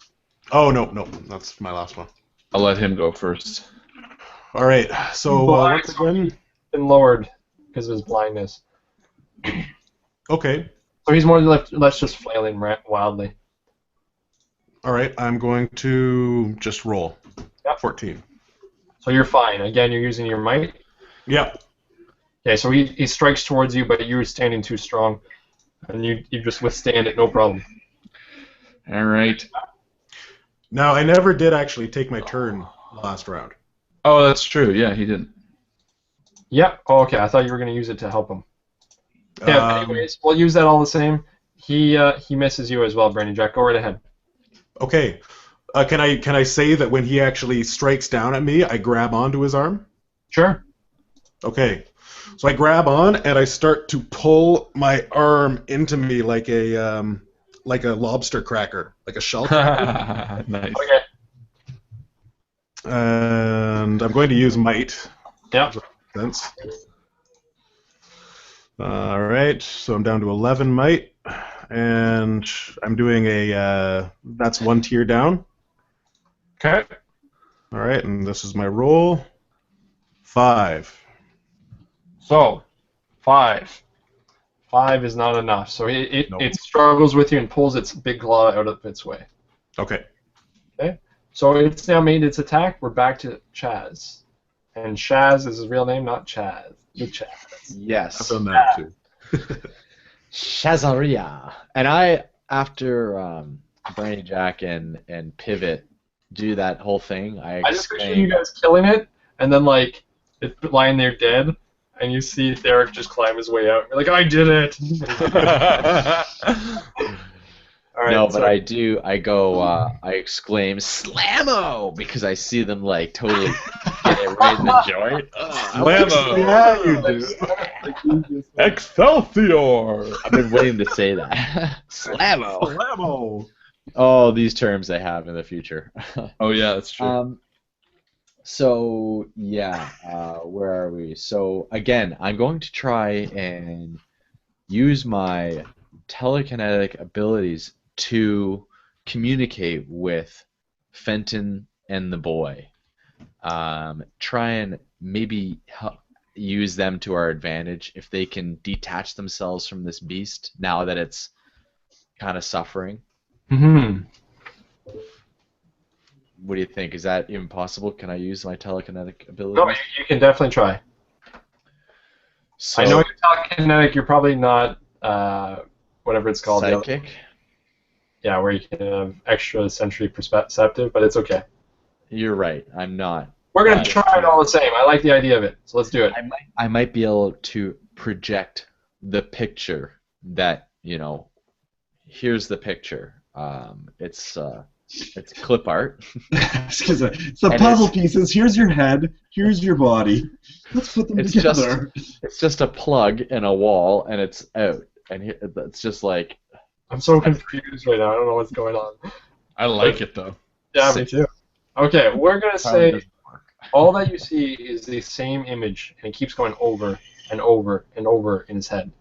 E: Oh, no. That's my last one.
A: I'll let him go first.
E: All right. So once again.
C: Been lowered because of his blindness.
E: Okay.
C: So he's more or less just flailing wildly.
E: All right. I'm going to just roll.
C: Yep.
E: 14.
C: So you're fine. Again, you're using your might.
E: Yep.
C: Okay, so he strikes towards you, but you're standing too strong, and you just withstand it, no problem.
A: All right.
E: Now, I never did actually take my turn last round.
A: Oh, that's true. Yeah, he didn't.
C: Yep. Oh, okay. I thought you were going to use it to help him. Yeah. Anyways, we'll use that all the same. He misses you as well, Brandy Jack. Go right ahead.
E: Okay. Can I say that when he actually strikes down at me, I grab onto his arm?
C: Sure.
E: Okay. So I grab on and I start to pull my arm into me like a lobster cracker, like a shell cracker.
A: Nice.
C: Okay.
E: And I'm going to use might.
C: Yep.
E: Sense. All right. So I'm down to 11 might, and I'm doing that's 1 tier down.
C: Okay.
E: All right, and this is my roll. 5.
C: So, 5. 5 is not enough. So
E: Nope.
C: it struggles with you and pulls its big claw out of its way.
E: Okay.
C: Okay. So it's now made its attack. We're back to Chaz. And Shaz is his real name, not Chaz. The Chaz.
B: Yes.
E: I've done that too.
B: Shazaria. And I, after Brandy Jack and Pivot do that whole thing, I
C: just picture you guys killing it, and then like it's lying there dead, and you see Derek just climb his way out. You're like, I did it. All right,
B: no, but
C: so,
B: I exclaim, Slammo! Because I see them like totally get it right in the joint.
A: Slammo!
E: Yeah, you do.
A: Excelsior!
B: I've been waiting to say that. Slammo!
E: Slammo!
B: Oh, these terms they have in the future.
A: Oh yeah, that's true.
B: So yeah, where are we? So again, I'm going to try and use my telekinetic abilities to communicate with Fenton and the boy. Try and maybe use them to our advantage if they can detach themselves from this beast now that it's kind of suffering.
C: Mm-hmm.
B: What do you think? Is that even possible? Can I use my telekinetic abilities?
C: No, you can definitely try.
B: So,
C: I know you're telekinetic. You're probably not whatever it's called.
B: Psychic?
C: yeah, where you can have extra sensory perceptive, but it's okay.
B: You're right. I'm not.
C: We're gonna try it all the same. I like the idea of it, so let's do it.
B: I might be able to project the picture that, you know, here's the picture. It's clip art.
D: It's the puzzle pieces. Here's your head. Here's your body. Let's put them together.
B: It's just a plug in a wall, and it's out. And it's just like...
C: I'm so confused right now. I don't know what's going on.
A: I like it, though.
C: Yeah, me too. Okay, we're going to say all that you see is the same image, and it keeps going over and over and over in his head.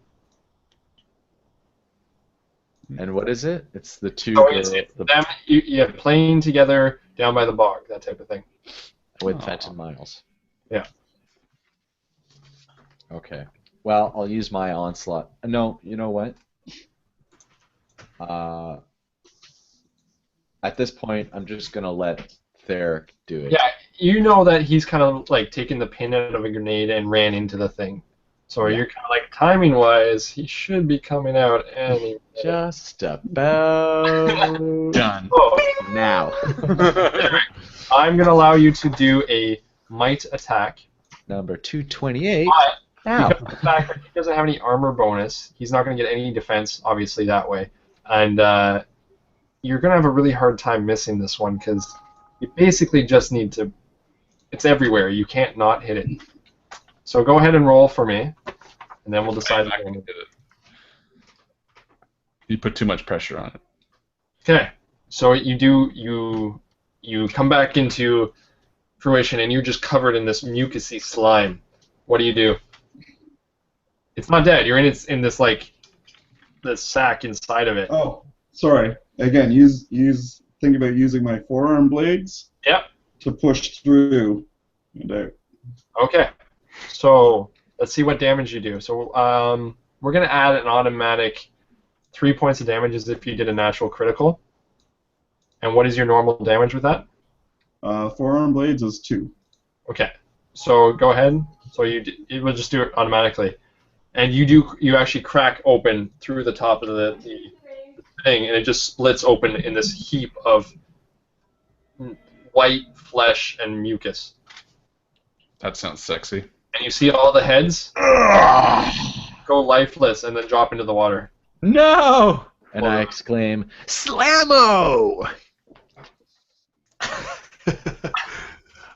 B: And what is it? It's the two
C: girls. Them, you have playing together down by the bog, that type of thing.
B: With Fenton Miles.
C: Yeah.
B: Okay. Well, I'll use my onslaught. No, you know what? At this point, I'm just going to let Theric do it.
C: Yeah, you know that he's kind of like taking the pin out of a grenade and ran into the thing. So you're kind of like, timing-wise, he should be coming out any
B: Just about
A: done.
B: now.
C: I'm going to allow you to do a might attack.
B: Number 228.
C: Now. Because of the fact that he doesn't have any armor bonus, he's not going to get any defense, obviously, that way. And you're going to have a really hard time missing this one because you basically just need to... It's everywhere. You can't not hit it. So go ahead and roll for me, and then we'll decide.
A: I can hit it. You put too much pressure on it.
C: Okay. So you come back into fruition, and you're just covered in this mucousy slime. What do? It's not dead. You're in this like this sack inside of it.
D: Oh, sorry. Again, think about using my forearm blades.
C: Yep. To
D: push through and out.
C: Okay. So let's see what damage you do. So we're gonna add an automatic 3 points of damage as if you did a natural critical. And what is your normal damage with that?
D: Forearm blades is 2.
C: Okay. So go ahead. So it will just do it automatically, and you actually crack open through the top of the thing, and it just splits open in this heap of white flesh and mucus.
A: That sounds sexy.
C: And you see all the heads go lifeless and then drop into the water.
B: No! And I exclaim, Slammo!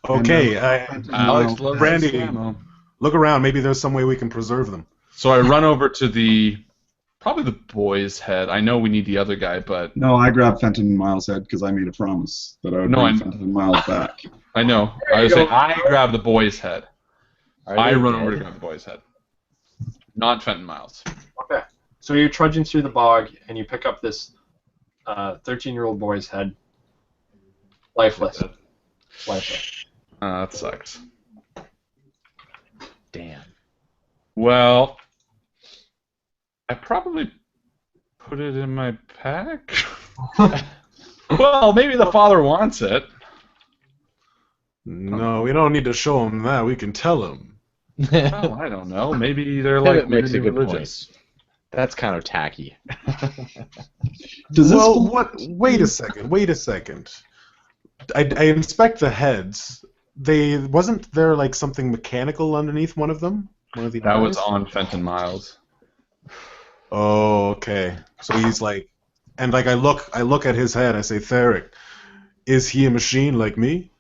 E: Okay,
A: Alex loves
E: Brandy,
A: Slammo.
E: Look around. Maybe there's some way we can preserve them.
A: So I run over to probably the boy's head. I know we need the other guy, but...
D: No, I grabbed Fenton Miles' head because I made a promise that I would bring Fenton Miles back.
A: I know. I was saying I grab the boy's head. I run over to grab the boy's head. Not Fenton Miles.
C: Okay. So you're trudging through the bog, and you pick up this 13-year-old boy's head. Lifeless. Lifeless.
A: That sucks.
B: Damn.
A: Well, I probably put it in my pack. Well, maybe the father wants it.
E: No, we don't need to show him that. We can tell him.
A: Well, I don't know. Maybe they're like
B: makes a good
A: religious.
B: point. That's kind of tacky.
E: Wait a second. I inspect the heads. Wasn't there like something mechanical underneath one of them? One of the
A: that
E: eyes?
A: was on Fenton Miles.
E: Oh, okay. So he's like, and like I look at his head. I say, Theric, is he a machine like me?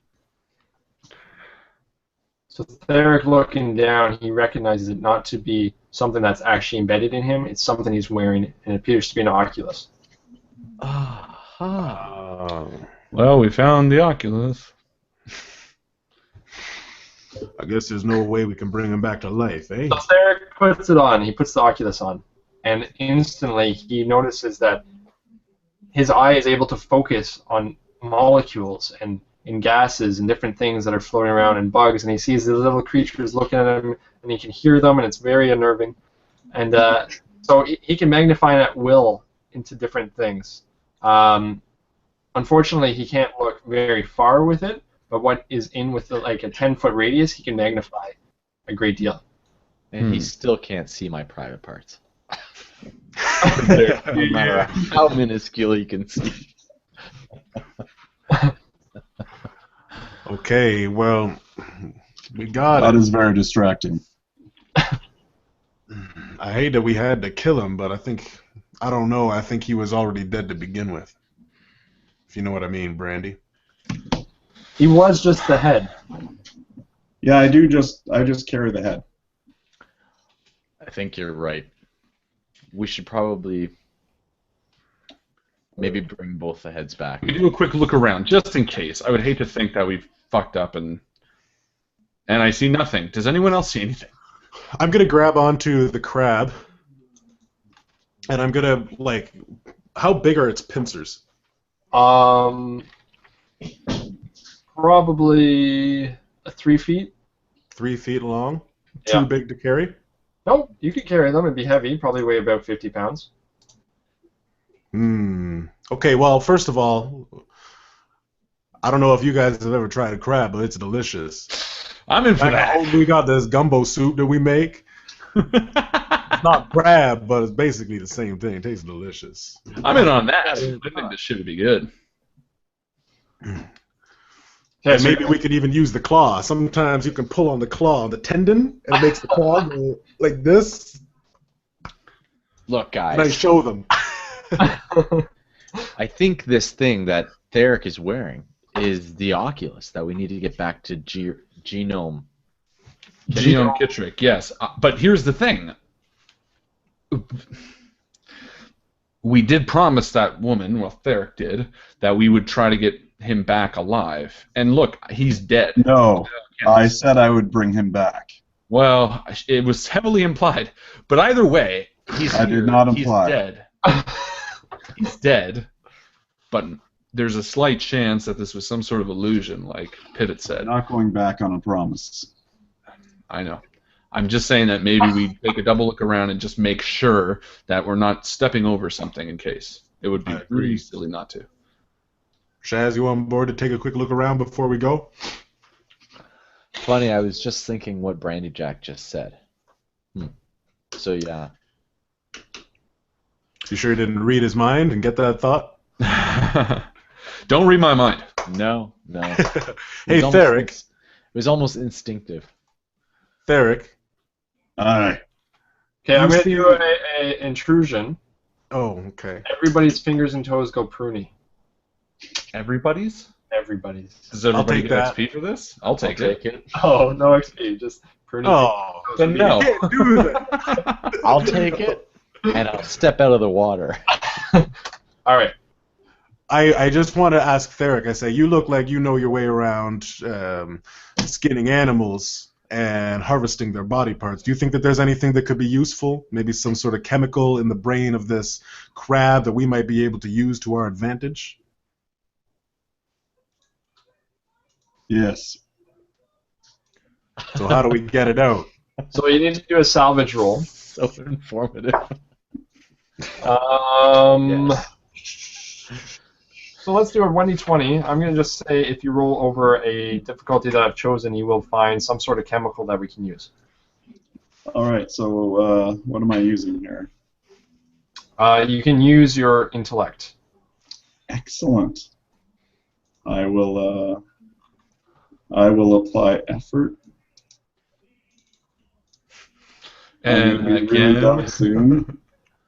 C: So Theric, looking down, he recognizes it not to be something that's actually embedded in him. It's something he's wearing, and it appears to be an Oculus.
A: Well, we found the Oculus.
E: I guess there's no way we can bring him back to life, eh?
C: So Theric puts it on. He puts the Oculus on, and instantly he notices that his eye is able to focus on molecules and gases and different things that are floating around and bugs, and he sees the little creatures looking at him, and he can hear them, and it's very unnerving. And so he can magnify at will into different things. Unfortunately, he can't look very far with it, but what is in with like a 10-foot radius, he can magnify a great deal.
B: And he still can't see my private parts. No matter how minuscule you can see.
E: Okay, well, we got
D: That
E: it.
D: is very distracting.
E: I hate that we had to kill him, but I don't know, I think he was already dead to begin with. If you know what I mean, Brandy.
C: He was just the head.
D: Yeah, I just carry the head.
B: I think you're right. We should probably maybe bring both the heads back.
A: We do a quick look around, just in case. I would hate to think that we've fucked up and I see nothing. Does anyone else see anything?
E: I'm gonna grab onto the crab, and I'm gonna, like, how big are its pincers?
C: Probably 3 feet.
E: 3 feet long?
C: Yeah.
E: Too big to carry?
C: Nope, you could carry them. It'd be heavy. Probably weigh about 50 pounds.
E: Okay, well, first of all, I don't know if you guys have ever tried a crab, but it's delicious.
A: I'm in for that.
E: We got this gumbo soup that we make. It's not crab, but it's basically the same thing. It tastes delicious.
A: I'm in on that. I think this shit would be good.
E: And maybe we could even use the claw. Sometimes you can pull on the claw, the tendon, and it makes the claw go like this.
B: Look, guys.
E: And I show them.
B: I think this thing that Theric is wearing is the Oculus that we need to get back to Genome.
A: Genome Kittrick, yes. But here's the thing. We did promise that woman, well, Theric did, that we would try to get him back alive. And look, he's dead.
D: No, I said I would bring him back.
A: Well, it was heavily implied. But either way, he's
D: I
A: here.
D: did not
A: He's
D: imply.
A: dead. He's dead. But there's a slight chance that this was some sort of illusion, like Pivot said.
D: I'm not going back on a promise.
A: I know. I'm just saying that maybe we take a double look around and just make sure that we're not stepping over something in case. It would be really silly not to.
E: Shaz, you on board to take a quick look around before we go?
B: Funny, I was just thinking what Brandy Jack just said. So, yeah.
E: You sure you didn't read his mind and get that thought?
A: Don't read my mind.
B: No.
E: Hey, Theric.
B: It was almost instinctive.
E: Theric.
D: Aye.
C: Okay, I'm
E: You
C: going to
E: see-
C: do a intrusion.
E: Oh, okay.
C: Everybody's fingers and toes go pruny.
A: Everybody's?
C: Everybody's.
A: Does everybody
E: take
A: get
E: that.
A: XP for this? I'll take it.
C: Oh, no XP, just pruny.
E: Oh,
A: Then no.
E: you can't do that.
B: I'll take it, and I'll step out of the water.
C: All right.
E: I just want to ask Theric, I say, you look like you know your way around skinning animals and harvesting their body parts. Do you think that there's anything that could be useful? Maybe some sort of chemical in the brain of this crab that we might be able to use to our advantage?
D: Yes.
E: So how do we get it out?
C: So you need to do a salvage roll.
B: So informative.
C: So let's do a 1d20. I'm going to just say if you roll over a difficulty that I've chosen, you will find some sort of chemical that we can use.
D: All right. So what am I using here?
C: You can use your intellect.
D: Excellent. I will apply effort.
A: And
D: I'm gonna be really
A: again,
D: done soon.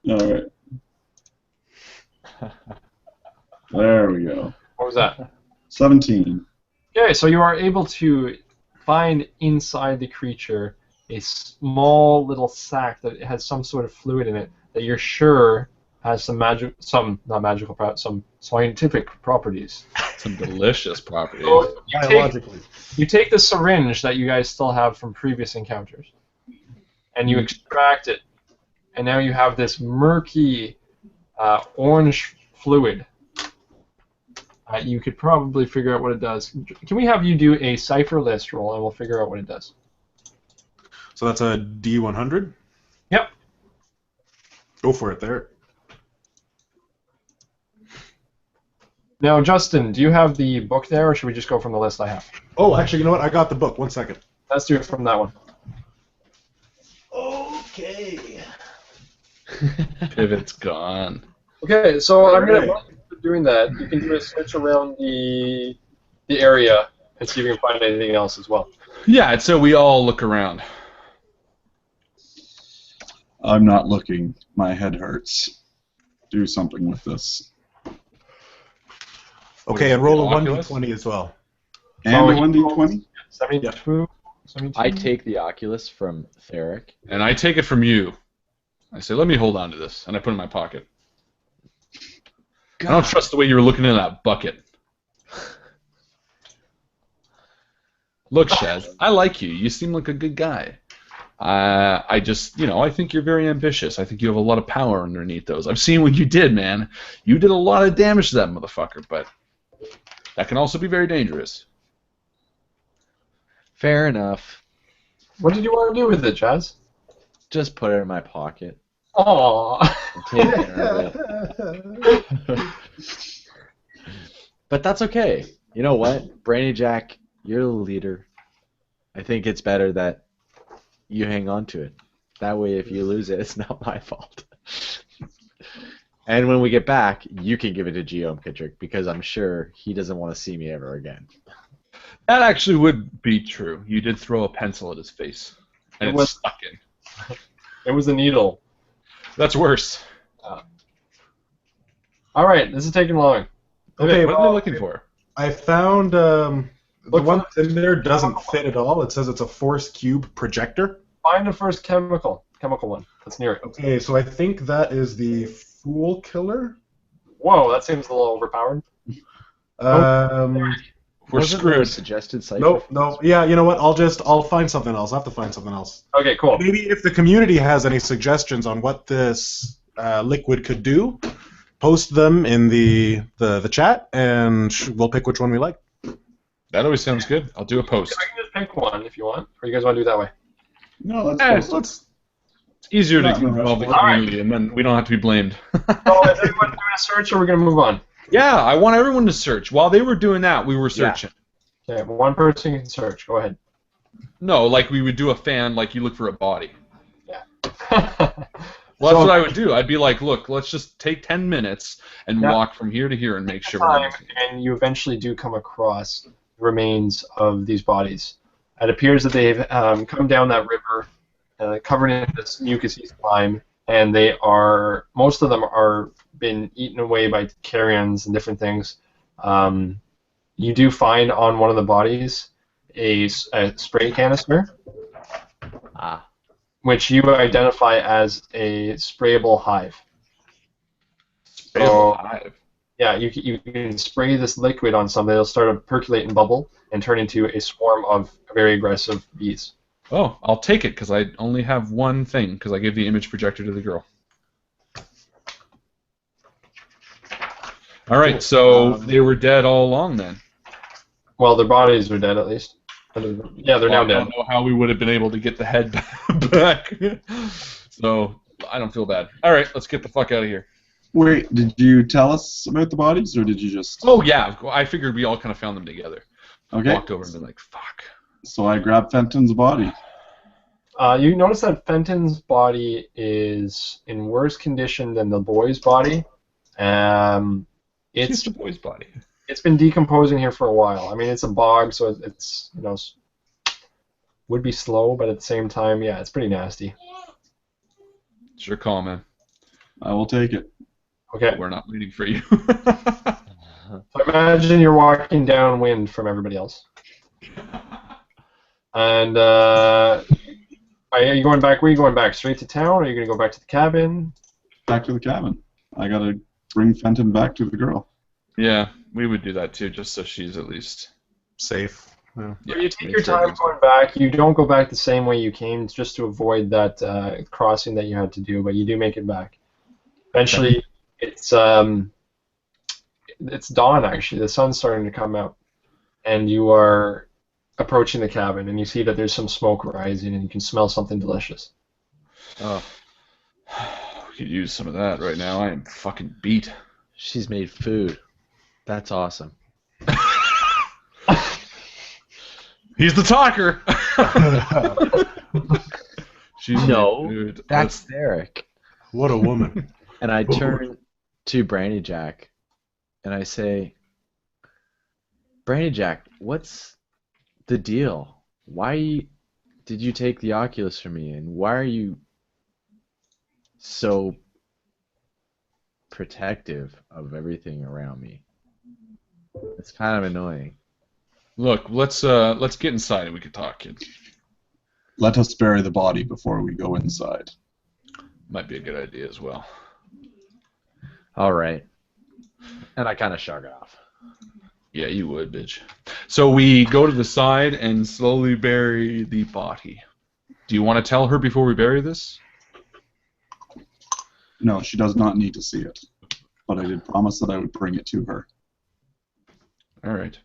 D: All right. There we go.
C: What was that?
D: 17.
C: Okay, so you are able to find inside the creature a small little sac that has some sort of fluid in it that you're sure has some some scientific properties.
A: some delicious properties.
C: So
E: Biologically.
C: you take the syringe that you guys still have from previous encounters, and you extract it, and now you have this murky orange fluid. You could probably figure out what it does. Can we have you do a cipher list roll, and we'll figure out what it does?
E: So that's a D100?
C: Yep.
E: Go for it there.
C: Now, Justin, do you have the book there, or should we just go from the list I have?
E: Oh, actually, you know what? I got the book. 1 second.
C: Let's do it from that one.
E: Okay.
A: Pivot's gone.
C: Okay, so I'm
D: Alright.
C: gonna doing that. You can do a search around the area and see if you can find anything else as well.
A: Yeah, so we all look around.
D: I'm not looking. My head hurts. Do something with this.
E: Okay, and roll a
A: Oculus?
E: 1d20 as well.
D: And
C: Oh,
D: a
C: you
D: 1d20?
C: 72. 72?
B: I take the Oculus from Theric.
A: And I take it from you. I say, let me hold on to this. And I put it in my pocket. I don't trust the way you were looking in that bucket. Look, Shaz, I like you. You seem like a good guy. I just, I think you're very ambitious. I think you have a lot of power underneath those. I've seen what you did, man. You did a lot of damage to that motherfucker, but that can also be very dangerous.
B: Fair enough.
C: What did you want to do with it, Jazz?
B: Just put it in my pocket.
C: Aww.
B: Take care of it. But that's okay. You know what? Brainy Jack, you're the leader. I think it's better that you hang on to it. That way, if you lose it, it's not my fault. And when we get back, you can give it to Geomkitrick, because I'm sure he doesn't want to see me ever again.
A: That actually would be true. You did throw a pencil at his face, and
C: It
A: it
C: was-
A: stuck in.
C: It was a needle.
A: That's worse.
C: Alright, this is taking long.
E: Okay,
A: What are
E: well,
A: they looking for?
E: I found the
C: Look
E: one
C: for-
E: that's in there doesn't fit at all. It says it's a force cube projector.
C: Find the first chemical one that's near it.
E: Okay, so I think that is the Fool Killer.
C: Whoa, that seems a little overpowered.
A: We're
B: Wasn't there a
A: screwed.
B: suggested cipher?
E: No. Yeah, you know what? I'll find something else. I'll have to find something else.
C: Okay, cool.
E: Maybe if the community has any suggestions on what this liquid could do, post them in the chat, and we'll pick which one we like.
A: That always sounds good. I'll do a post.
C: I can just pick one if you want, or you guys want to do it that way.
D: No,
A: It's easier to
D: Not in a rush
A: involve the
D: for it.
A: community, and then we don't have to be blamed.
C: So is everyone doing a search, or we're going to move on?
A: Yeah, I want everyone to search. While they were doing that, we were searching.
C: Okay, one person can search. Go ahead.
A: No, like we would do a fan, like you look for a body.
C: Yeah.
A: Well, that's what I would do. I'd be like, look, let's just take 10 minutes and
C: Yeah.
A: walk from here to here and make sure we're
C: Time, and you eventually do come across the remains of these bodies. It appears that they've come down that river, covered in this mucousy slime, and most of them are been eaten away by carrions and different things. You do find on one of the bodies a spray canister,
B: Ah.
C: which you identify as a sprayable hive.
A: Sprayable
C: So-
A: hive.
C: Yeah, you can spray this liquid on something, it'll start to percolate and bubble and turn into a swarm of very aggressive bees.
A: Oh, I'll take it because I only have one thing because I gave the image projector to the girl. All right, so they were dead all along then.
C: Well, their bodies are dead at least. Yeah, they're now
A: I
C: dead.
A: don't know how we would have been able to get the head back. So I don't feel bad. All right, let's get the fuck out of here.
D: Wait, did you tell us about the bodies, or did you just...
A: Oh yeah, I figured we all kind of found them together.
D: Okay,
A: Walked over and been like, fuck.
D: so I grabbed Fenton's body.
C: You notice that Fenton's body is in worse condition than the boy's body.
A: It's just a boy's body.
C: It's been decomposing here for a while. I mean, it's a bog, so it's would be slow, but at the same time, yeah, it's pretty nasty.
A: It's your call, man.
D: I will take it.
C: Okay,
A: We're not waiting for you.
C: so imagine you're walking downwind from everybody else. And are you going back? Where are you going back? Straight to town, or are you going to go back to the cabin?
D: Back to the cabin. I gotta bring Fenton back to the girl.
A: Yeah, we would do that too, just so she's at least
E: Safe. Yeah.
C: Or you take
A: make
C: your
A: sure
C: time
A: everything's-
C: going back. You don't go back the same way you came, just to avoid that crossing that you had to do. But you do make it back. Eventually, it's dawn. Actually, the sun's starting to come out, and you are approaching the cabin, and you see that there's some smoke rising, and you can smell something delicious.
A: Oh. We could use some of that right now. I am fucking beat.
B: She's made food. That's awesome.
A: He's the talker. She's
B: No,
A: made food.
B: That's Theric.
E: What a woman.
B: And I turn to Brandy Jack, and I say, Brandy Jack, what's the deal? Why did you take the Oculus from me, and why are you so protective of everything around me? It's kind of annoying.
A: Look, let's get inside and we can talk, kid.
D: Let us bury the body before we go inside.
A: Might be a good idea as well.
B: All right. And I kind of shrug off.
A: Yeah, you would, bitch. So we go to the side and slowly bury the body. Do you want to tell her before we bury this?
D: No, she does not need to see it. But I did promise that I would bring it to her.
A: All right.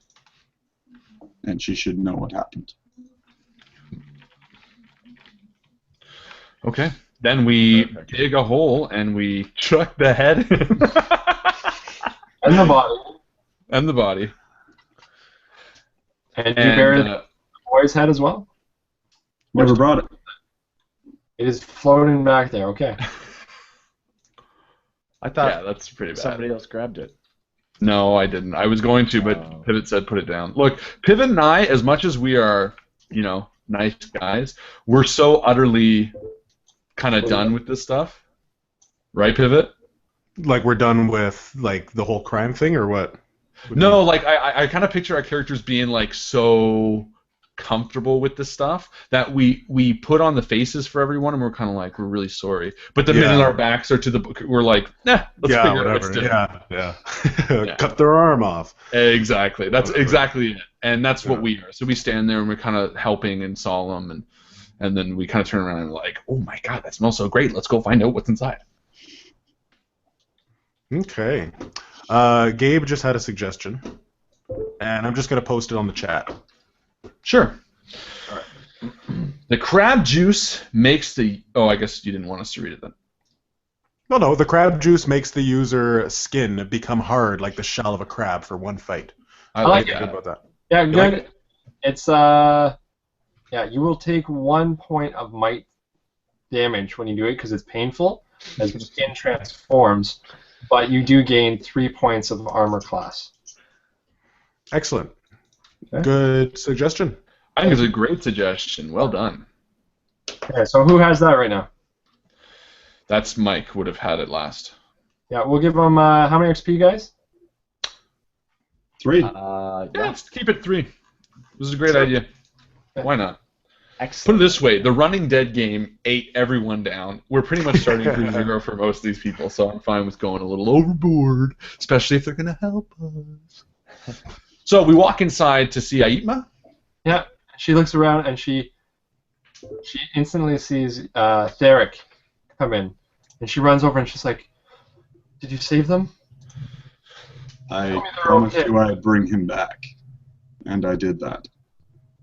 D: And she should know what happened.
A: Okay. Then we dig a hole and we chuck the head in.
C: And the body.
A: And the body.
C: And you bury the boy's head as well?
D: Never brought it.
C: It is floating back there, okay.
B: I thought
A: Yeah, that's pretty bad.
B: somebody else grabbed it.
A: No, I didn't. I was going to, but Pivot said put it down. Look, Pivot and I, as much as we are, nice guys, we're so utterly kind of done with this stuff. Right, Pivot?
E: Like we're done with like the whole crime thing, or what?
A: No, like I kind of picture our characters being like so comfortable with this stuff that we put on the faces for everyone and we're kind of like we're really sorry, but the minute our backs are to the book, we're like, nah, let's figure out what's different.
E: Yeah. Cut their arm off.
A: Exactly. That's exactly it, and that's what we are. So we stand there and we're kind of helping and solemn, and then we kind of turn around and we're like, oh my god, that smells so great. Let's go find out what's inside.
E: Okay. Gabe just had a suggestion, and I'm just going to post it on the chat.
A: Sure. All right. The crab juice makes the... Oh, I guess you didn't want us to read it then.
E: No, the crab juice makes the user skin become hard like the shell of a crab for one fight.
A: I like
E: Good
A: that.
E: about that.
C: Yeah,
A: You
C: good.
A: like it?
C: It's, yeah, you will take 1 point of might damage when you do it because it's painful as your skin transforms, but you do gain 3 points of armor class.
E: Excellent.
C: Okay.
E: Good suggestion.
A: I think it's a great suggestion. Well done.
C: Okay, so who has that right now?
A: That's Mike would have had it last.
C: Yeah, we'll give him, how many XP, guys?
D: 3.
A: Yeah, let's keep it 3. This is a great idea. Why not? Put it
B: Excellent.
A: this way, the Running Dead game ate everyone down. We're pretty much starting to 0 for most of these people, so I'm fine with going a little overboard, especially if they're going to help us. So we walk inside to see Aitma.
C: Yeah, she looks around and she instantly sees Theric come in, and she runs over and she's like, "Did you save them?"
D: I
C: they're
D: promised
C: okay.
D: you I'd bring him back. And I did that.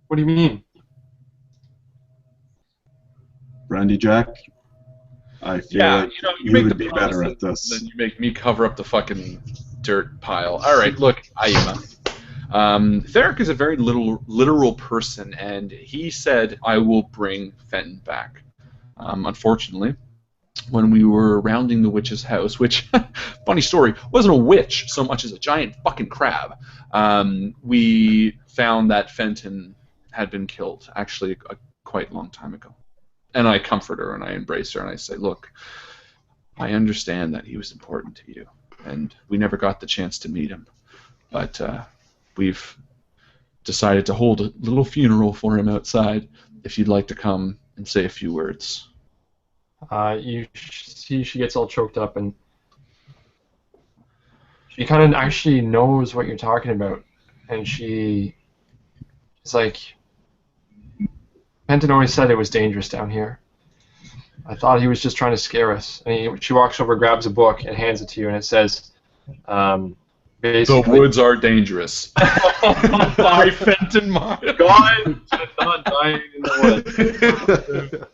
C: What do you mean?
D: Brandy Jack, I feel like you
A: make
D: would
A: the
D: be
A: promise
D: better at
A: Then
D: this.
A: you make me cover up the fucking dirt pile. All right, look, Aitma. Theric is a very literal person, and he said, I will bring Fenton back. Unfortunately, when we were rounding the witch's house, which, funny story, wasn't a witch so much as a giant fucking crab, we found that Fenton had been killed, actually, a quite long time ago. And I comfort her, and I embrace her, and I say, look, I understand that he was important to you, and we never got the chance to meet him, but we've decided to hold a little funeral for him outside, if you'd like to come and say a few words.
C: You see she gets all choked up, and she kind of actually knows what you're talking about, and she's like, Fenton always said it was dangerous down here. I thought he was just trying to scare us. And she walks over, grabs a book, and hands it to you, and it says, basically,
A: The woods are dangerous. By Fenton Miles.
C: God, not dying in the woods.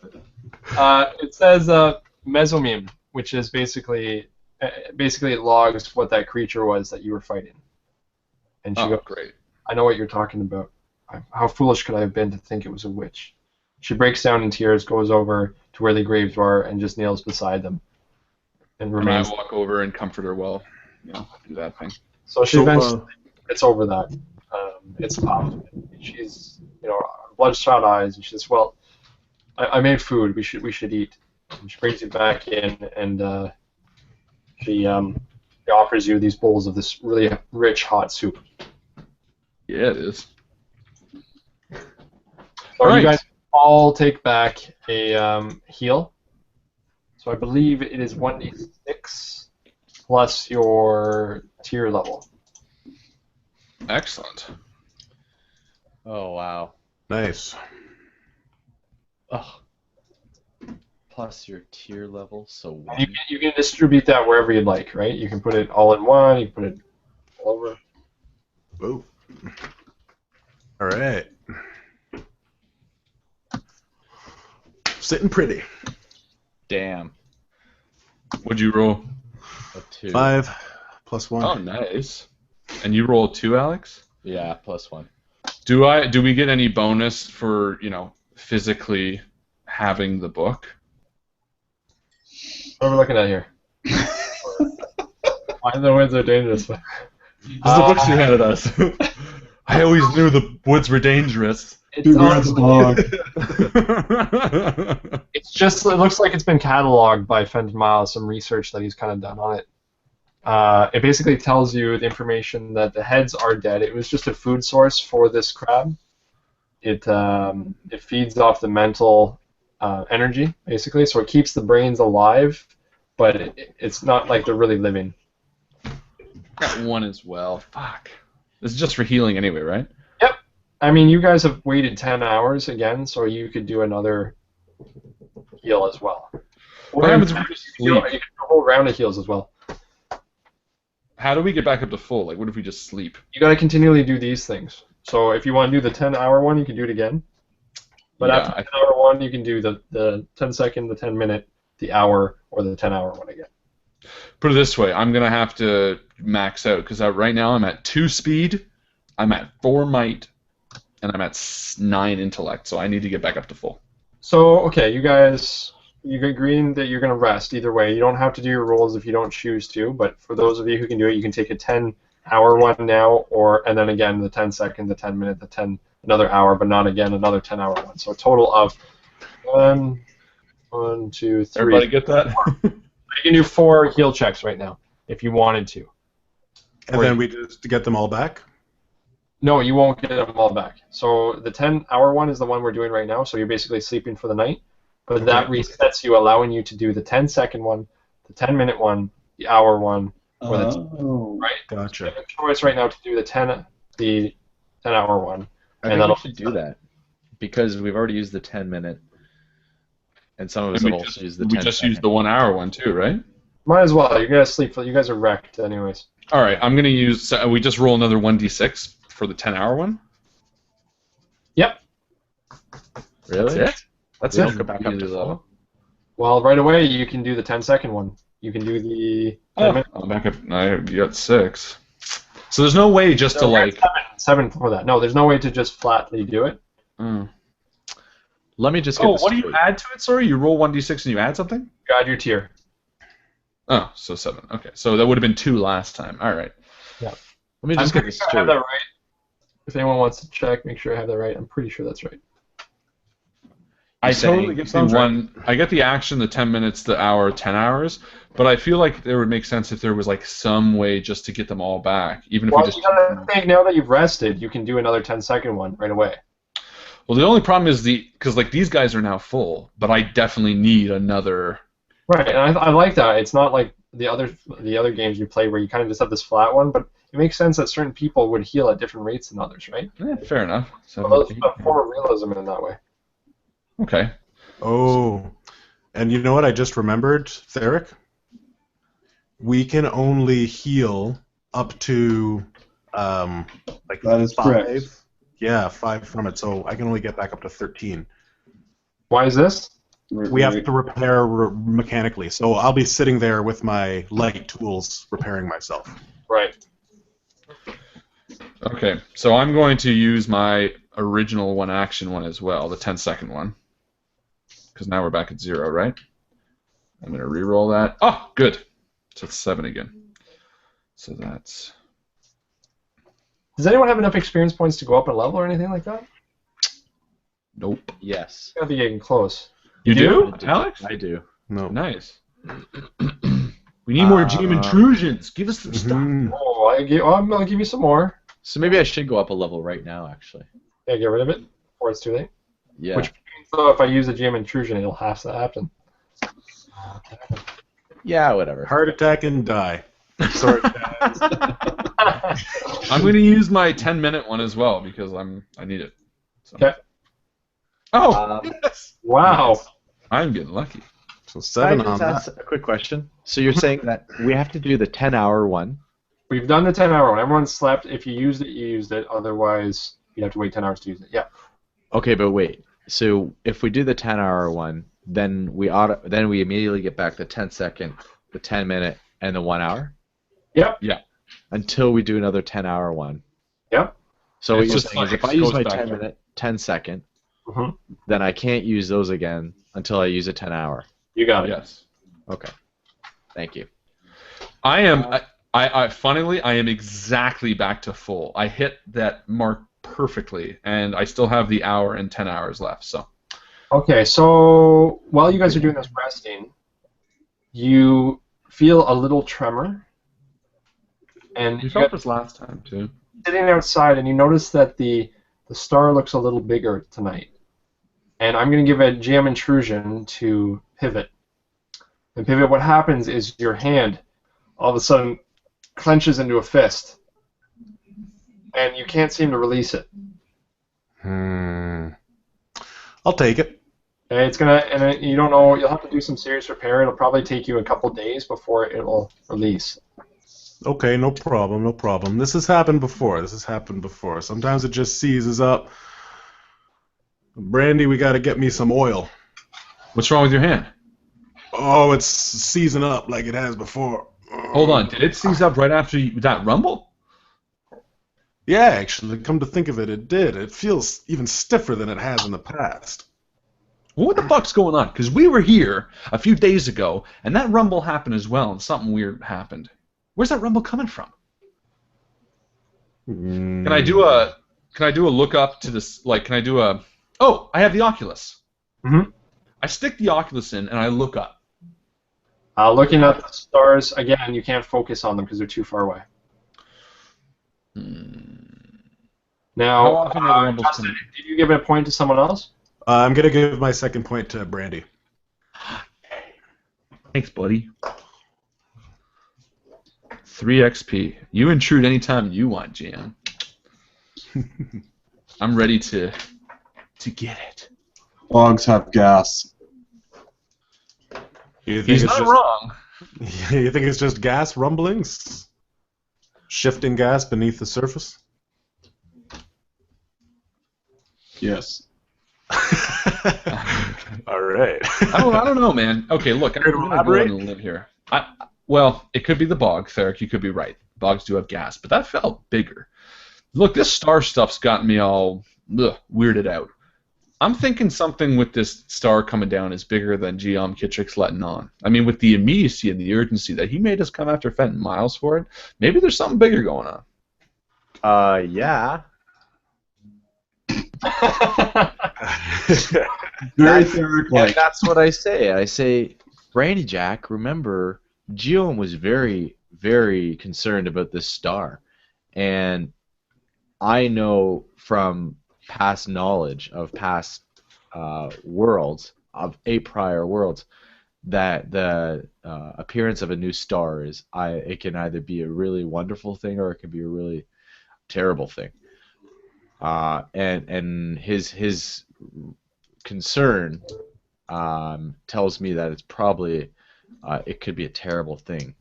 C: It says mesomeme, which is basically it logs what that creature was that you were fighting. And she goes,
A: Great.
C: I know what you're talking about. How foolish could I have been to think it was a witch? She breaks down in tears, goes over to where the graves were, and just kneels beside them. and
A: And I
C: remains.
A: walk over and comfort her while, do that thing.
C: So she
E: So,
C: eventually gets over that. It's tough. She's, bloodshot eyes, and she says, "Well, I made food. We should eat." And she brings you back in, and she offers you these bowls of this really rich hot soup.
A: Yeah, it is.
C: So
A: Right.
C: you guys all take back a heal. So I believe it is 1d6 plus your tier level.
A: Excellent.
B: Oh wow.
E: nice.
B: Oh. Plus your tier level, so
C: And
B: one.
C: you can distribute that wherever you'd like, right? You can put it all in one. You can put it all over.
E: Whoa. All right. Sitting pretty.
B: Damn.
A: What'd you roll?
B: A 2.
E: 5 plus 1.
A: Oh, nice. And you roll 2, Alex?
B: Yeah, plus 1.
A: Do we get any bonus for, physically having the book?
C: What are we looking at here? Why the woods are dangerous?
A: This is the books you handed us. I always knew the woods were dangerous.
C: It's
D: Beware the
C: honestly, it's just, it looks like it's been cataloged by Fenton Miles, some research that he's kind of done on it. It basically tells you the information that the heads are dead. It was just a food source for this crab. It feeds off the mental energy, basically, so it keeps the brains alive, but it's not like they're really living.
A: Got one as well. Fuck. This is just for healing anyway, right?
C: Yep. I mean, you guys have waited 10 hours again, so you could do another heal as well.
A: What happens if we just
C: You can
A: sleep?
C: do a whole round of heals as well.
A: How do we get back up to full? Like, what if we just sleep?
C: You got to continually do these things. So if you want to do the 10-hour one, you can do it again. But
A: Yeah,
C: after the 10-hour one, you can do the 10-second, the 10-minute, the hour, or the 10-hour one again.
A: Put it this way, I'm going to have to max out, because right now I'm at 2 speed, I'm at 4 might, and I'm at 9 intellect, so I need to get back up to full.
C: So, okay, you guys, you agreeing that you're going to rest either way. You don't have to do your rolls if you don't choose to, but for those of you who can do it, you can take a 10-hour one now, and then again the 10-second, the 10-minute, another hour, but not again another 10-hour one. So a total of 1, 2, 3.
A: Everybody get that?
C: You can do 4 heal checks right now if you wanted to.
E: And then we just get them all back?
C: No, you won't get them all back. So the 10-hour one is the one we're doing right now, so you're basically sleeping for the night. But that resets you, allowing you to do the 10-second one, the 10-minute one, the hour one, or the right?
E: Gotcha.
C: You have a choice right now to do the 10-hour one.
B: I
C: And
B: think we
C: that'll
B: should do that. Because we've already used the 10-minute, and some of us
A: And
B: have
A: we
B: also
A: just,
B: used the
A: we
B: 10
A: just used the 1 hour one too, right?
C: Might as well. You're gonna sleep. You guys are wrecked, anyways.
A: All right, I'm going to use, so we just roll another 1d6 for the 10-hour one?
C: Yep.
B: Really?
A: That's it? That's
B: We
A: it?
B: don't go back up to full?
C: Well, right away you can do the 10-second one. You can do the 10-minute.
A: I'm back up, I got 6. So there's no way just to like...
C: Seven for that. No, there's no way to just flatly do it.
B: Let me just get
A: Oh,
B: this
A: what do you
B: straight.
A: add to it, sorry? You roll 1d6 and you add something?
C: You add your tier.
A: Oh, so 7. Okay, so that would have been 2 last time. All right.
B: Let me
C: I'm
B: just get
C: pretty
B: this
C: sure I have
B: straight.
C: that right. If anyone wants to check, make sure I have that right. I'm pretty sure that's right.
A: I
B: saying-
A: totally get the one. I get the action, the 10 minutes, the hour, 10 hours, but I feel like it would make sense if there was like some way just to get them all back, even if
C: Well,
A: we just.
C: you gotta think now that you've rested, you can do another 10-second one right away.
A: Well, the only problem is because like these guys are now full, but I definitely need another.
C: Right, and I like that. It's not like the other games you play where you kind of just have this flat one, but it makes sense that certain people would heal at different rates than others, right?
A: Fair enough. So
C: Well, there's a form of realism in that way.
A: okay.
E: Oh, and you know what I just remembered, Theric? We can only heal up to like
D: That is
E: 5.
D: correct.
E: Yeah, 5 from it, so I can only get back up to 13.
C: Why is this?
E: We have to repair mechanically, so I'll be sitting there with my light tools repairing myself.
C: Right.
A: Okay, so I'm going to use my original 1 action one as well, the 10-second one, because now we're back at 0, right? I'm going to re-roll that. Oh, good. So it's 7 again. So that's...
C: Does anyone have enough experience points to go up a level or anything like that?
A: Nope.
B: Yes.
C: Gotta be getting close.
A: You do,
B: I do.
A: Alex?
B: I do.
E: No.
A: Nice. We need more GM intrusions. Give us some stuff.
C: Oh, I'm gonna give you some more.
B: So maybe I should go up a level right now, actually.
C: Yeah, get rid of it before it's too late.
B: Yeah.
C: Which means, though, if I use a GM intrusion, it'll have to happen.
B: Yeah, whatever.
E: Heart attack and die. Sorry, guys.
A: I'm going to use my 10-minute one as well because I need it. So.
C: Okay.
A: Oh, yes.
C: Wow.
A: Yes. I'm getting lucky.
E: So 7
B: Can I
E: on
B: just
E: that.
B: ask a quick question? So you're saying that we have to do the 10-hour one?
C: We've done the 10-hour one. Everyone slept. If you used it, you used it. Otherwise, you have to wait 10 hours to use it. Yeah.
B: Okay, but wait. So if we do the 10-hour one, then we immediately get back the 10-second, the 10-minute, and the 1 hour?
C: Yep.
A: Yeah.
B: Until we do another 10-hour one.
C: Yep.
B: So what
A: It's
B: you're
A: just
B: saying is
A: like
B: if I use
A: goes
B: my
A: back
B: 10-minute, 10-second,
C: Mhm.
B: then I can't use those again until I use a 10-hour.
C: You got it.
A: Yes.
B: Okay. Thank you.
A: I am. Funnily, I am exactly back to full. I hit that mark perfectly, and I still have the hour and 10 hours left. So.
C: Okay, so while you guys are doing this resting, you feel a little tremor, and
A: You
C: you
A: felt
C: got
A: this last time too.
C: sitting outside, and you notice that the star looks a little bigger tonight. And I'm going to give a GM intrusion to Pivot. And Pivot, what happens is your hand all of a sudden clenches into a fist, and you can't seem to release it.
E: I'll take it.
C: Okay, it's gonna, and you don't know. You'll have to do some serious repair. It'll probably take you a couple days before it will release.
E: Okay, no problem, no problem. This has happened before. Sometimes it just seizes up. Brandy, we got to get me some oil.
A: What's wrong with your hand?
E: Oh, it's seizing up like it has before.
A: Hold on. Did it seize up right after that rumble?
E: Yeah, actually, come to think of it, it did. It feels even stiffer than it has in the past.
A: Well, what the fuck's going on? Because we were here a few days ago, and that rumble happened as well, and something weird happened. Where's that rumble coming from? Can I do a look up to this? Like, can I do a? Oh, I have the Oculus.
C: Mm-hmm.
A: I stick the Oculus in, and I look up.
C: Looking at the stars again, you can't focus on them because they're too far away. Now,
A: How often are the rumbles
C: Justin,
A: coming?
C: did you give a point to someone else?
E: I'm going to give my second point to Brandy.
A: Thanks, buddy. 3 XP. You intrude anytime you want, GM. I'm ready to get it.
D: Logs have gas.
E: You think
A: He's
E: it's
A: not
E: just,
A: wrong.
E: You think it's just gas rumblings? Shifting gas beneath the surface?
D: Yes.
E: All right.
A: I don't know, man. Okay, look, I'm
E: Care to
A: going to go
E: elaborate?
A: on and live here. Well, it could be the bog, Theric. You could be right. Bogs do have gas, but that felt bigger. Look, this star stuff's gotten me all weirded out. I'm thinking something with this star coming down is bigger than Geom Kittrick's letting on. I mean, with the immediacy and the urgency that he made us come after Fenton Miles for it, maybe there's something bigger going on.
B: Yeah.
D: Very Theric-like.
B: That's what I say. I say, Brandy Jack, remember, Geom was very, very concerned about this star. And I know from past knowledge of past worlds, of 8 prior worlds, that the appearance of a new star it can either be a really wonderful thing or it can be a really terrible thing. And his concern tells me that it's probably it could be a terrible thing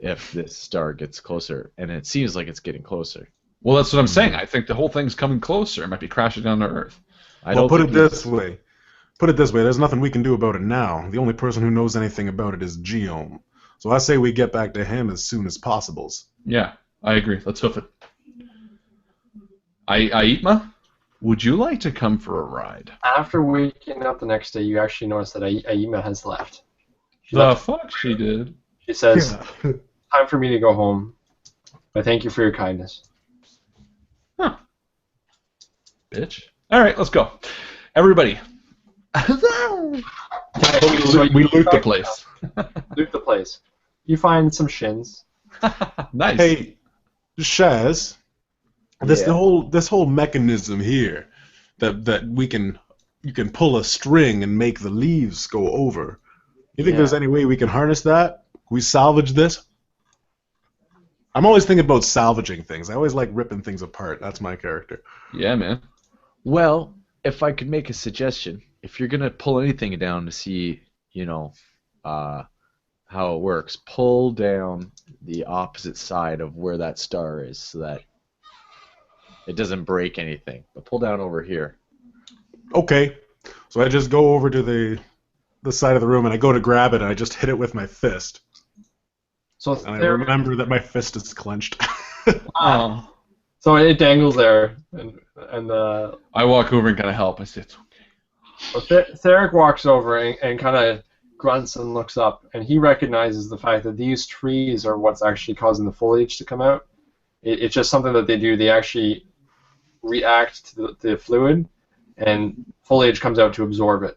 B: if this star gets closer, and it seems like it's getting closer.
A: Well, that's what I'm saying. I think the whole thing's coming closer. It might be crashing down to Earth.
E: Well, put it this way. There's nothing we can do about it now. The only person who knows anything about it is Geom. So I say we get back to him as soon as possible.
A: Yeah, I agree. Let's hoof it. Aitma, would you like to come for a ride?
C: After waking up the next day, you actually notice that Aima has left.
A: The fuck she did?
C: She says, "Time for me to go home. I thank you for your kindness."
A: Huh. Bitch. All right, let's go. Everybody. We loot the place.
C: Loot the place. You find some shins.
A: Nice.
E: Hey, Shaz, this whole mechanism here that you can pull a string and make the leaves go over. You think there's any way we can harness that? Can we salvage this? I'm always thinking about salvaging things. I always like ripping things apart. That's my character.
A: Yeah, man.
B: Well, if I could make a suggestion, if you're gonna pull anything down to see, how it works, pull down the opposite side of where that star is, so that it doesn't break anything. But pull down over here.
E: Okay, so I just go over to the side of the room and I go to grab it and I just hit it with my fist.
C: So
E: And I remember that my fist is clenched.
A: Oh.
C: So it dangles there, and
A: I walk over and kind of help. I say, it's okay.
C: so Theric walks over and kind of grunts and looks up, and he recognizes the fact that these trees are what's actually causing the foliage to come out. It's just something that they do. They actually react to the fluid, and foliage comes out to absorb it,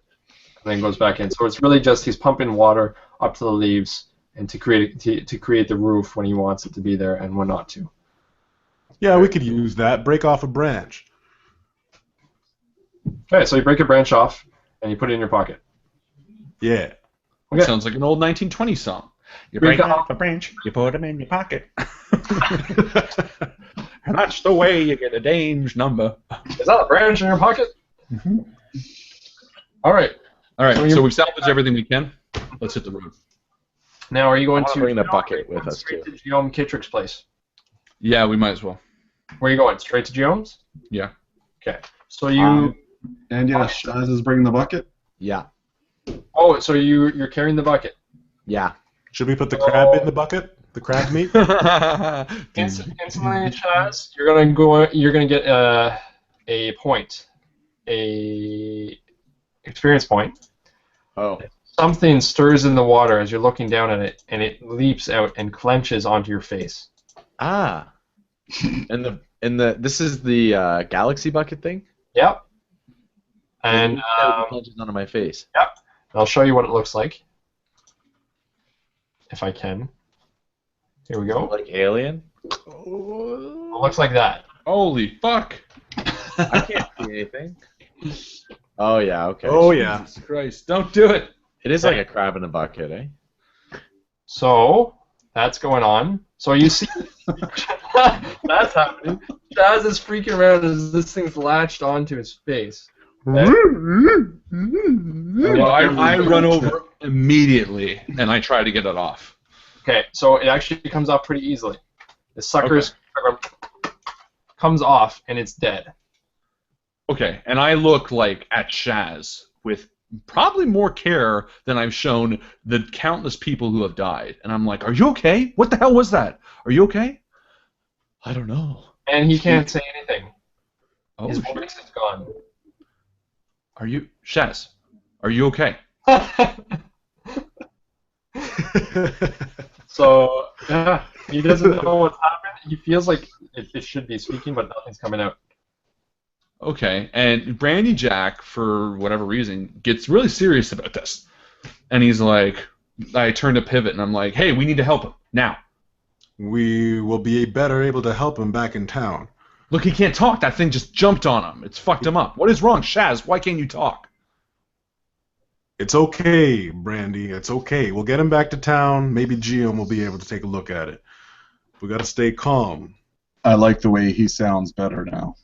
C: and then goes back in. So it's really just he's pumping water up to the leaves and to create the roof when he wants it to be there and when not to.
E: Yeah, we could use that. Break off a branch.
C: Okay, so you break a branch off and you put it in your pocket.
E: Yeah.
C: Okay.
A: Sounds like an old 1920s song. You
C: Break
A: break
C: off
A: off a branch, you put them in your pocket. And that's the way you get a Dame's number.
C: Is that a branch in your pocket?
A: Mm-hmm.
C: All right.
A: All right, so we've salvaged everything we can. Let's hit the road.
C: Now, are you going
B: I
C: to
B: wanna bring the
C: Geom,
B: bucket
C: or are you
B: with
C: going
B: us,
C: straight
B: too.
C: to Geom Kitrick's place?
A: Yeah, we might as well.
C: Where are you going? Straight to Geom's?
A: Yeah.
C: Okay. So you.
D: And yes, Shaz is bringing the bucket.
B: Yeah.
C: Oh, so you're carrying the bucket.
B: Yeah.
E: Should we put the crab in the bucket? The crab meat?
C: Instantly, Chaz, you're gonna get a point, a experience point.
B: Oh.
C: Something stirs in the water as you're looking down at it, and it leaps out and clenches onto your face.
B: Ah. This is the galaxy bucket thing.
C: Yep. And
B: It plunges onto my face.
C: yep. I'll show you what it looks like, if I can. Here we go.
B: Like alien.
C: It looks like that.
A: Holy fuck!
B: I can't see anything. Oh yeah. Okay.
E: Oh, yeah.
A: Jesus Christ, don't do it!
B: It is like a crab in a bucket, eh?
C: So that's going on. So you see, that's happening. Chaz is freaking around as this thing's latched onto his face.
A: Well, I run over immediately and I try to get it off.
C: Okay, so it actually comes off pretty easily. The sucker's comes off and it's dead.
A: Okay, and I look like at Shaz with probably more care than I've shown the countless people who have died. And I'm like, are you okay? What the hell was that? Are you okay? I don't know.
C: And he can't say anything.
A: Oh,
C: His
A: shit.
C: voice is gone.
A: Are you... Shaz, are you okay?
C: So, yeah, he doesn't know what's happened. He feels like it should be speaking, but nothing's coming out.
A: Okay, and Brandy Jack, for whatever reason, gets really serious about this. And he's like, I turn to Pivot and I'm like, hey, we need to help him, now.
E: We will be better able to help him back in town.
A: Look, he can't talk, that thing just jumped on him. It's fucked him up. What is wrong, Shaz? Why can't you talk?
E: It's okay, Brandy. It's okay. We'll get him back to town. Maybe Geom will be able to take a look at it. We got to stay calm.
D: I like the way he sounds better now.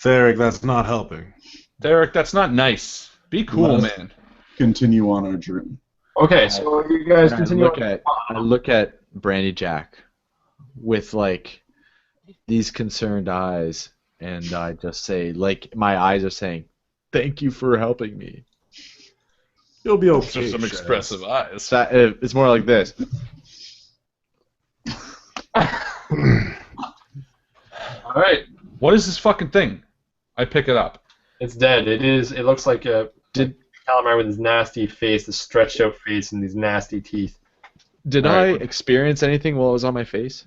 E: Theric, that's not helping.
A: Derek, that's not nice. Be cool,
D: Let us
A: man.
D: Continue on our journey.
C: Okay, so you guys
B: And
C: continue.
B: I look at Brandy Jack with like these concerned eyes, and I just say, like my eyes are saying, "Thank you for helping me."
E: You'll be okay.
A: Just some
E: Shaz.
A: expressive eyes.
B: It's more like this.
C: All right,
A: What is this fucking thing? I pick it up.
C: it's dead. It is. It looks like a.
B: Did
C: calamari with his nasty face, the stretched out face, and these nasty teeth.
B: Did
A: All
B: I
A: right.
B: experience anything while it was on my face?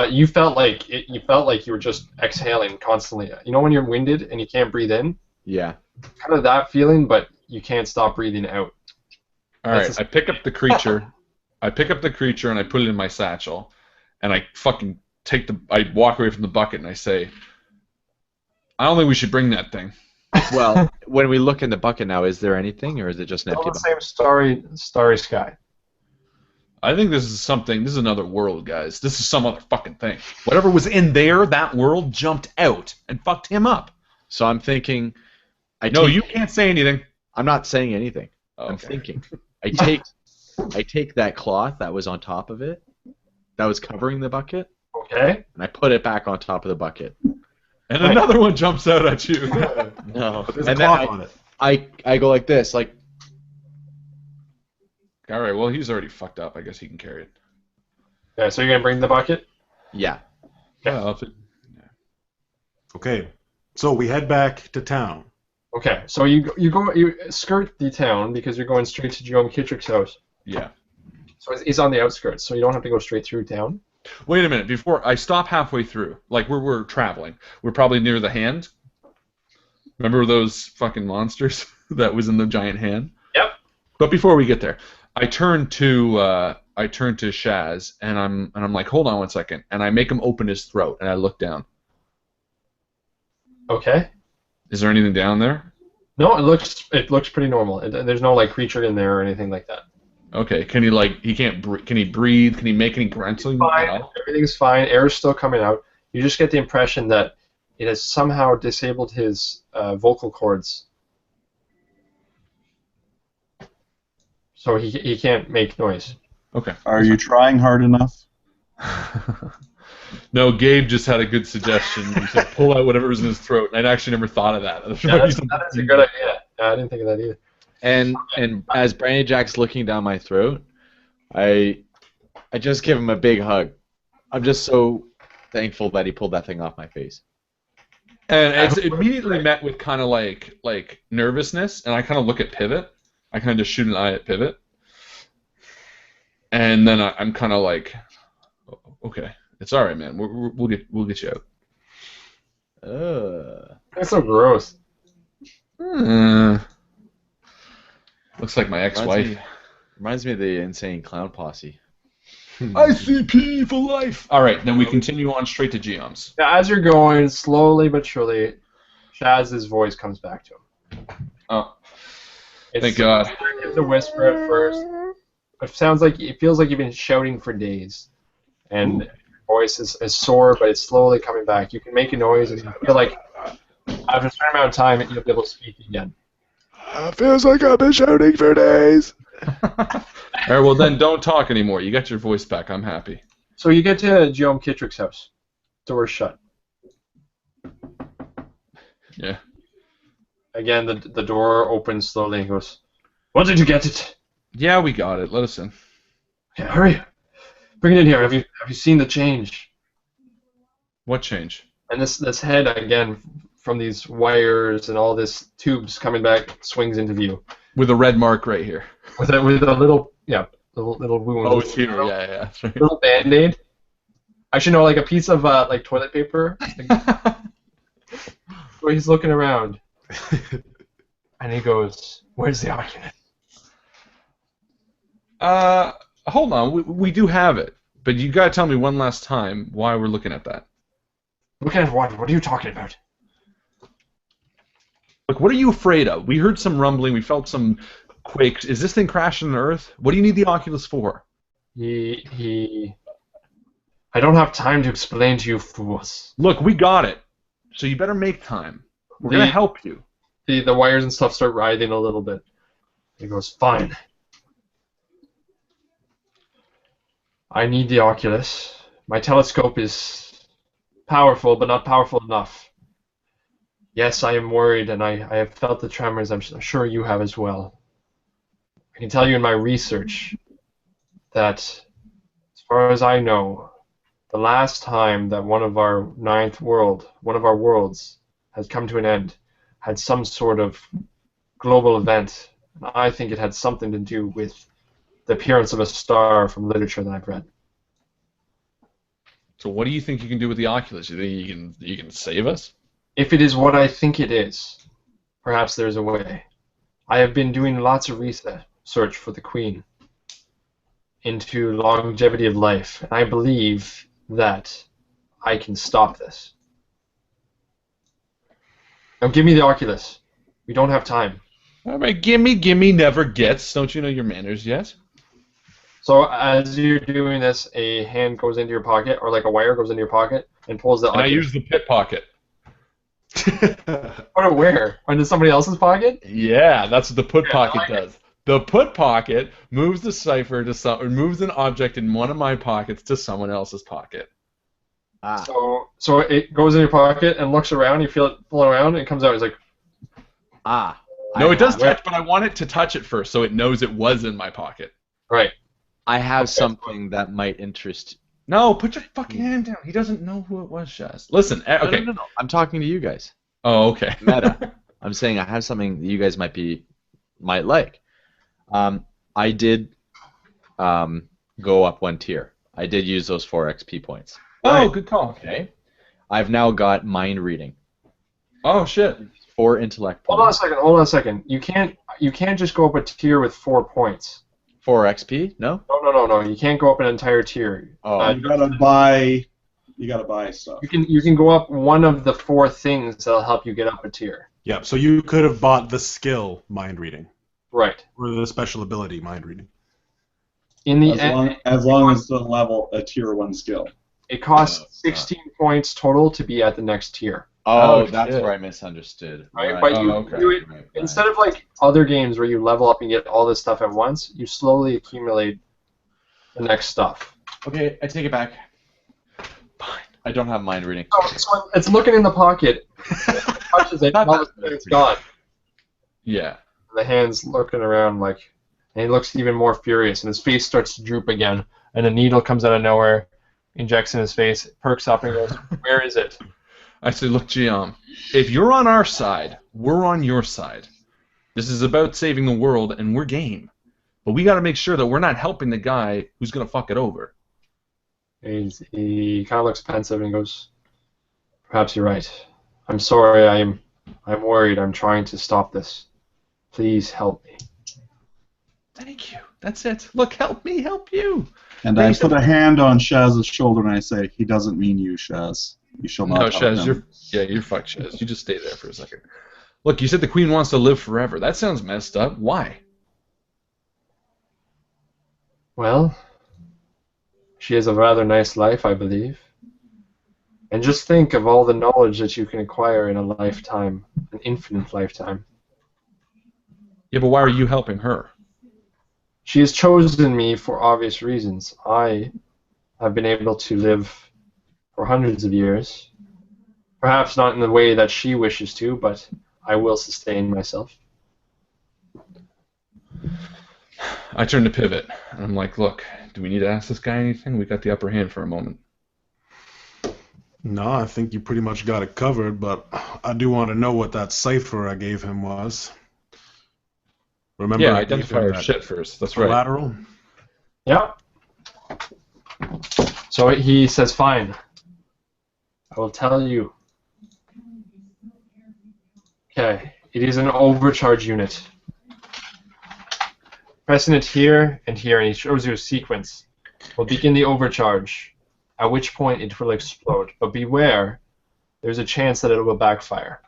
C: You felt like you felt like you were just exhaling constantly. You know when you're winded and you can't breathe in,
B: Yeah.
C: kind of that feeling, but you can't stop breathing out.
A: All right, I pick up the creature. I pick up the creature and I put it in my satchel, and I fucking I walk away from the bucket and I say, I don't think we should bring that thing.
B: Well, when we look in the bucket now, is there anything, or is it just an
C: All
B: empty
C: the
B: bucket?
C: same starry sky.
A: I think this is another world, guys. This is some other fucking thing. Whatever was in there, that world jumped out and fucked him up.
B: So I'm thinking.
A: You can't say anything.
B: I'm not saying anything.
A: Oh,
B: I'm
A: okay.
B: thinking. I take that cloth that was on top of it, that was covering the bucket,
C: Okay.
B: and I put it back on top of the bucket.
A: And another one jumps out at you.
B: No.
E: But there's a
B: And then
E: cloth on it.
B: I go like this, like.
A: All right, well, he's already fucked up. I guess he can carry it.
C: Yeah, so you're gonna bring the bucket?
B: Yeah.
A: Yeah,
E: Okay. So we head back to town.
C: Okay, so you skirt the town because you're going straight to Jerome Kittrick's house.
A: yeah.
C: So he's on the outskirts, so you don't have to go straight through town.
A: Wait a minute. Before I stop halfway through, like we're traveling, we're probably near the hand. Remember those fucking monsters that was in the giant hand?
C: Yep.
A: But before we get there, I turn to Shaz and I'm like, hold on one second, and I make him open his throat and I look down.
C: Okay.
A: Is there anything down there?
C: No, it looks pretty normal. There's no like creature in there or anything like that.
A: Okay. Can he breathe? Can he make any grunting?
C: Fine. Everything's fine. Air's still coming out. You just get the impression that it has somehow disabled his vocal cords, so he can't make noise.
A: Okay.
D: Are you trying hard enough?
A: No, Gabe just had a good suggestion. He said pull out whatever's in his throat, and I'd actually never thought of that.
C: Yeah, that's a good idea. I didn't think of that either.
B: And as Brandy Jack's looking down my throat, I just give him a big hug. I'm just so thankful that he pulled that thing off my face.
A: And it's immediately met with kind of like nervousness, and I kind of look at Pivot. I kind of just shoot an eye at Pivot, and then I'm kind of like, okay, it's all right, man. We'll get you out.
C: That's so gross.
A: Looks like my ex-wife.
B: Reminds me of the Insane Clown Posse.
A: ICP for life. All right, then we continue on straight to Geom's.
C: Yeah, as you're going, slowly but surely, Shaz's voice comes back to him.
A: Oh, thank God.
C: It's a whisper at first. It feels like you've been shouting for days, and your voice is sore, but it's slowly coming back. You can make a noise, and you feel like after a certain amount of time, you'll be able to speak again.
B: It feels like I've been shouting for days.
A: All right, well then don't talk anymore. You got your voice back. I'm happy.
C: So you get to Jerome Kittrick's house. Door's shut.
A: Yeah.
C: Again, the door opens slowly and goes, "When did you get it?"
A: Yeah, we got it. Let us in.
C: Yeah, hurry. Bring it in here. Have you seen the change?
A: What change?
C: And this head, again, from these wires and all this tubes coming back, swings into view.
A: With a red mark right here.
C: With a little wound.
A: Oh, it's here. Yeah, that's right.
C: Little Band-Aid. I should know, like a piece of like toilet paper. So he's looking around, and he goes, "Where's the Oculus?"
A: Hold on. We do have it, but you gotta tell me one last time why we're looking at that.
C: Looking at what? What are you talking about?
A: Look, what are you afraid of? We heard some rumbling. We felt some quakes. Is this thing crashing on Earth? What do you need the Oculus for?
C: I don't have time to explain to you fools.
A: Look, we got it. So you better make time. We're gonna help you.
C: The wires and stuff start writhing a little bit. He goes, "Fine. I need the Oculus. My telescope is powerful, but not powerful enough. Yes, I am worried, and I have felt the tremors. I'm sure you have as well. I can tell you in my research that, as far as I know, the last time that one of our worlds, has come to an end, had some sort of global event. And I think it had something to do with the appearance of a star from literature that I've read.
A: So what do you think you can do with the Oculus? You think you can save us?
C: If it is what I think it is, perhaps there's a way. I have been doing lots of research for the Queen into longevity of life, and I believe that I can stop this. Now give me the Oculus. We don't have time.
A: All right, gimme never gets. Don't you know your manners yet?
C: So as you're doing this, a hand goes into your pocket, or like a wire goes into your pocket, and pulls the
A: And I
C: Oculus.
A: use the pit pocket.
C: Or where? Into somebody else's pocket?
A: Yeah, that's what the put
C: Yeah,
A: pocket
C: I like it.
A: does. The put pocket moves the cipher to or moves an object in one of my pockets to someone else's pocket.
B: Ah.
C: So it goes in your pocket and looks around. You feel it pull around, and it comes out. It's like,
B: Ah.
A: No, it does
C: have-
A: touch, but I want it to touch it first, so it knows it was in my pocket.
C: right.
B: I have
C: Okay.
B: something that might interest.
A: No, put your fucking hand down. He doesn't know who it was, Shaz. Listen, okay.
B: No. I'm talking to you guys.
A: Oh, okay.
B: Meta. I'm saying I have something that you guys might like. I did go up one tier. I did use those 4 XP points.
A: Oh, good call.
B: Okay. I've now got mind reading.
A: Oh shit.
B: 4 intellect
C: Hold on a
B: points.
C: second. Hold on a second. You can't just go up a tier with 4 points.
B: 4 XP? No?
C: No. You can't go up an entire tier.
B: Oh.
D: You gotta buy stuff.
C: You can go up one of the 4 things that'll help you get up a tier.
E: Yeah, so you could have bought the skill mind reading
C: Right.
E: or the special ability mind reading.
C: In the
D: As
C: end,
D: long as it's a tier 1 skill.
C: it costs
B: Oh,
C: 16 points total to be at the next tier.
B: Oh, that's
A: shit.
B: where I misunderstood.
C: Right? But you
A: okay.
C: do it
B: Right.
C: instead of like other games where you level up and get all this stuff at once. You slowly accumulate the next stuff.
B: Okay, I take it back.
A: Fine.
B: I don't have mind reading.
C: So it's looking in the pocket. It touches it, and all of a sudden it's gone.
A: Yeah.
C: The hand's looking around like, and he looks even more furious, and his face starts to droop again, and a needle comes out of nowhere, injects in his face, perks up, and goes, "Where is it?"
A: I said, look, Giam, if you're on our side, we're on your side. This is about saving the world, and we're game. But we got to make sure that we're not helping the guy who's going to fuck it over.
C: He kind of looks pensive and goes, "Perhaps you're right. I'm sorry. I'm worried. I'm trying to stop this. Please help me."
A: Thank you. That's it. Look, help me, help you.
D: And I put a hand on Shaz's shoulder and I say, "He doesn't mean you, Shaz. You shall not
A: No,
D: help
A: Shaz,
D: him."
A: you're fucked, Shaz. You just stay there for a second. Look, you said the Queen wants to live forever. That sounds messed up. Why?
C: Well, she has a rather nice life, I believe. And just think of all the knowledge that you can acquire in a lifetime, an infinite lifetime.
A: Yeah, but why are you helping her?
C: She has chosen me for obvious reasons. I have been able to live for hundreds of years. Perhaps not in the way that she wishes to, but I will sustain myself.
A: I turn to Pivot, and I'm like, look, do we need to ask this guy anything? We got the upper hand for a moment.
E: No, I think you pretty much got it covered, but I do want to know what that cipher I gave him was. Remember,
A: Yeah,
E: I gave
A: identify
E: him
A: our
E: that
A: shit first. That's right.
E: collateral?
C: Yeah. So he says, "Fine. I will tell you." Okay. It is an overcharge unit. Pressing it here and here, and he shows you a sequence. Will begin the overcharge, at which point it will explode. But beware, there's a chance that it will backfire.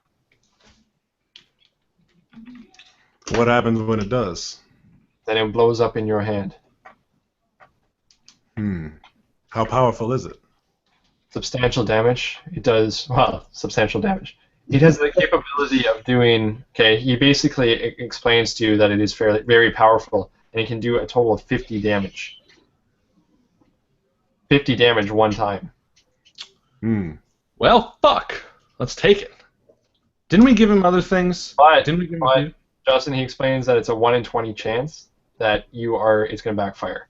E: What happens when it does?
C: Then it blows up in your hand.
E: How powerful is it?
C: Substantial damage. It does, well, substantial damage. It has the capability of doing, okay, he basically explains to you that it is very powerful, and it can do a total of 50 damage. 50 damage one time.
A: Well, fuck. Let's take it. Didn't we give him other things?
C: But,
A: Didn't we give him
C: but
A: a few?
C: Justin, he explains that it's a 1 in 20 chance that it's going to backfire.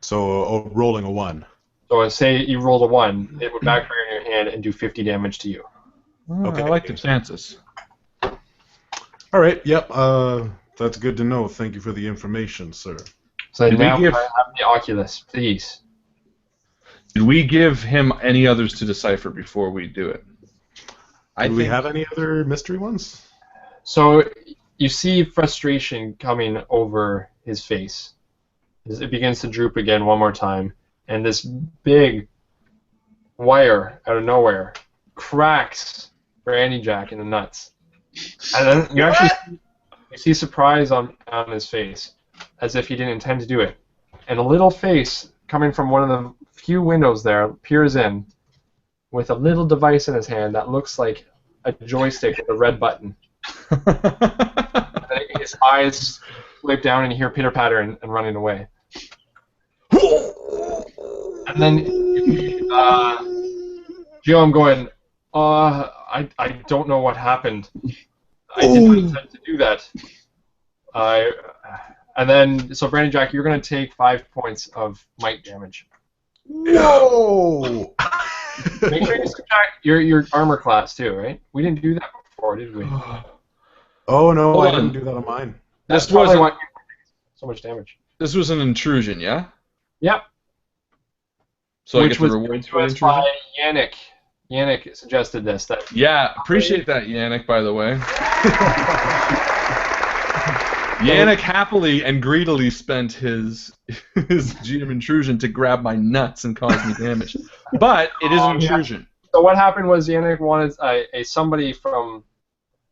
E: So rolling a 1.
C: So say you rolled a 1, it would backfire in your hand and do 50 damage to you.
A: Oh,
E: Okay.
A: I like the chances.
E: All All right. Yep. That's good to know. Thank you for the information, sir.
C: So
A: Did
C: now
A: we give-
C: I have the Oculus, please.
A: Did we give him any others to decipher before we do it?
E: Do we have any other mystery ones?
C: So you see frustration coming over his face. It begins to droop again one more time, and this big wire out of nowhere cracks Brandy Jack in the nuts. And then you actually see surprise on his face, as if he didn't intend to do it. And a little face coming from one of the few windows there peers in with a little device in his hand that looks like a joystick with a red button. And then his eyes flip down and you hear pitter patter and running away. And then Joe, I'm going, I don't know what happened. I didn't intend to do that. And then, so Brandon Jack, you're going to take 5 points of might damage.
E: No!
C: Make sure you subtract your armor class too, right? We didn't do that before, did we?
E: Oh no,
A: Hold
E: I
A: on.
E: didn't do that on mine.
C: That's
A: This wasn't-
C: probably why you take so much damage.
A: This was an intrusion, yeah?
C: Yep.
A: So I
C: Which
A: get the
C: was
A: rewards for the
C: influenced by
A: intrusion?
C: Yannick. Yannick suggested this. That
A: Yeah, appreciate that, Yannick, by the way. Yannick happily and greedily spent his GM intrusion to grab my nuts and cause me damage. But it is an intrusion.
C: So what happened was Yannick wanted a somebody from,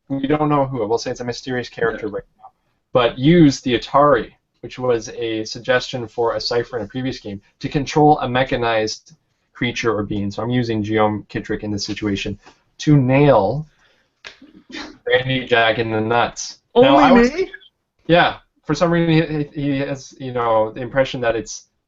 C: we don't know who, we'll say it's a mysterious character right now, but used the Atari, which was a suggestion for a cipher in a previous game, to control a mechanized creature or being. So I'm using Guillaume Kittrick in this situation to nail Randy Jack in the nuts.
A: Only me?
C: Yeah. For some reason, he has, the impression that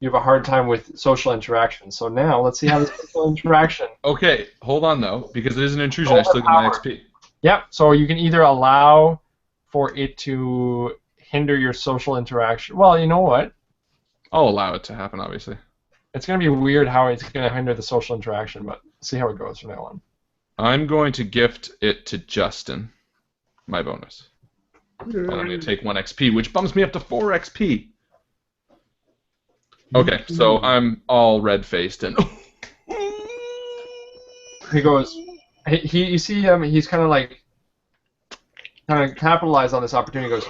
C: you have a hard time with social interaction. So now let's see how this social interaction.
A: Okay, hold on though, because it is an intrusion. I still get my XP.
C: Yep. So you can either allow for it to hinder your social interaction. Well, you know what?
A: I'll allow it to happen, obviously.
C: It's going to be weird how it's going to hinder the social interaction, but see how it goes from now on.
A: I'm going to gift it to Justin, my bonus. And I'm going to take 1 XP, which bumps me up to 4 XP. Okay, so I'm all red-faced and...
C: He goes... you see him, he's kind of capitalized on this opportunity. He goes,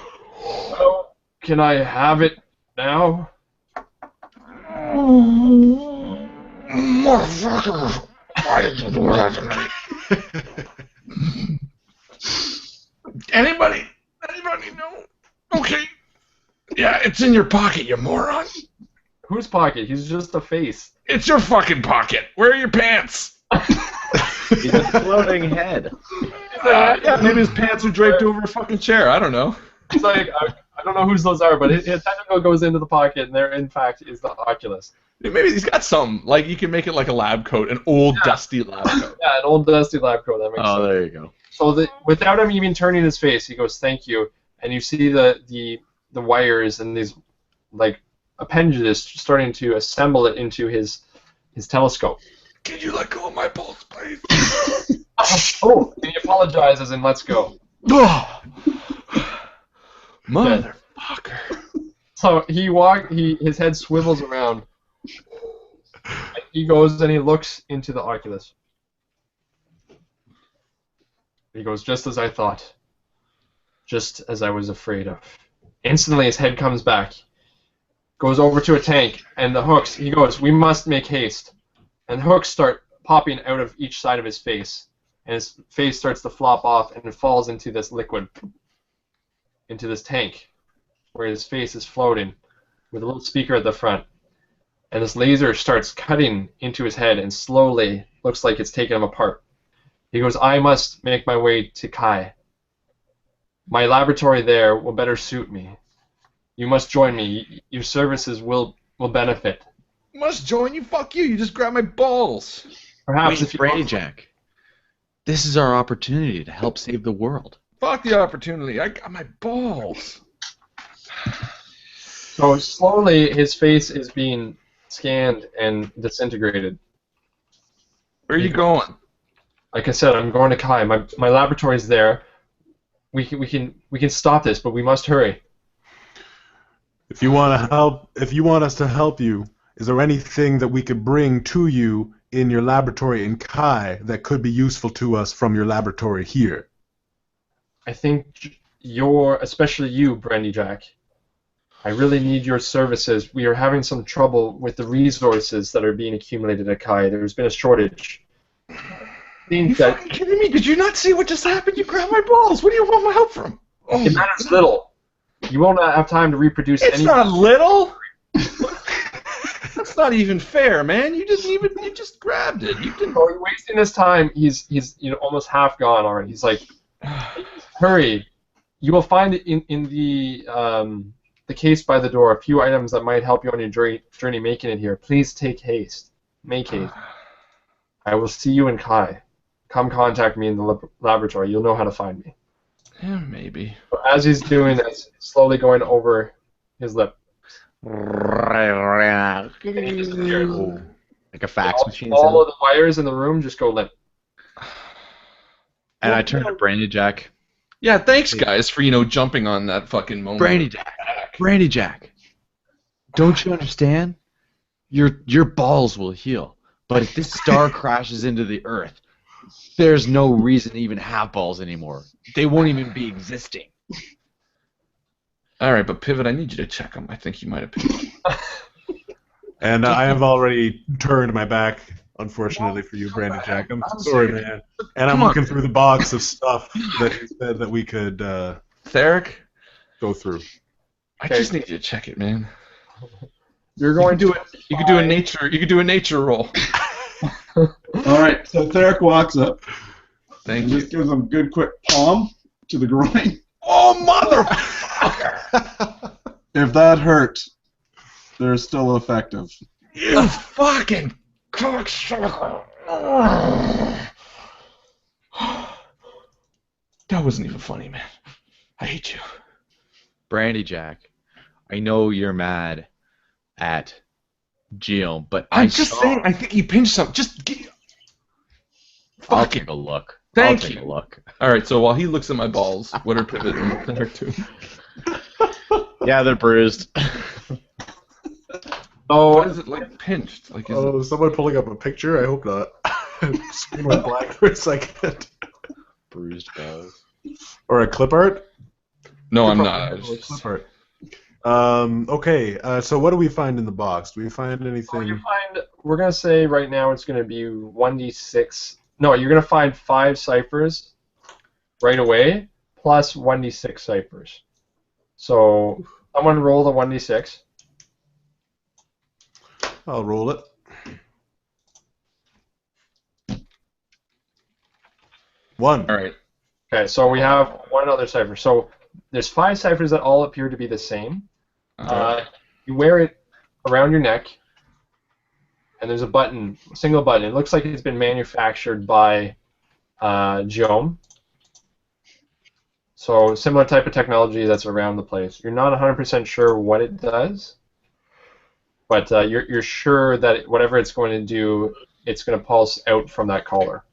C: oh, can I have it now?
A: Motherfucker! Why did you do that to me? Anybody know? Okay. Yeah, it's in your pocket, you moron.
C: Whose pocket? He's just a face.
A: It's your fucking pocket. Where are your pants?
B: He's a floating head.
A: Yeah, maybe his pants are draped over a fucking chair. I don't know.
C: It's like, I don't know whose those are, but his tentacle goes into the pocket, and there, in fact, is the Oculus.
A: Maybe he's got some. Like, you can make it like a lab coat, an old, dusty lab coat.
C: Yeah, an old dusty lab coat. That makes sense.
B: Oh, there you go.
C: So without him even turning his face, he goes, "Thank you," and you see the wires and these like appendages starting to assemble it into his telescope.
A: Can you let go of my balls, please?
C: Oh, and he apologizes and lets go.
A: Motherfucker.
C: So his head swivels around. He goes and he looks into the Oculus. He goes, just as I thought. Just as I was afraid of. Instantly his head comes back. Goes over to a tank, and the hooks, he goes, we must make haste. And the hooks start popping out of each side of his face. And his face starts to flop off, and it falls into this liquid. Into this tank. Where his face is floating. With a little speaker at the front. And this laser starts cutting into his head, and slowly looks like it's taking him apart. He goes, I must make my way to Kai. My laboratory there will better suit me. You must join me. Your services will benefit.
A: Must join you? Fuck you. You just grabbed my balls.
C: Perhaps
B: Wait,
C: if you
B: Brady Jack. This is our opportunity to help save the world.
A: Fuck the opportunity. I got my balls.
C: So slowly his face is being scanned and disintegrated.
A: Where are you going?
C: Like I said, I'm going to Kai. My laboratory's there. We can stop this, but we must hurry.
E: If you want to help, if you want us to help you, is there anything that we could bring to you in your laboratory in Kai that could be useful to us from your laboratory here?
C: I think especially you, Brandy Jack. I really need your services. We are having some trouble with the resources that are being accumulated at Kai. There's been a shortage.
A: You fucking kidding me? Did you not see what just happened? You grabbed my balls. What do you want my help from? Oh,
C: it matters little. You won't have time to reproduce
A: it's not little. That's not even fair, man. You just grabbed it. You didn't.
C: Oh, you're wasting his time. He's almost half gone already. He's like, hurry. You will find in the case by the door a few items that might help you on your journey making it here. Please take haste. Make haste. I will see you in Kai. Come contact me in the laboratory. You'll know how to find me.
A: Yeah, maybe.
C: So as he's doing this, slowly going over his lip.
B: Like a fax machine.
C: All of the wires in the room just go limp.
B: And I turn to Brandy Jack.
A: Yeah, thanks guys for jumping on that fucking moment.
B: Brandy Jack. Don't you understand? Your balls will heal, but if this star crashes into the Earth, there's no reason to even have balls anymore. They won't even be existing.
A: All right, but Pivot, I need you to check them. I think you might have pivoted.
E: And I have already turned my back, unfortunately for you, Brandy Jack. I'm sorry, man. And I'm looking through the box of stuff that he said that we could
A: Theric,
E: go through.
A: I just need you to check it, man.
C: You're going to do it.
A: You could do a nature. You could do a nature roll.
D: All right, so Theric walks up.
A: Thank you.
D: Just gives him a good quick palm to the groin.
A: Oh, motherfucker!
D: If that hurt, they're still effective.
A: You fucking cocksucker! That wasn't even funny, man. I hate you.
B: Brandy Jack, I know you're mad at Geo, but
A: I'm just saying, I think he pinched something.
B: I'll take a look.
A: Thank
B: I'll
A: you.
B: take a look.
A: All right, so while he looks at my balls, what are Pivot and Theric doing?
B: Yeah, they're bruised.
A: Oh, what is it like pinched? Like is
E: Oh, is someone pulling up a picture? I hope not. Screen went black for a second.
B: Bruised balls.
E: Or a clip art?
A: No, I'm not. I
E: Clip
A: just-
E: art. Okay, so what do we find in the box? Do we find
C: So
E: anything?
C: you find, we're going to say right now it's going to be 1d6. No, you're going to find 5 ciphers right away, plus 1d6 ciphers. So someone roll the 1d6.
E: I'll roll it. One.
A: All right.
C: Okay, so we have one other cipher. So there's 5 ciphers that all appear to be the same. You wear it around your neck, and there's a button, a single button. It looks like it's been manufactured by Geom. So similar type of technology that's around the place. You're not 100% sure what it does, but you're sure that whatever it's going to do, it's going to pulse out from that collar.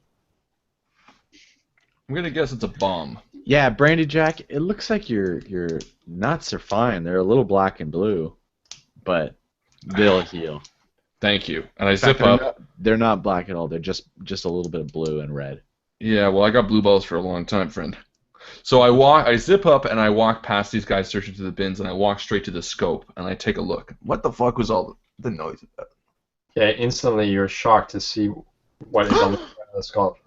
A: I'm gonna guess it's a bomb.
B: Yeah, Brandy Jack, it looks like your nuts are fine. They're a little black and blue, but they'll heal.
A: Thank you. And I
B: In fact,
A: zip up.
B: They're not black at all. They're just a little bit of blue and red.
A: Yeah, well, I got blue balls for a long time, friend. So I zip up and I walk past these guys searching through the bins, and I walk straight to the scope and I take a look. What the fuck was all the noise about?
C: Yeah, instantly you're shocked to see what is on the scope.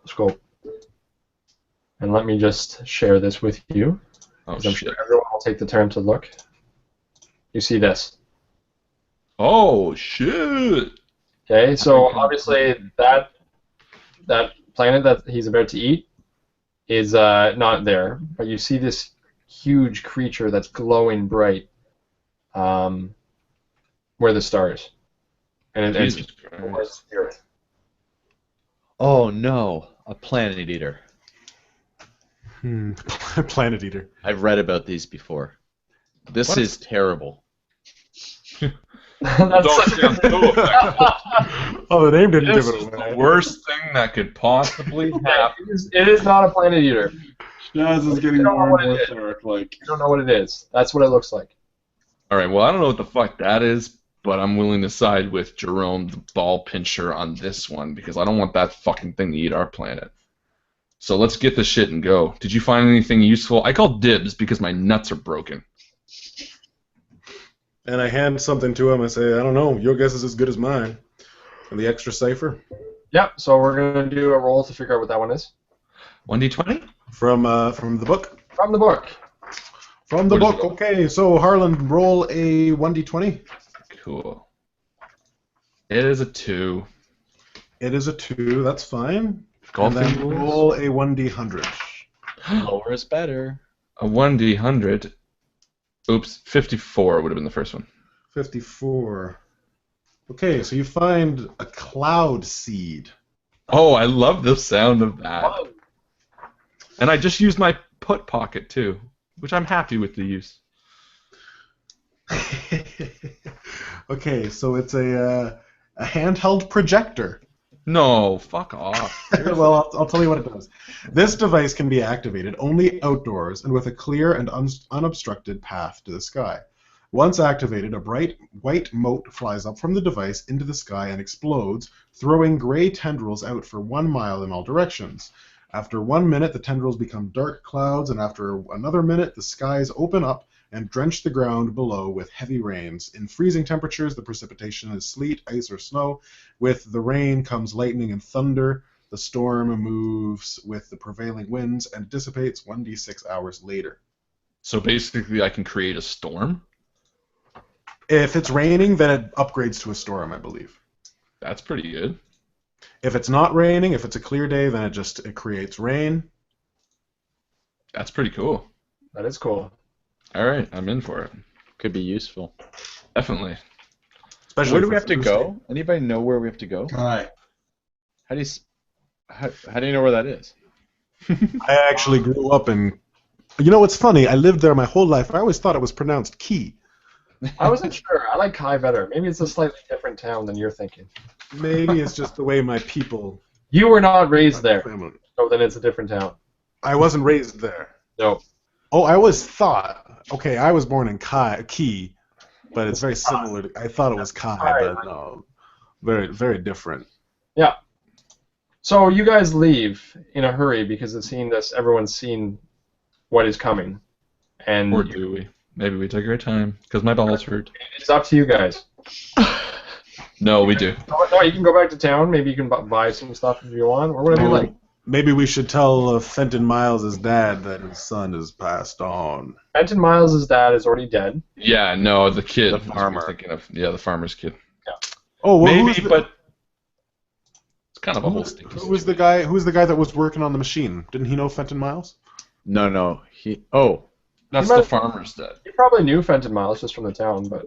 C: And let me just share this with you.
A: Oh
C: I'm
A: shit!
C: sure everyone will take the turn to look. You see this.
A: Oh shit!
C: Okay, so obviously that planet that he's about to eat is not there, but you see this huge creature that's glowing bright where the stars. And it's
A: Jesus Christ.
C: towards the Earth.
B: Oh no, a planet eater.
E: Planet Eater.
B: I've read about these before. This
A: What?
B: is terrible.
A: Don't sound so effective.
E: Oh, the name didn't
A: This
E: give
A: is
E: it
A: the
E: away.
A: worst thing that could possibly happen.
C: It is not a planet eater.
D: Shaz is getting
C: You don't know
D: more
C: what
D: and more
C: it is.
D: dark. Like,
C: You don't know what it is. That's what it looks like.
A: All right, well, I don't know what the fuck that is, but I'm willing to side with Jerome, the ball pincher, on this one because I don't want that fucking thing to eat our planet. So let's get this shit and go. Did you find anything useful? I call dibs because my nuts are broken.
E: And I hand something to him. I say, I don't know. Your guess is as good as mine. And the extra cipher
C: Yep, so we're going to do a roll to figure out what that one is.
A: 1d20?
E: from the book.
C: From the book.
E: From the
A: What is
E: book. Okay, so Harlan, roll a 1d20.
A: Cool. It is a 2.
E: It is a 2. That's fine.
A: Golfing
E: And then
A: rules?
E: roll a 1d100.
B: Lower is better.
A: A 1d100. Oops, 54 would have been the first one.
E: 54. Okay, so you find a cloud seed.
A: Oh, I love the sound of that. And I just used my put pocket too, which I'm happy with the use.
E: Okay, so it's a handheld projector.
A: No, fuck off.
E: Well, I'll tell you what it does. This device can be activated only outdoors and with a clear and unobstructed path to the sky. Once activated, a bright white mote flies up from the device into the sky and explodes, throwing gray tendrils out for 1 mile in all directions. After 1 minute, the tendrils become dark clouds, and after another minute, the skies open up and drench the ground below with heavy rains. In freezing temperatures, the precipitation is sleet, ice, or snow. With the rain comes lightning and thunder. The storm moves with the prevailing winds and dissipates 1d6 hours later.
A: So basically I can create a storm?
E: If it's raining, then it upgrades to a storm, I believe.
A: That's pretty good.
E: If it's not raining, if it's a clear day, then it creates rain.
A: That's pretty cool.
C: That is cool.
A: All right, I'm in for it.
B: Could be useful.
A: Definitely.
E: Especially
B: Where do
E: for
B: we have to
E: Thursday.
B: go? Anybody know where we have to go?
D: Kai.
B: How do you how do you know where that is?
E: I actually grew up in... You know what's funny? I lived there my whole life. I always thought it was pronounced Key.
C: I wasn't sure. I like Kai better. Maybe it's a slightly different town than you're thinking.
E: Maybe it's just the way my people...
C: You were not raised there,
E: family.
C: so then it's a different town.
E: I wasn't raised there.
C: No.
E: Oh, I always thought... Okay, I was born in Key, but it's very similar. I thought it was Kai, but no. Very, very different.
C: Yeah. So you guys leave in a hurry because it seemed that everyone's seen what is coming. And
A: Or do we? Maybe we take our time, because my balls hurt.
C: it's up to you guys.
A: No, we do.
C: No, you can go back to town. Maybe you can buy some stuff if you want, or whatever you like.
E: Maybe we should tell Fenton Miles' dad that his son has passed on.
C: Fenton Miles' dad is already dead.
A: Yeah, no, the kid.
B: The farmer.
A: I'm thinking of. Yeah, the farmer's kid.
E: Oh, well,
A: Maybe, but it's kind of a whole stinky
E: who was the guy? Who was the guy that was working on the machine? Didn't he know Fenton Miles?
B: No. Oh,
A: That's
C: You might-
A: the farmer's dad.
C: You probably knew Fenton Miles just from the town, but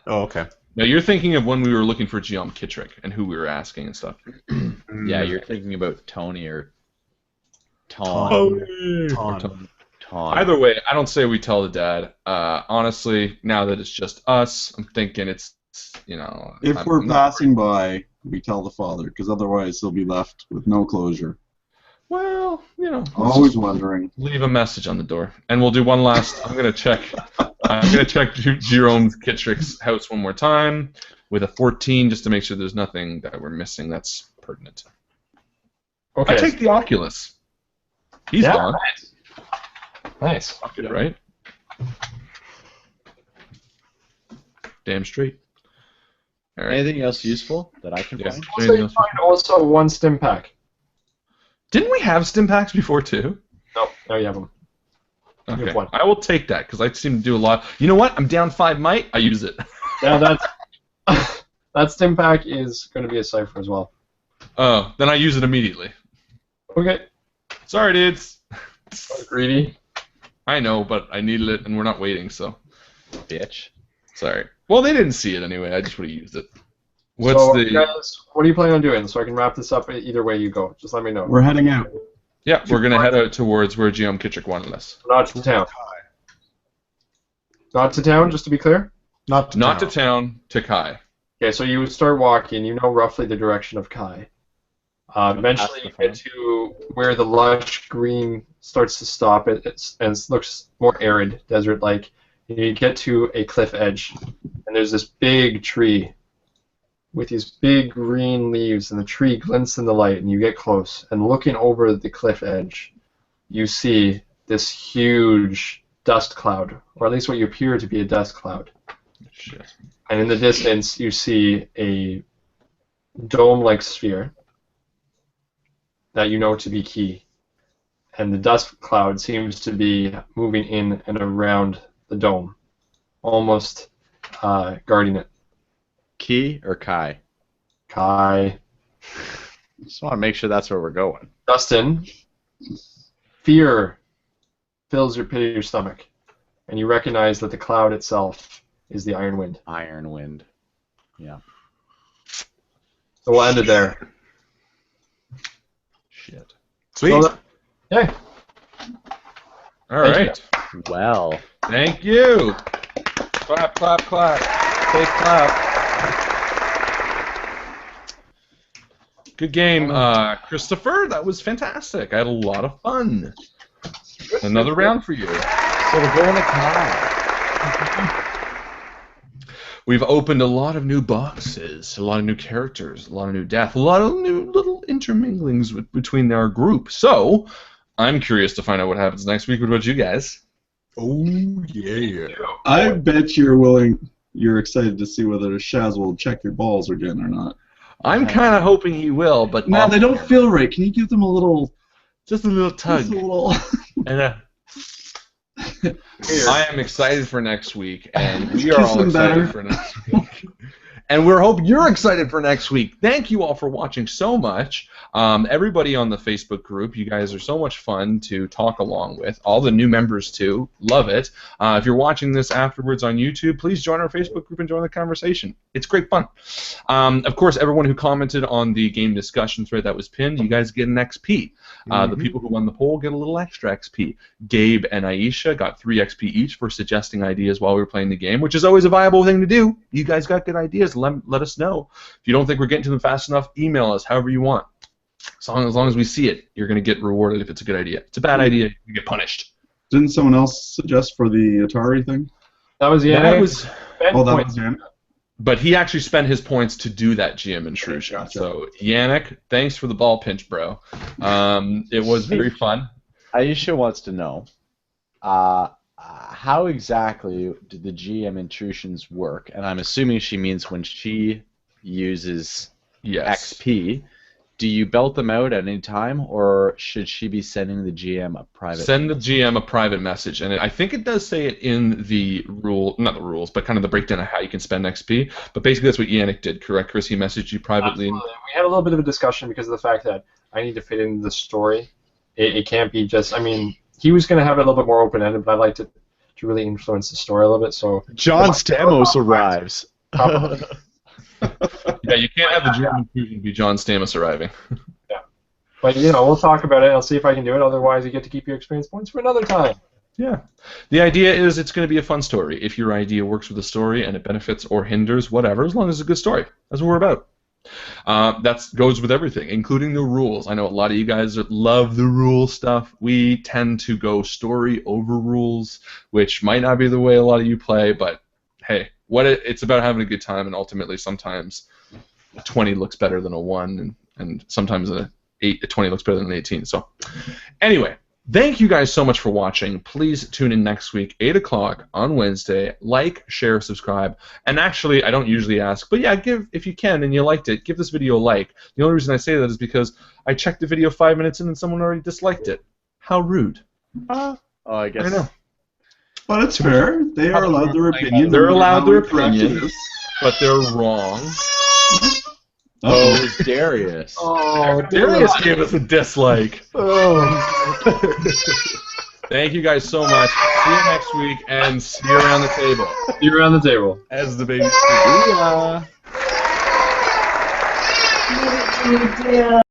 E: Oh, okay.
A: Now you're thinking of when we were looking for Geom Kittrick and who we were asking and stuff.
B: yeah, you're thinking about Tony or
E: Ton.
B: Ton.
A: Either way, I don't say we tell the dad. Honestly, now that it's just us, I'm thinking it's,
D: If we're passing by, we tell the father, because otherwise he'll be left with no closure.
A: Well, let's
D: Always
A: just
D: wondering.
A: leave a message on the door, and we'll do one last. I'm gonna check Jerome Kittrick's house one more time with a 14, just to make sure there's nothing that we're missing that's pertinent.
C: okay.
A: I take the Oculus. He's gone.
C: Nice.
A: Fuck it, right? Damn straight. All right.
B: Anything else useful that I can
A: Yeah.
B: find?
C: Also, you find also one stim pack.
A: Didn't we have stim packs before too?
C: No, now you have them.
A: Okay.
C: have one.
A: I will take that because I seem to do a lot. You know what? I'm down 5 might. I use it.
C: Yeah, that's that stim pack is going to be a cipher as well.
A: Oh, then I use it immediately.
C: Okay.
A: Sorry, dudes.
C: Greedy.
A: I know, but I needed it, and we're not waiting, so
B: Bitch.
A: sorry. Well, they didn't see it anyway. I just would have used it. What's
C: so,
A: the?
C: guys, what are you planning on doing? So I can wrap this up either way you go. Just let me know.
D: We're heading out.
A: Yeah, we're gonna head out towards where Geom Kittrick wanted us.
C: Not to town. Not to town, just to be clear.
E: Not to
A: Not
E: town.
A: to town, to Kai.
C: Okay, so you would start walking. You know roughly the direction of Kai. Eventually, you get to where the lush green starts to stop. And it looks more arid, desert-like. You get to a cliff edge, and there's this big tree with these big green leaves, and the tree glints in the light, and you get close. And looking over the cliff edge, you see this huge dust cloud, or at least what you appear to be a dust cloud.
A: Shit.
C: And in the distance, you see a dome-like sphere that you know to be Key. And the dust cloud seems to be moving in and around the dome, almost guarding it.
B: Key or Kai?
C: Kai.
B: Just want to make sure that's where we're going.
C: Dustin, fear fills your pit of your stomach, and you recognize that the cloud itself is the Iron Wind.
B: Iron Wind. Yeah.
C: So we'll end it there.
A: Shit.
E: Sweet.
C: So yeah.
A: All right.
B: Well.
A: Thank you. Clap, clap, clap. Fake clap. Good game, Christopher. That was fantastic. I had a lot of fun. Another round for you.
B: So we're going to Kai.
A: We've opened a lot of new boxes, a lot of new characters, a lot of new death, a lot of new little interminglings between our group. So, I'm curious to find out what happens next week. What about you guys?
E: Oh, yeah.
D: I bet you're excited to see whether Shaz will check your balls again or not.
A: I'm kind of hoping he will, but
D: No, they don't feel right. Can you give them a little...
A: just a little tug.
D: Just a little...
A: And I am excited for next week, and we are
D: Kiss
A: all
D: him
A: excited
D: better.
A: for next week. And we hope you're excited for next week. Thank you all for watching so much. Everybody on the Facebook group, you guys are so much fun to talk along with. All the new members, too. Love it. If you're watching this afterwards on YouTube, please join our Facebook group and join the conversation. It's great fun. Of course, everyone who commented on the game discussion thread that was pinned, you guys get an XP. The people who won the poll get a little extra XP. Gabe and Aisha got 3 XP each for suggesting ideas while we were playing the game, which is always a viable thing to do. You guys got good ideas. Let us know. If you don't think we're getting to them fast enough, email us however you want. As long as we see it, you're going to get rewarded if it's a good idea. If it's a bad idea, you get punished.
D: Didn't someone else suggest for the Atari thing?
C: That was
A: That was,
D: Oh, that was Yannick.
A: but he actually spent his points to do that GM intrusion.
D: Gotcha.
A: So, Yannick, thanks for the ball pinch, bro. It was very fun.
B: Aisha wants to know, how exactly do the GM intrusions work? And I'm assuming she means when she uses
A: Yes.
B: XP, do you belt them out at any time, or should she be sending the GM a private?
A: Send the GM a private message, and I think it does say it in the not the rules, but kind of the breakdown of how you can spend XP. But basically, that's what Yannick did, correct, Chris? He messaged you privately.
C: Absolutely. We had a little bit of a discussion because of the fact that I need to fit into the story. It can't be just. I mean, he was going to have it a little bit more open-ended, but I'd like to really influence the story a little bit. So
B: John Stamos arrives.
A: Yeah, you can't have the GM intrusion be John Stamos arriving.
C: But, you know, we'll talk about it. I'll see if I can do it. Otherwise, you get to keep your experience points for another time.
A: Yeah. The idea is it's going to be a fun story. If your idea works with the story and it benefits or hinders, whatever, as long as it's a good story. That's what we're about. That goes with everything, including the rules. I know a lot of you guys love the rule stuff. We tend to go story over rules, which might not be the way a lot of you play, but hey, it's about having a good time, and ultimately sometimes a 20 looks better than a 1, and sometimes a 20 looks better than an 18. So anyway, thank you guys so much for watching. Please tune in next week, 8 o'clock on Wednesday. Like, share, subscribe. And actually, I don't usually ask, but yeah, if you can and you liked it, give this video a like. The only reason I say that is because I checked the video 5 minutes in and someone already disliked it. How rude.
B: Oh, I guess.
A: I know.
D: But it's fair. They are allowed their opinion.
A: They're allowed their
D: Correct it
A: opinion,
D: is.
A: but they're wrong.
B: Oh, it's Darius.
A: Oh, Darius gave us a dislike. Thank you guys so much. See you next week, and see you around the table.
C: You're around the table.
A: As the baby.
B: Yeah.